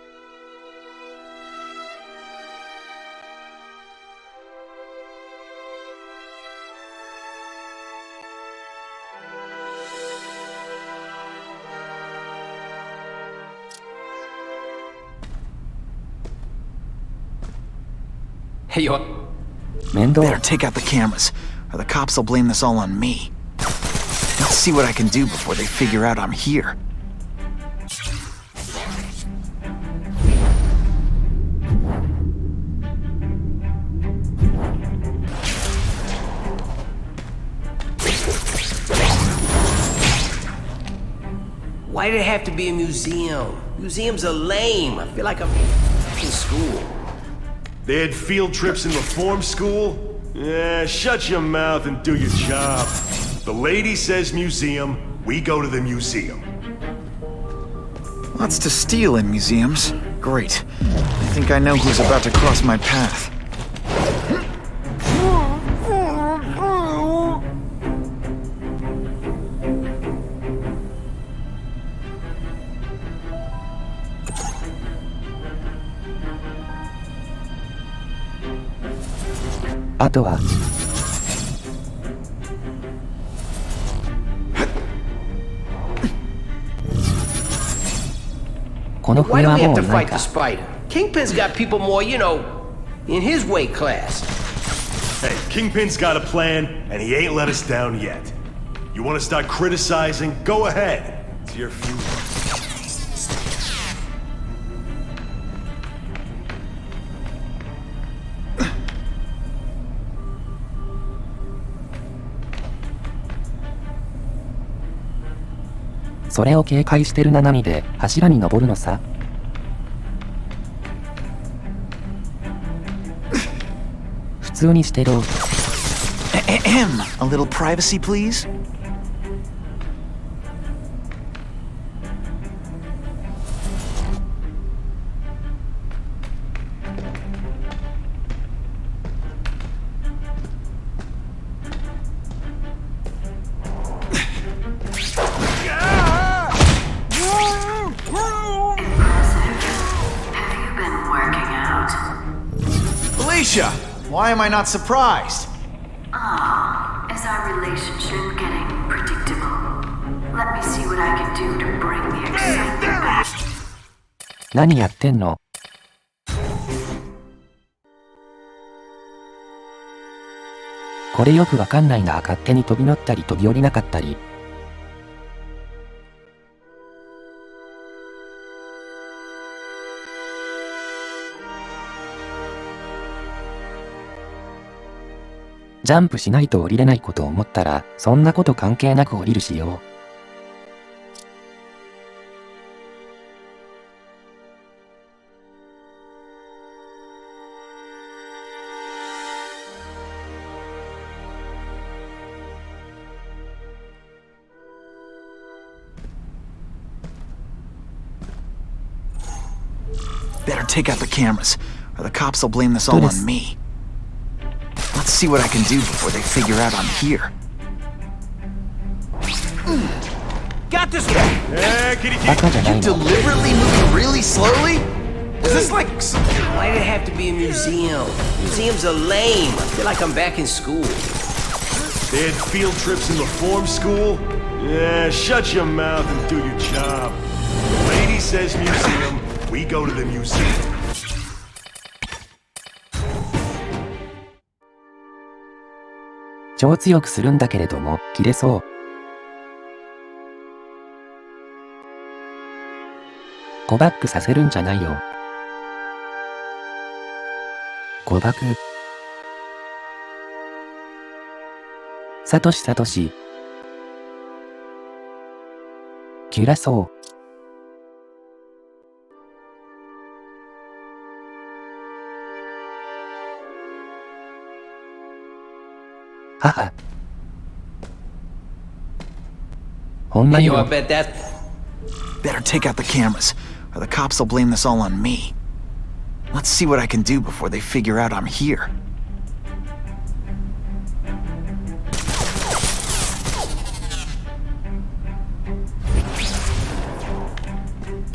Hey, yo. 面倒。 Better take out the cameras, or the cops will blame this all on me. Let's see what I can do before they figure out I'm here. Why did it have to be a museum? Museums are lame. I feel like I'm in school. They had field trips in reform school? Yeah, shut your mouth and do your job. The lady says museum, we go to the museum. Lots to steal in museums. Great. I think I know who's about to cross my path. "あとはこの Why 笛 do は we have も to うない fight か the。spider? Kingpin's got people more, you know, in his weight class. Hey, Kingpin's got a plan, and he ain't let us down yet. You want to start criticizing? Go ahead. It's your funeral. それを警戒してるな何で柱に登るのさ。普通にしてろ。A little privacy, please? Alicia, why am I not surprised? Ah, is our relationship getting predictable? Let me see what I can do to bring the excitement back. 何やってんの？これよくわかんないな。勝手に飛び乗ったり飛び降りなかったり。ジャンプしないと降りれないことを思ったら、そんなこと関係なく降りるしよう。Better take out the cameras, or the cops will blame this all on me. Let's see what I can do before they figure out I'm here. Got this one! You deliberately moving really slowly? Is this like... Why did it have to be a museum? Museums are lame. I feel like I'm back in school. They had field trips in reform school? Yeah, shut your mouth and do your job. The lady says museum, we go to the museum. 超強くするんだけれども、切れそう。誤バックさせるんじゃないよ。誤爆。サトシ。キュラそう。母。ほんまに Yo, I bet that... Better take out the cameras, or the cops will blame this all on me. Let's see what I can do before they figure out I'm here.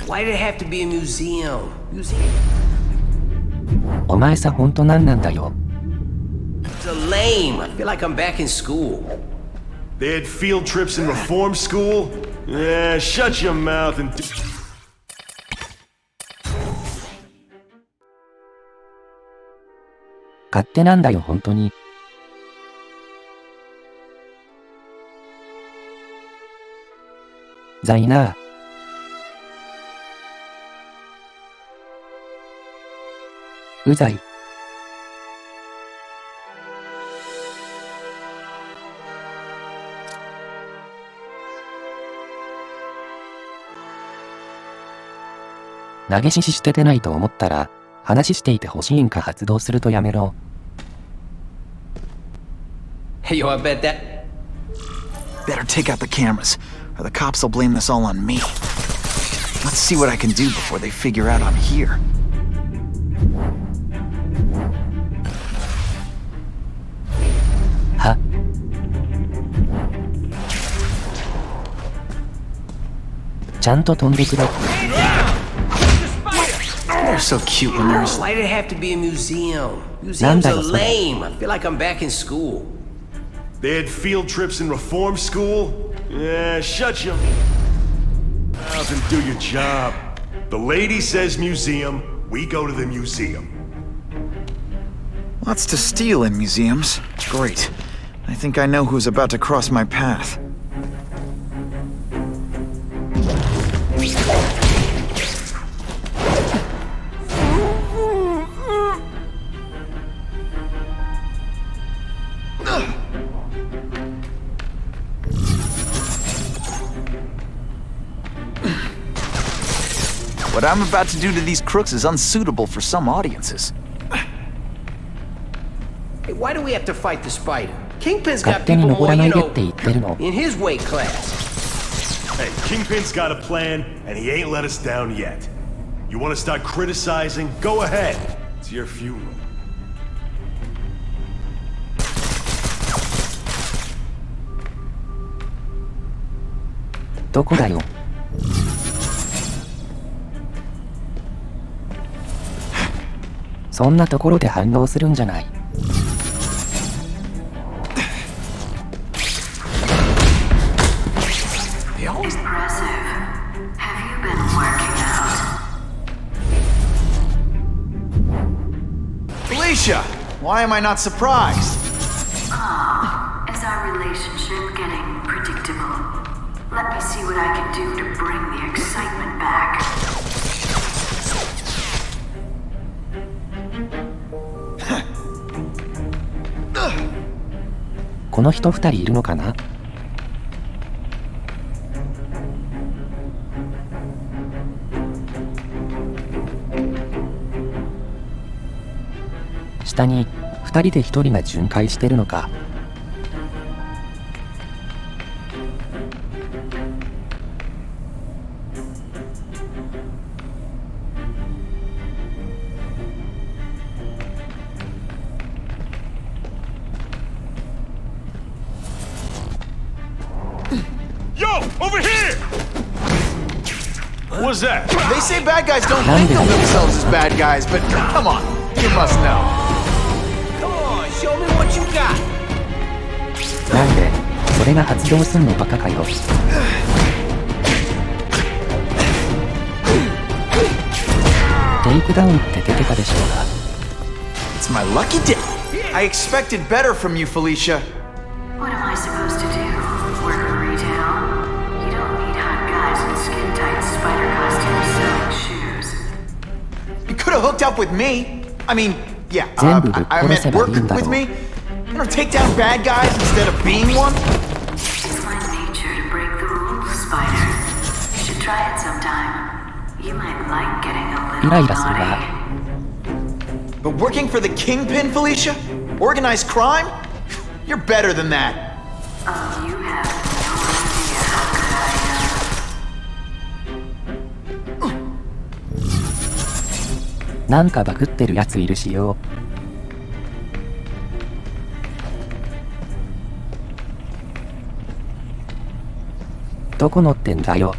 Why did it have to be a museum? お前さ、ほんとなんなんだよ。It's a lame. I feel like I'm back in school. They had field trips in reform school? Yeah, shut your mouth and do... 勝手なんだよ、ほんとに。ザイナー。うざい。投げ獅子しててないと思ったら、話していて欲しいんか発動するとやめろ。Hey, yo, I bet that... Better take out the cameras, or the cops will blame this all on me. Let's see what I can do before they figure out I'm here. Huh? Chanto飛んでくれ。They're so cute when they're... Why did it have to be a museum? Museums are lame. I feel like I'm back in school. They had field trips in reform school? Yeah, shut your mouth and do your job. The lady says museum, we go to the museum. Lots to steal in museums. Great. I think I know who's about to cross my path. What I'm about to do to these crooks is unsuitable for some audiences. Hey, why do we have to fight the spider? Kingpin's got people more, you know, in his weight class. Hey, Kingpin's got a plan, and he ain't let us down yet. You want to start criticizing? Go ahead. It's your funeral. どこだよ。そんなところで反応するんじゃない。Alicia, why am I not surprised? Is our relationship getting predictable? Let me see what I can do to bring the excitement back. この人2人いるのかな。下に2人で1人が巡回してるのか。Over here! What was that? They say bad guys don't think of themselves as bad guys, but come on, you must know. Come on, show me what you got. なんでそれが発動すんのバカかよ。テイクダウンって出てたでしょうが。It's my lucky day. I expected better from you, Felicia. What am I supposed to do? Work in retail? You don't need hot guys in skin-tight spider costumes selling shoes. You could have hooked up with me. I mean, yeah, 全部ぶっ I 殺せ meant ば work いいんだろ with う。 me. You know, take down bad guys instead of being one. It's my nature to break the rules, Spider. You should try it sometime. You might like getting a イ little ライラする naughty. わ。 But working for the Kingpin, Felicia? Organized crime? You're better than that. Oh, you have no idea how good I am. なんかバグってるやついるしよ。どこ乗ってんだよ。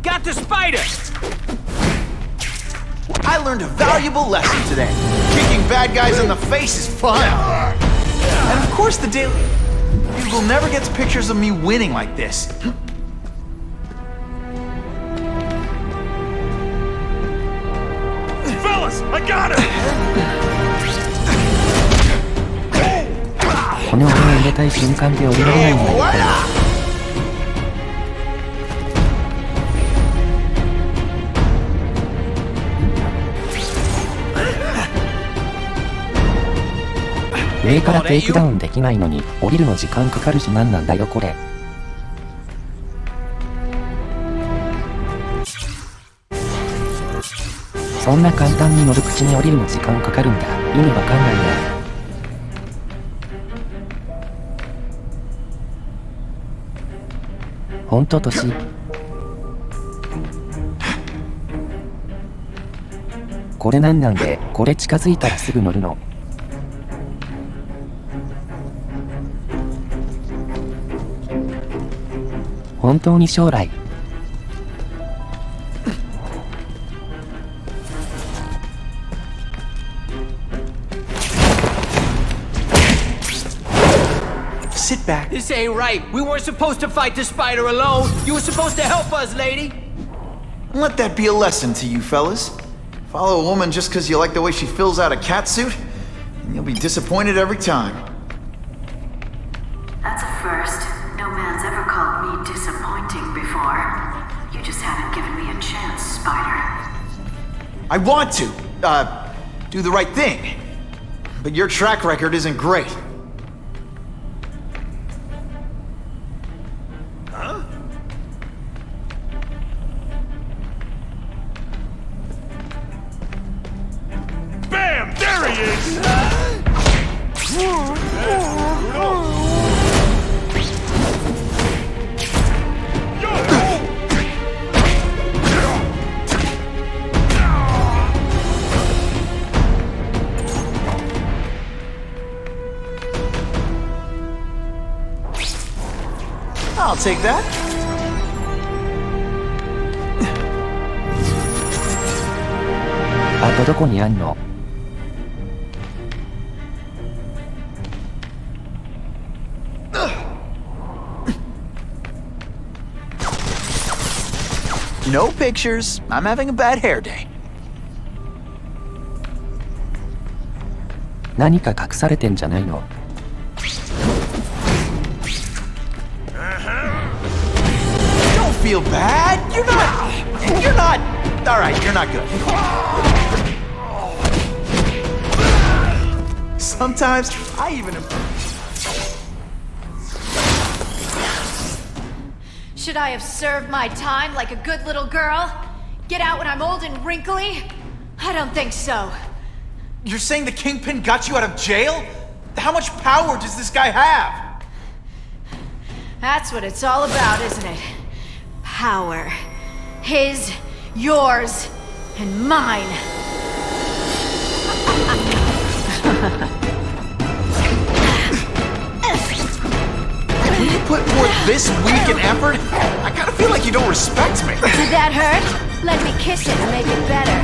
Got the spider! I learned a valuable lesson today. Kicking bad guys in the face is fun. And of course the Daily Bugle never gets pictures of me winning like this. Fellas, I got him! この俺を入れたい瞬間で降りられないんだよ。上からテイクダウンできないのに降りるの時間かかるし何なんだよこれ。そんな簡単に乗る口に降りるの時間かかるんだ。意味わかんないね。ほんと年。これなんなんで、これ近づいたらすぐ乗るの。本当に将来。Sit back. This ain't right. We weren't supposed to fight the spider alone. You were supposed to help us, lady. Let that be a lesson to you fellas. Follow a woman just because you like the way she fills out a catsuit, and you'll be disappointed every time. That's a first. No man's ever called me disappointing before. You just haven't given me a chance, Spider. I want to, do the right thing. But your track record isn't great. Huh? Bam! There he is! I'll take that. Ah, どこにあんの? No pictures. I'm having a bad hair day. 何か隠されてんじゃないの? Don't feel bad. You're not. All right, you're not good. Sometimes I even. Should I have served my time like a good little girl? Get out when I'm old and wrinkly? I don't think so. You're saying the Kingpin got you out of jail? How much power does this guy have? That's what it's all about, isn't it? Power. His, yours, and mine. When you put forth this week and effort, I kinda feel like you don't respect me. Did that hurt? Let me kiss it and make it better.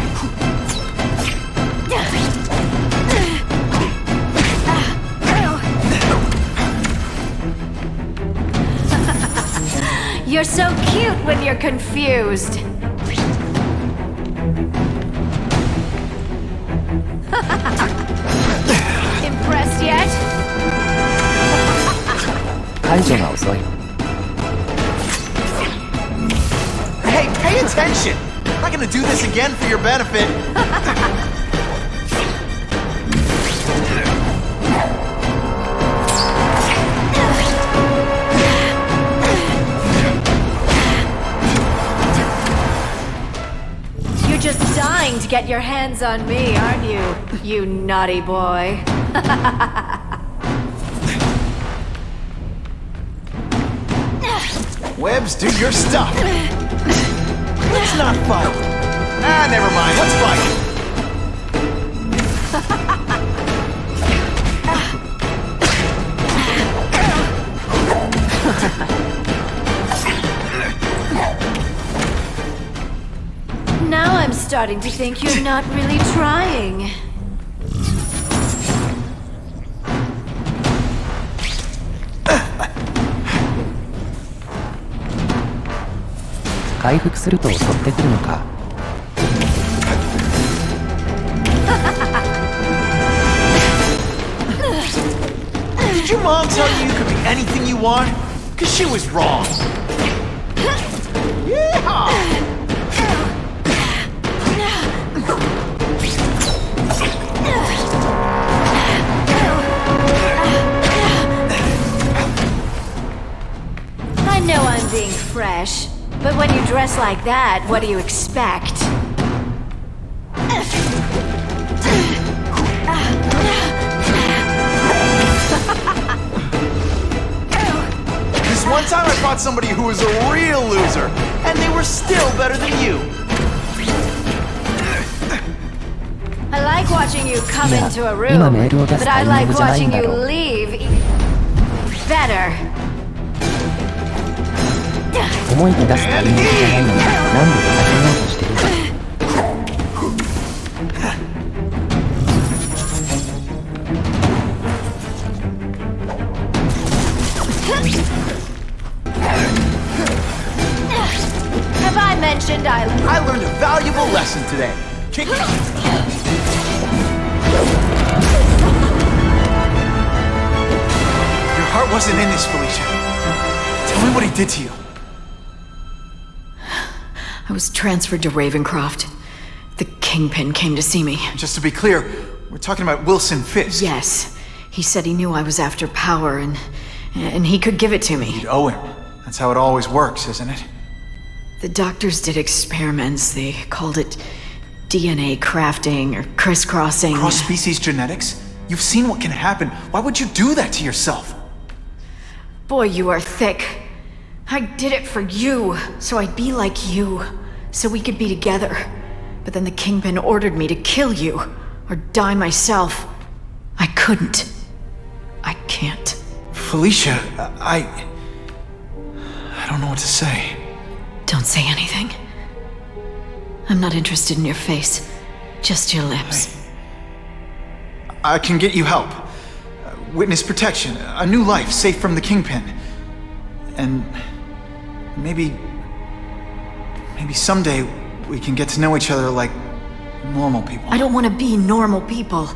You're so cute when you're confused. Impressed yet? 解除が遅い。 Hey, pay attention! I'm not gonna do this again for your benefit. You're just dying to get your hands on me, aren't you? You naughty boy. Webbs, do your stuff. Let's not fight. Ah, never mind. Let's fight. Now I'm starting to think you're not really trying.「回復すると襲ってくるのか」 Did your mom tell you you could be anything you want? Cause she was wrong. Yeah! I know I'm being fresh, but when you dress like that, what do you expect? This one time I fought somebody who was a real loser, and they were still better than you. I like watching you come Yeah, into a 今 room, メールを出す but タ I イミン like グじゃないん watching だ you ろう。 leave better. 思いに出すタイミングじゃないのに何度か始めようとしてるんだ。 Have I mentioned I learned a valuable lesson today. Kick it. Your heart wasn't in this, Felicia. Tell me what he did to you. I was transferred to Ravencroft. The Kingpin came to see me. Just to be clear, we're talking about Wilson Fisk. Yes. He said he knew I was after power and he could give it to me. You'd owe him. That's how it always works, isn't it? The doctors did experiments. They called it DNA crafting or crisscrossing. Cross-species genetics? You've seen what can happen. Why would you do that to yourself? Boy, you are thick. I did it for you, so I'd be like you, so we could be together. But then the Kingpin ordered me to kill you, or die myself. I couldn't. I can't. Felicia, I don't know what to say. Don't say anything. I'm not interested in your face, just your lips. I can get you help. Witness protection, a new life safe from the Kingpin. And maybe someday we can get to know each other like normal people. I don't want to be normal people.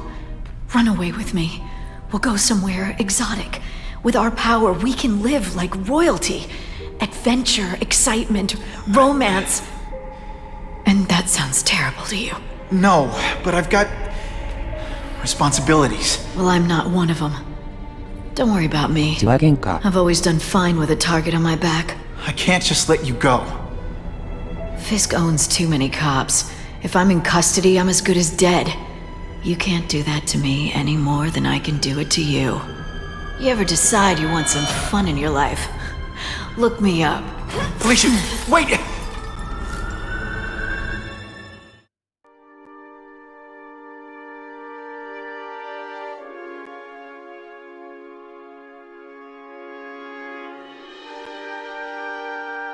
Run away with me. We'll go somewhere exotic. With our power, we can live like royalty. Adventure, excitement, romance. And that sounds terrible to you. No, but I've got responsibilities. Well, I'm not one of them. Don't worry about me. I've always done fine with a target on my back. I can't just let you go. Fisk owns too many cops. If I'm in custody, I'm as good as dead. You can't do that to me any more than I can do it to you. You ever decide you want some fun in your life? Look me up. Felicia, wait!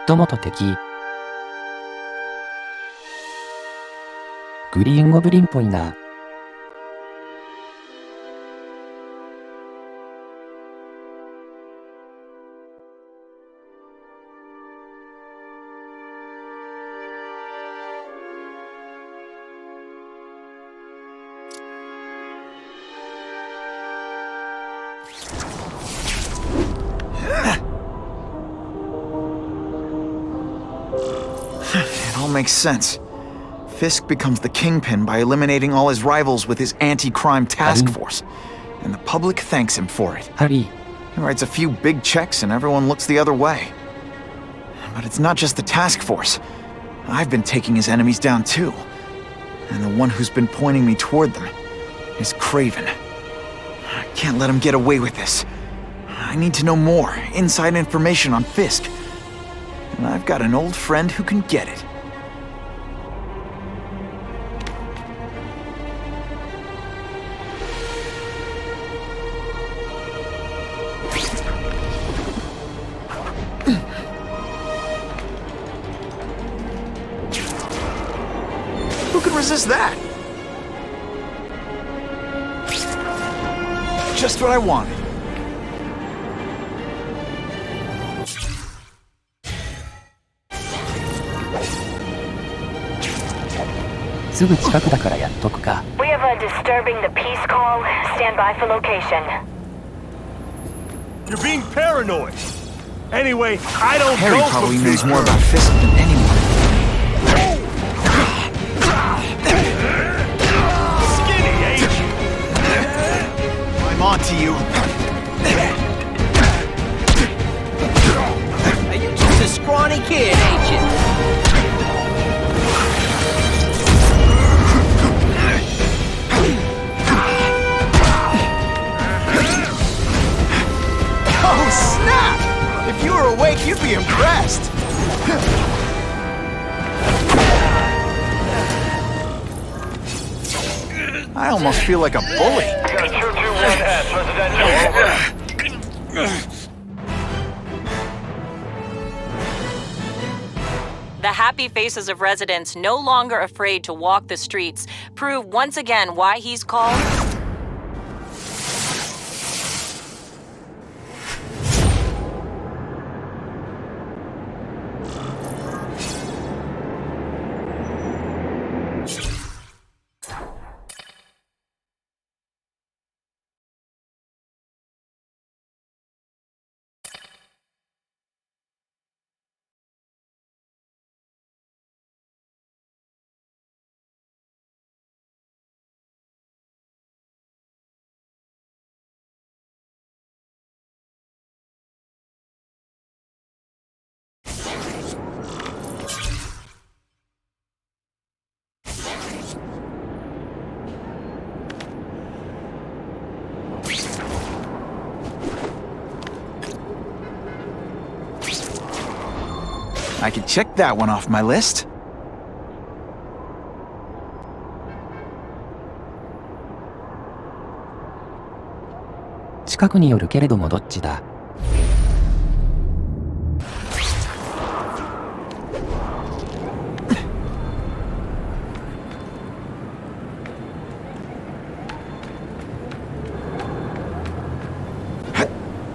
友と敵。グリーンゴブリンっぽいな。It all makes sense. Fisk becomes the kingpin by eliminating all his rivals with his anti-crime task force. And the public thanks him for it. Harry. He writes a few big checks and everyone looks the other way. But it's not just the task force. I've been taking his enemies down too. And the one who's been pointing me toward them is Craven. I can't let him get away with this. I need to know more, inside information on Fisk. And I've got an old friend who can get it. Who could resist that? Just what I wanted. We have a disturbing the peace call. Stand by for location. You're being paranoid. Anyway, I don't Harry go probably for knows Peter. more about Fisk than anyone. Skinny, ain't you? I'm on to you. Are you just a scrawny kid, ain't you? Oh, snap! If you were awake, you'd be impressed. I almost feel like a bully. Got 221S, residential, over. The happy faces of residents no longer afraid to walk the streets prove once again why he's called I could check that one off my list.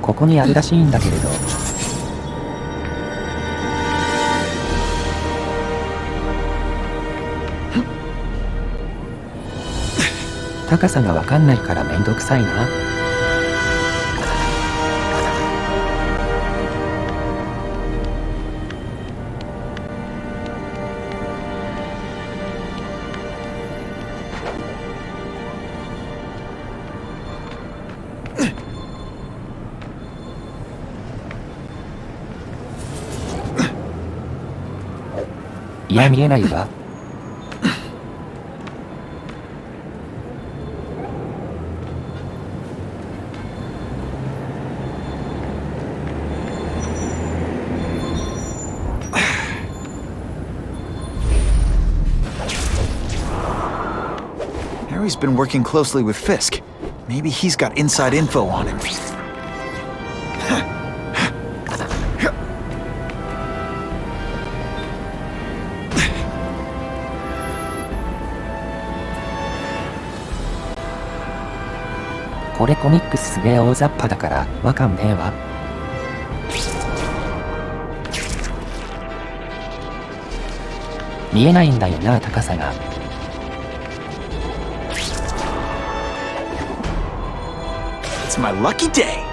ここにあるらしいんだけれど。高さがわかんないからめんどくさいな。いや見えないわ。he's been working closely with Fisk. Maybe he's got inside info on him. "これコミックスすげえ大雑把だからわかんねえわ。見えないんだよな、高さが。It's my lucky day!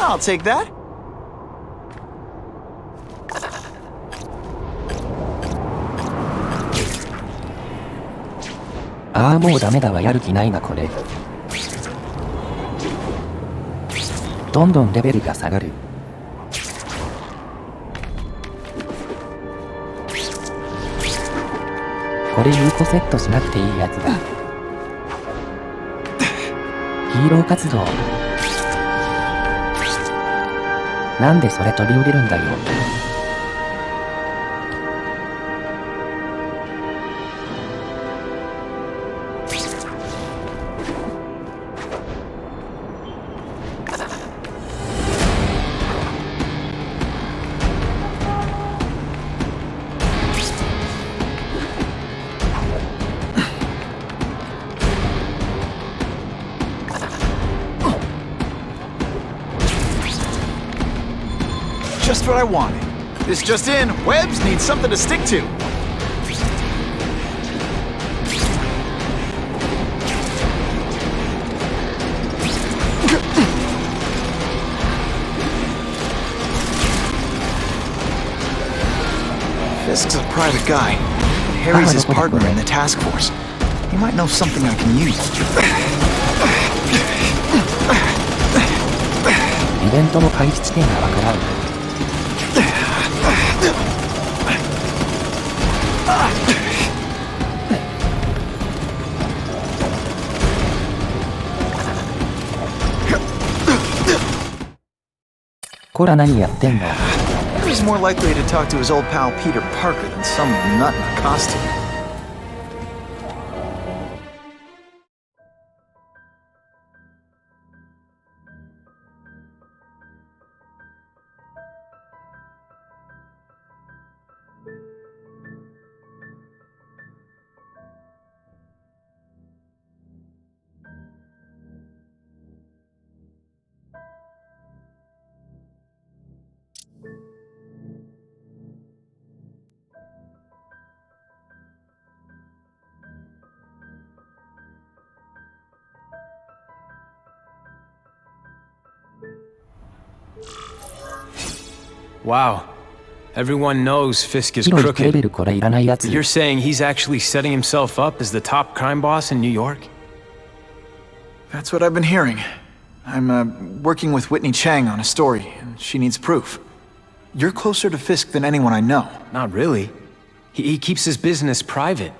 I'll take that.ああ、もうダメだわ、やる気ないなこれ。どんどんレベルが下がる。これ有効セットしなくていいやつだ。ヒーロー活動。なんでそれ飛び降りるんだよ。Just what I wanted. This just in, Webbs needs something to stick to. Fisk's a private guy. Harry's his partner in the task force. He might know something I can use. イベントの開始地点がわからん。こら何やってんの。He's more likely to talk to his old pal Peter Parker than some nut in a costume. Wow. Everyone knows Fisk is crooked. You're saying he's actually setting himself up as the top crime boss in New York? That's what I've been hearing. I'm working with Whitney Chang on a story, and she needs proof. You're closer to Fisk than anyone I know. Not really. He keeps his business private.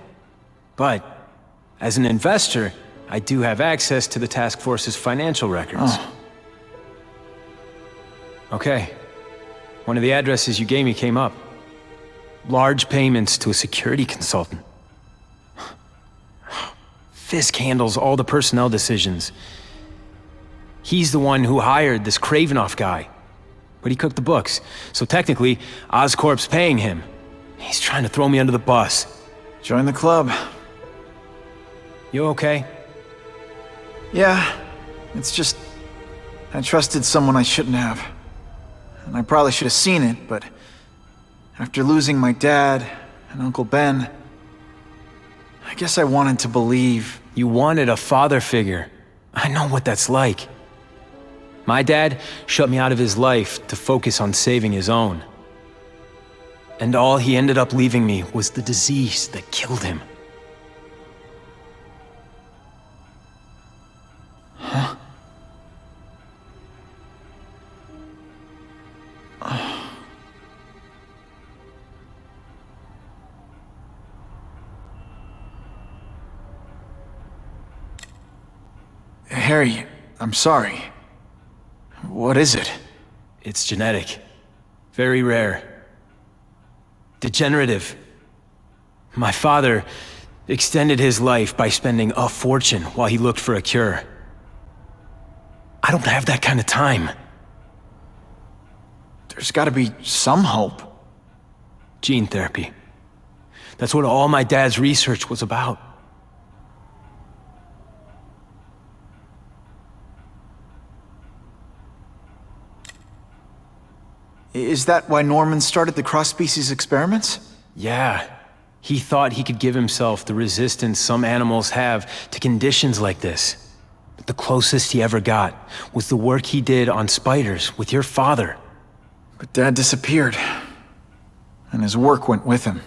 But, as an investor, I do have access to the task force's financial records. Oh. Okay. One of the addresses you gave me came up. Large payments to a security consultant. Fisk handles all the personnel decisions. He's the one who hired this Kravinoff guy. But he cooked the books, so technically, Oscorp's paying him. He's trying to throw me under the bus. Join the club. You okay? Yeah. It's just... I trusted someone I shouldn't have. And I probably should have seen it, but... after losing my dad and Uncle Ben... I guess I wanted to believe... You wanted a father figure. I know what that's like. My dad shut me out of his life to focus on saving his own. And all he ended up leaving me was the disease that killed him. Huh? Harry, I'm sorry. What is it? It's genetic. Very rare. Degenerative. My father extended his life by spending a fortune while he looked for a cure. I don't have that kind of time. There's gotta be some hope. Gene therapy. That's what all my dad's research was about. Is that why Norman started the cross-species experiments? Yeah. He thought he could give himself the resistance some animals have to conditions like this. But the closest he ever got was the work he did on spiders with your father. But Dad disappeared. And his work went with him.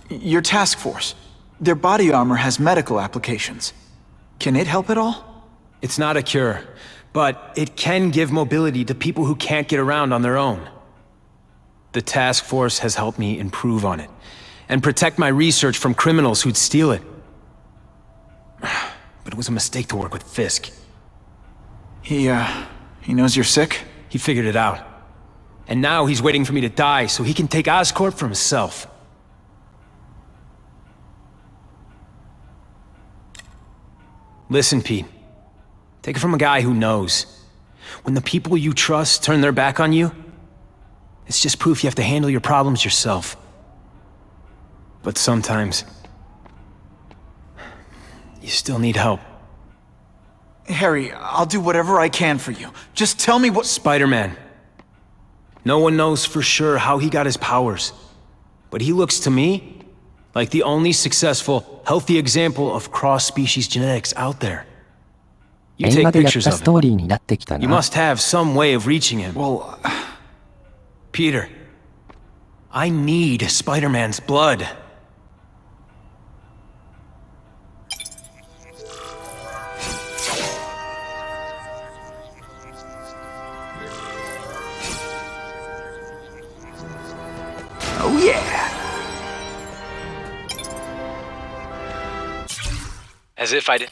Your task force. Their body armor has medical applications. Can it help at all? It's not a cure, but it can give mobility to people who can't get around on their own. The task force has helped me improve on it, and protect my research from criminals who'd steal it. But it was a mistake to work with Fisk. He knows you're sick? He figured it out. And now he's waiting for me to die so he can take Oscorp for himself. Listen, Pete. Take it from a guy who knows. When the people you trust turn their back on you, it's just proof you have to handle your problems yourself. But sometimes, you still need help. Harry, I'll do whatever I can for you. Just tell me what— Spider-Man. No one knows for sure how he got his powers. But he looks to me like the only successful, healthy example of cross-species genetics out there. You take pictures of him. You must have some way of reaching him. Well, Peter, I need Spider-Man's blood. Oh yeah! As if I did.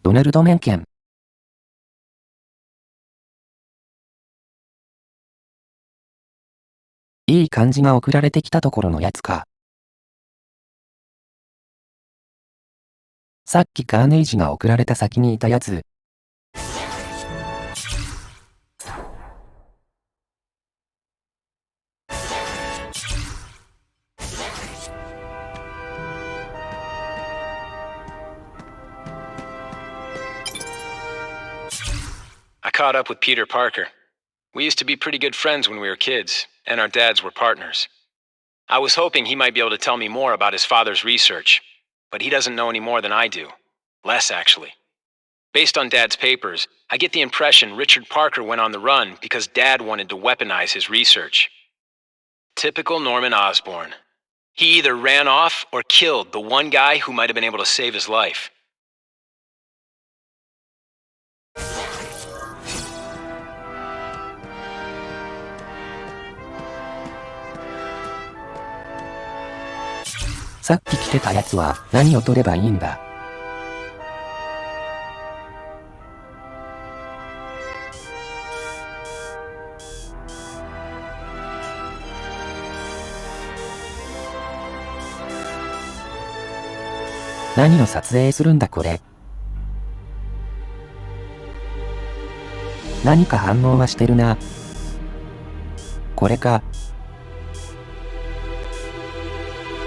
Donald Mencken。いい感じが送られてきたところのやつか。さっきカーネイジが送られた先にいたやつ。I caught up with Peter Parker. We used to be pretty good friends when we were kids, and our dads were partners. I was hoping he might be able to tell me more about his father's research, but he doesn't know any more than I do. Less, actually. Based on Dad's papers, I get the impression Richard Parker went on the run because Dad wanted to weaponize his research. Typical Norman Osborn. He either ran off or killed the one guy who might have been able to save his life.さっき来てたやつは何を取ればいいんだ。何を撮影するんだこれ。何か反応はしてるな。これか。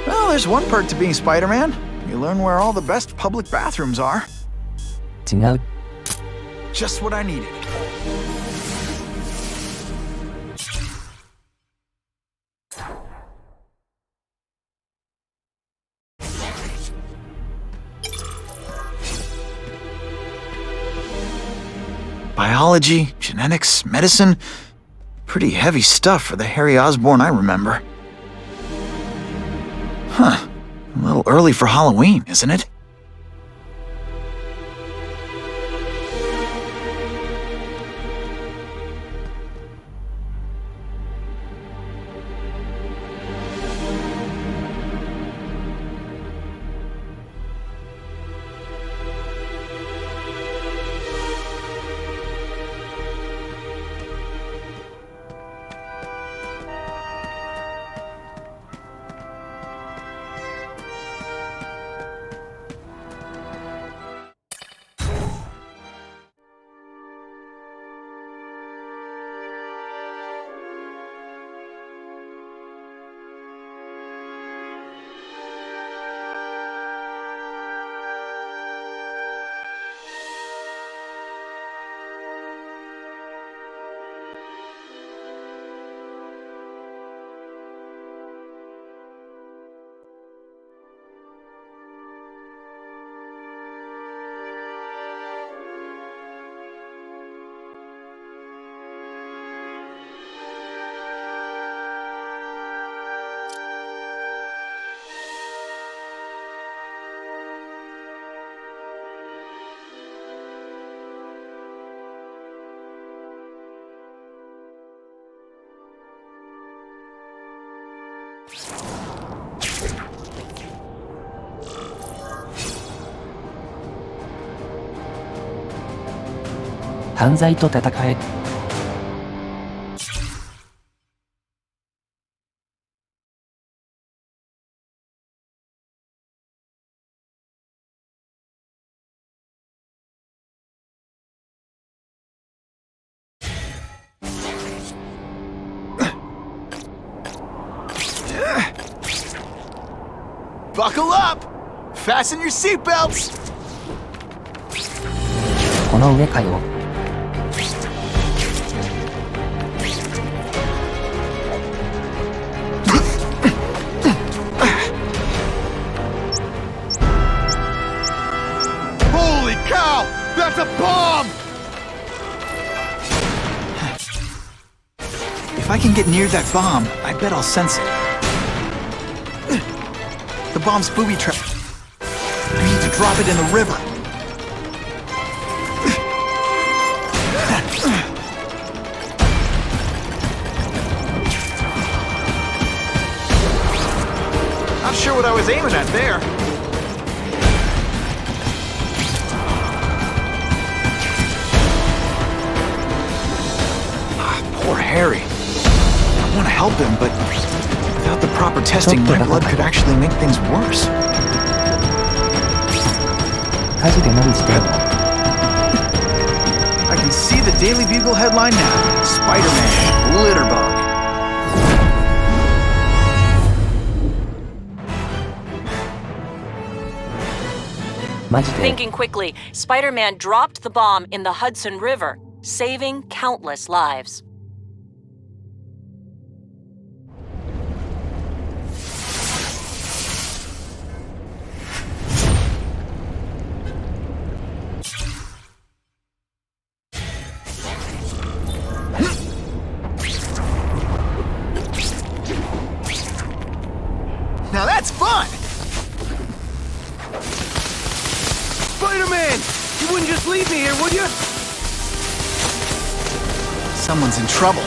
Well, there's one perk to being Spider-Man. You learn where all the best public bathrooms are. 違う。Just what I needed. Biology, genetics, medicine. Pretty heavy stuff for the Harry Osborn I remember. Huh. A little early for Halloween, isn't it?「犯罪と戦え」。Buckle up! Fasten your seatbelts! この上かよ。Holy cow! That's a bomb! If I can get near that bomb, I bet I'll sense it. The bomb's booby trap. I need to drop it in the river. Not sure what I was aiming at there. Poor Harry. I want to help him, but without the proper testing, my blood could actually make things worse. 火事で何してんの？ I can see the Daily Bugle headline now. Spider-Man, litter bug. Thinking quickly, Spider-Man dropped the bomb in the Hudson River, saving countless lives. Now that's fun! Spider-Man! You wouldn't just leave me here, would you? Someone's in trouble.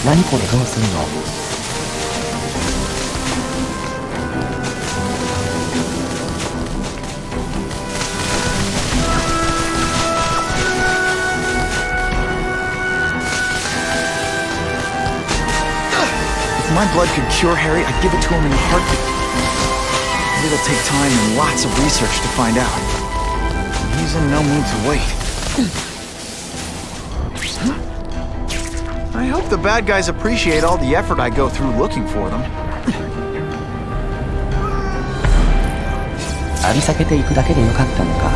Naniこれどうすんの？ If my blood could cure Harry, I'd give it to him in a heartbeat. But it'll take time and lots of research to find out. He's in no mood to wait. I hope the bad guys appreciate all the effort I go through looking for them. 浴び避けていくだけでよかったのか。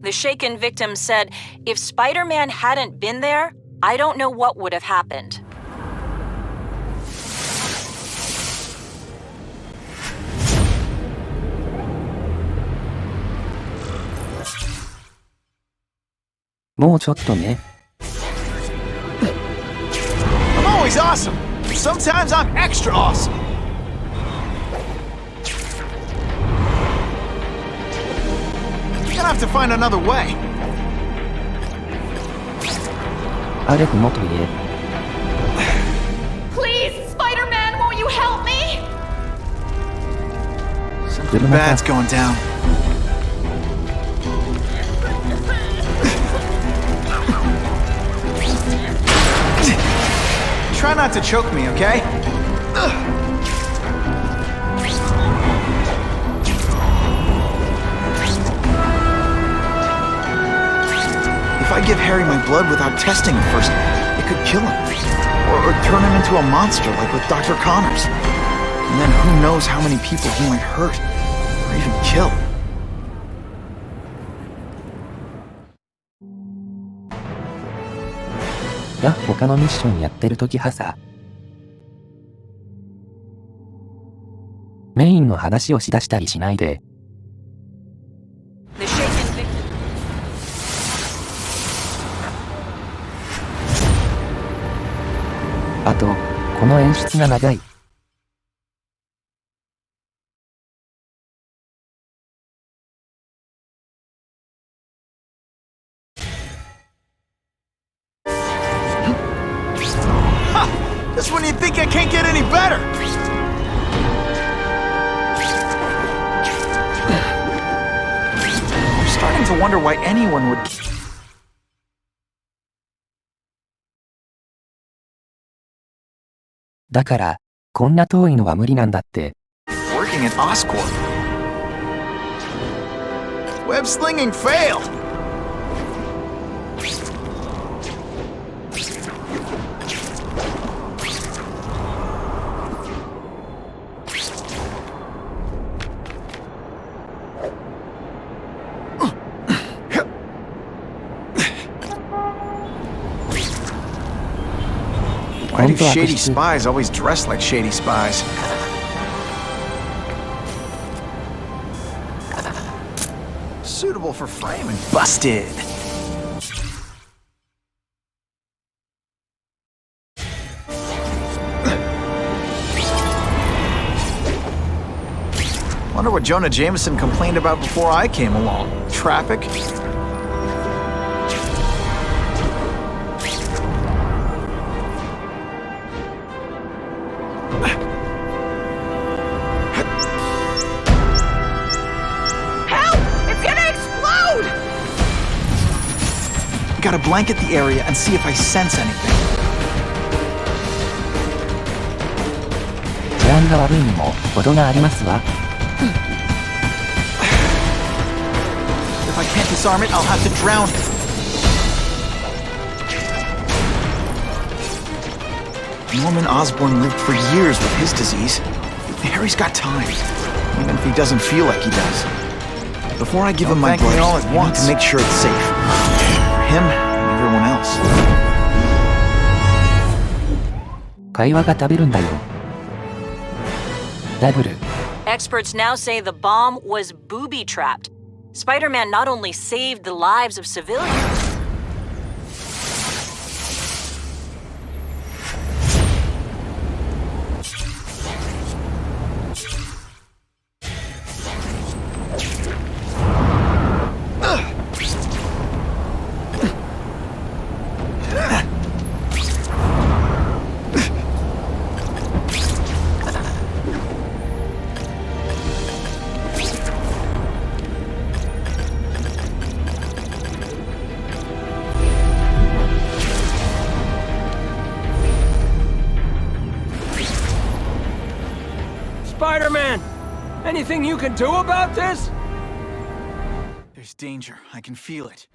The shaken victim said if Spider-Man hadn't been there, I don't know what would have happened. More ちょっとね。I'm always awesome. Sometimes I'm extra awesome. You're gonna have to find another way. アレフもといえ。Please, Spider-Man, won't you help me? Something bad's going down. Try not to choke me, okay? If I give Harry my blood without testing it first, it could kill him. Or turn him into a monster like with Dr. Connors. And then who knows how many people he might hurt, or even kill. が他のミッションやってる時はさ。メインの話をしだしたりしないで。あと、この演出が長い。Just when you think I can't get any better! I'm starting to wonder why anyone would... だから、こんな遠いのは無理なんだって。Working at Oscorp. Web slinging failed! Why do shady spies always dress like shady spies? Suitable for framing. Busted! Wonder what Jonah Jameson complained about before I came along. Traffic? Gotta blanket the area and see if I sense anything. 治安が悪いにも程がありますわ。If I can't disarm it, I'll have to drown it. Norman Osborn lived for years with his disease. Harry's got time, even if he doesn't feel like he does. Before I give him my blood, I need to make sure it's safe. Him and everyone else. 会話が食べるんだよ。ダブル。 Experts now say the bomb was booby-trapped. Spider-Man not only saved the lives of civilians. Spider-Man! Anything you can do about this? There's danger. I can feel it.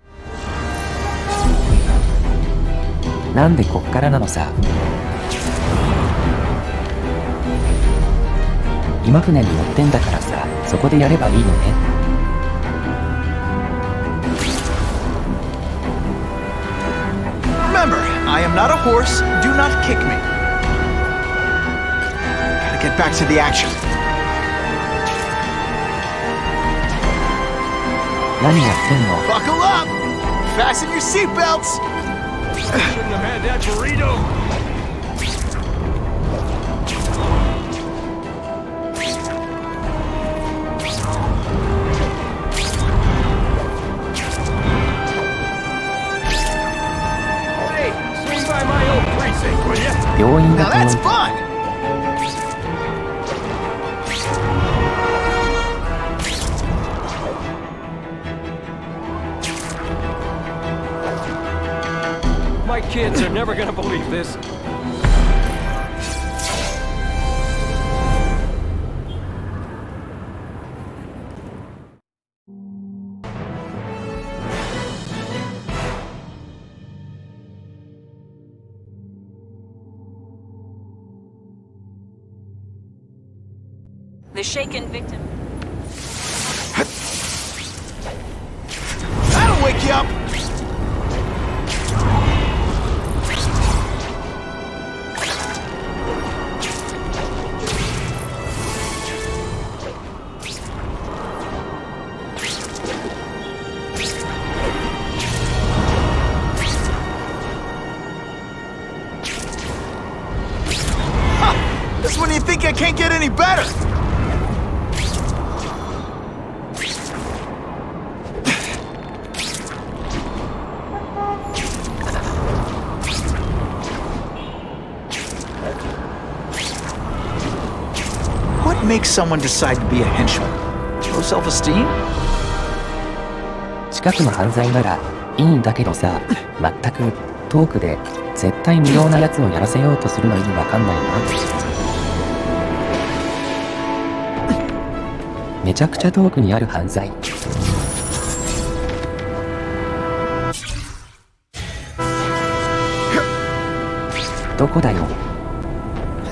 なんでこっからなのさ。今船に乗ってんだからさ、そこでやればいいのね。Remember, I I'm not a horse. Do not kick me. Gotta get back to the action. 何やってんの？ Buckle up! Fasten your seatbelts! Shouldn't have had that burrito. Hey, swing by my old precinct, will ya? 病院 Now が that's 遠い。 fun! My kids are never gonna believe this. The shaken victim. That'll wake you up! Just when you think I can't get any better! What makes someone decide to be a henchman? Low self-esteem? 近くの犯罪ならいいんだけどさ、まったくトークで絶対無用なやつをやらせようとするの意味わかんないな。めちゃくちゃ遠くにある犯罪。どこだよ。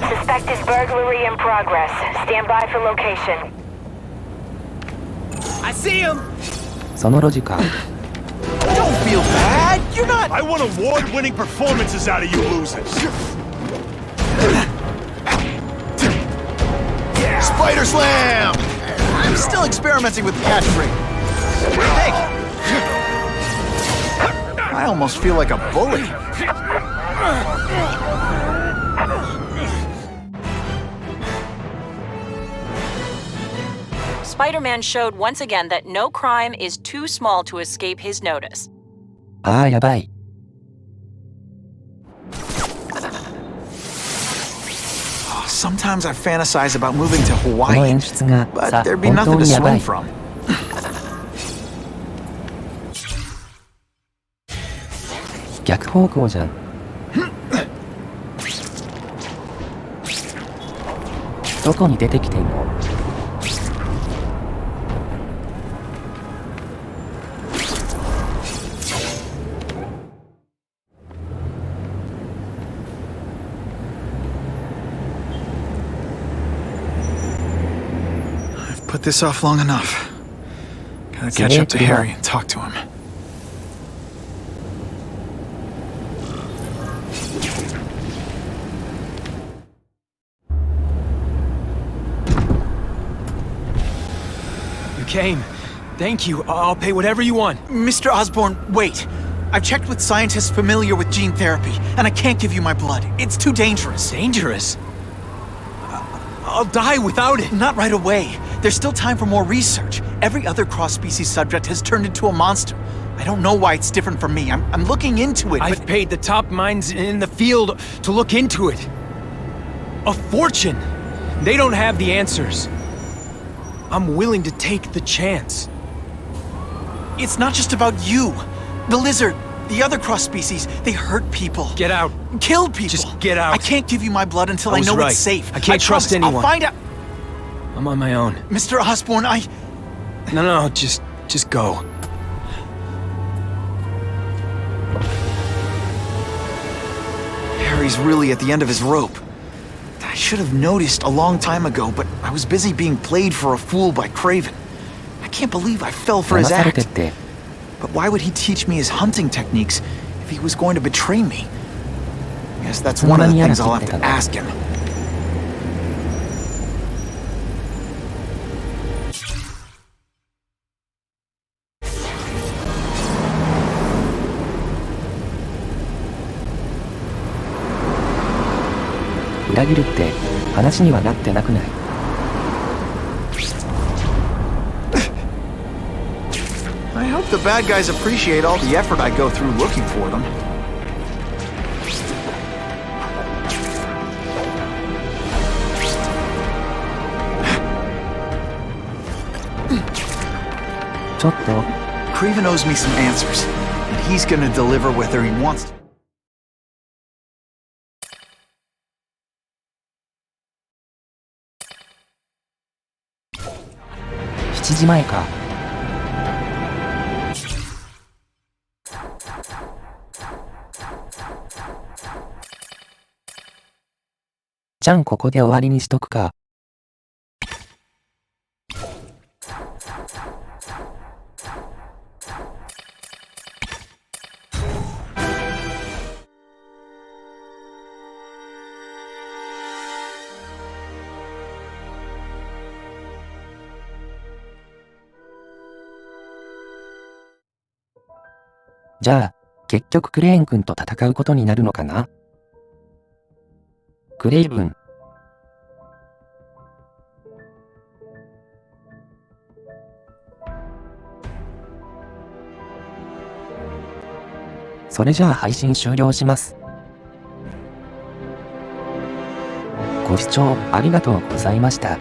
Suspect is burglary in progress. Stand by for location. I see him! そのロジか。 Don't feel bad! You're not... I want award-winning performances out of you losers. Spider Slam! I'm still experimenting with the catchphrase. Thank you. I almost feel like a bully. Spider-Man showed once again that no crime is too small to escape his notice. ああ、やばい。 Sometimes I fantasize about moving to この Hawaii, 演出が but さ、 there'd be 本当 nothing to にやば swing い。 from. 逆方向じゃん。どこに出てきてんの？ I've put this off long enough. Gotta catch up to Harry and talk to him. You came. Thank you. I'll pay whatever you want. Mr. Osborn, wait. I've checked with scientists familiar with gene therapy, and I can't give you my blood. It's too dangerous. Dangerous? I'll die without it. Not right away. There's still time for more research. Every other cross-species subject has turned into a monster. I don't know why it's different from me. I'm looking into it, I've paid the top minds in the field to look into it. A fortune. They don't have the answers. I'm willing to take the chance. It's not just about you. The lizard, the other cross-species, they hurt people. Get out. Kill people. Just get out. I can't give you my blood until I was know right. it's safe. I can't trust promise. anyone. I'll find out. I'm on my own. Mr. Osborn, No, just go. Harry's really at the end of his rope. I should have noticed a long time ago, but I was busy being played for a fool by Craven. I can't believe I fell for his act. But why would he teach me his hunting techniques if he was going to betray me? Guess that's one of the things I'll have to ask him. 裏切るって話にはなってなくない？ I hope the bad guys appreciate all the effort I go through looking for them. ちょっと Craven owes me some answers, and he's gonna deliver whether he wants to. 7時前か。じゃんここで終わりにしとくか。じゃあ、結局クレーン君と戦うことになるのかな？クレイブン。それじゃあ配信終了します。ご視聴ありがとうございました。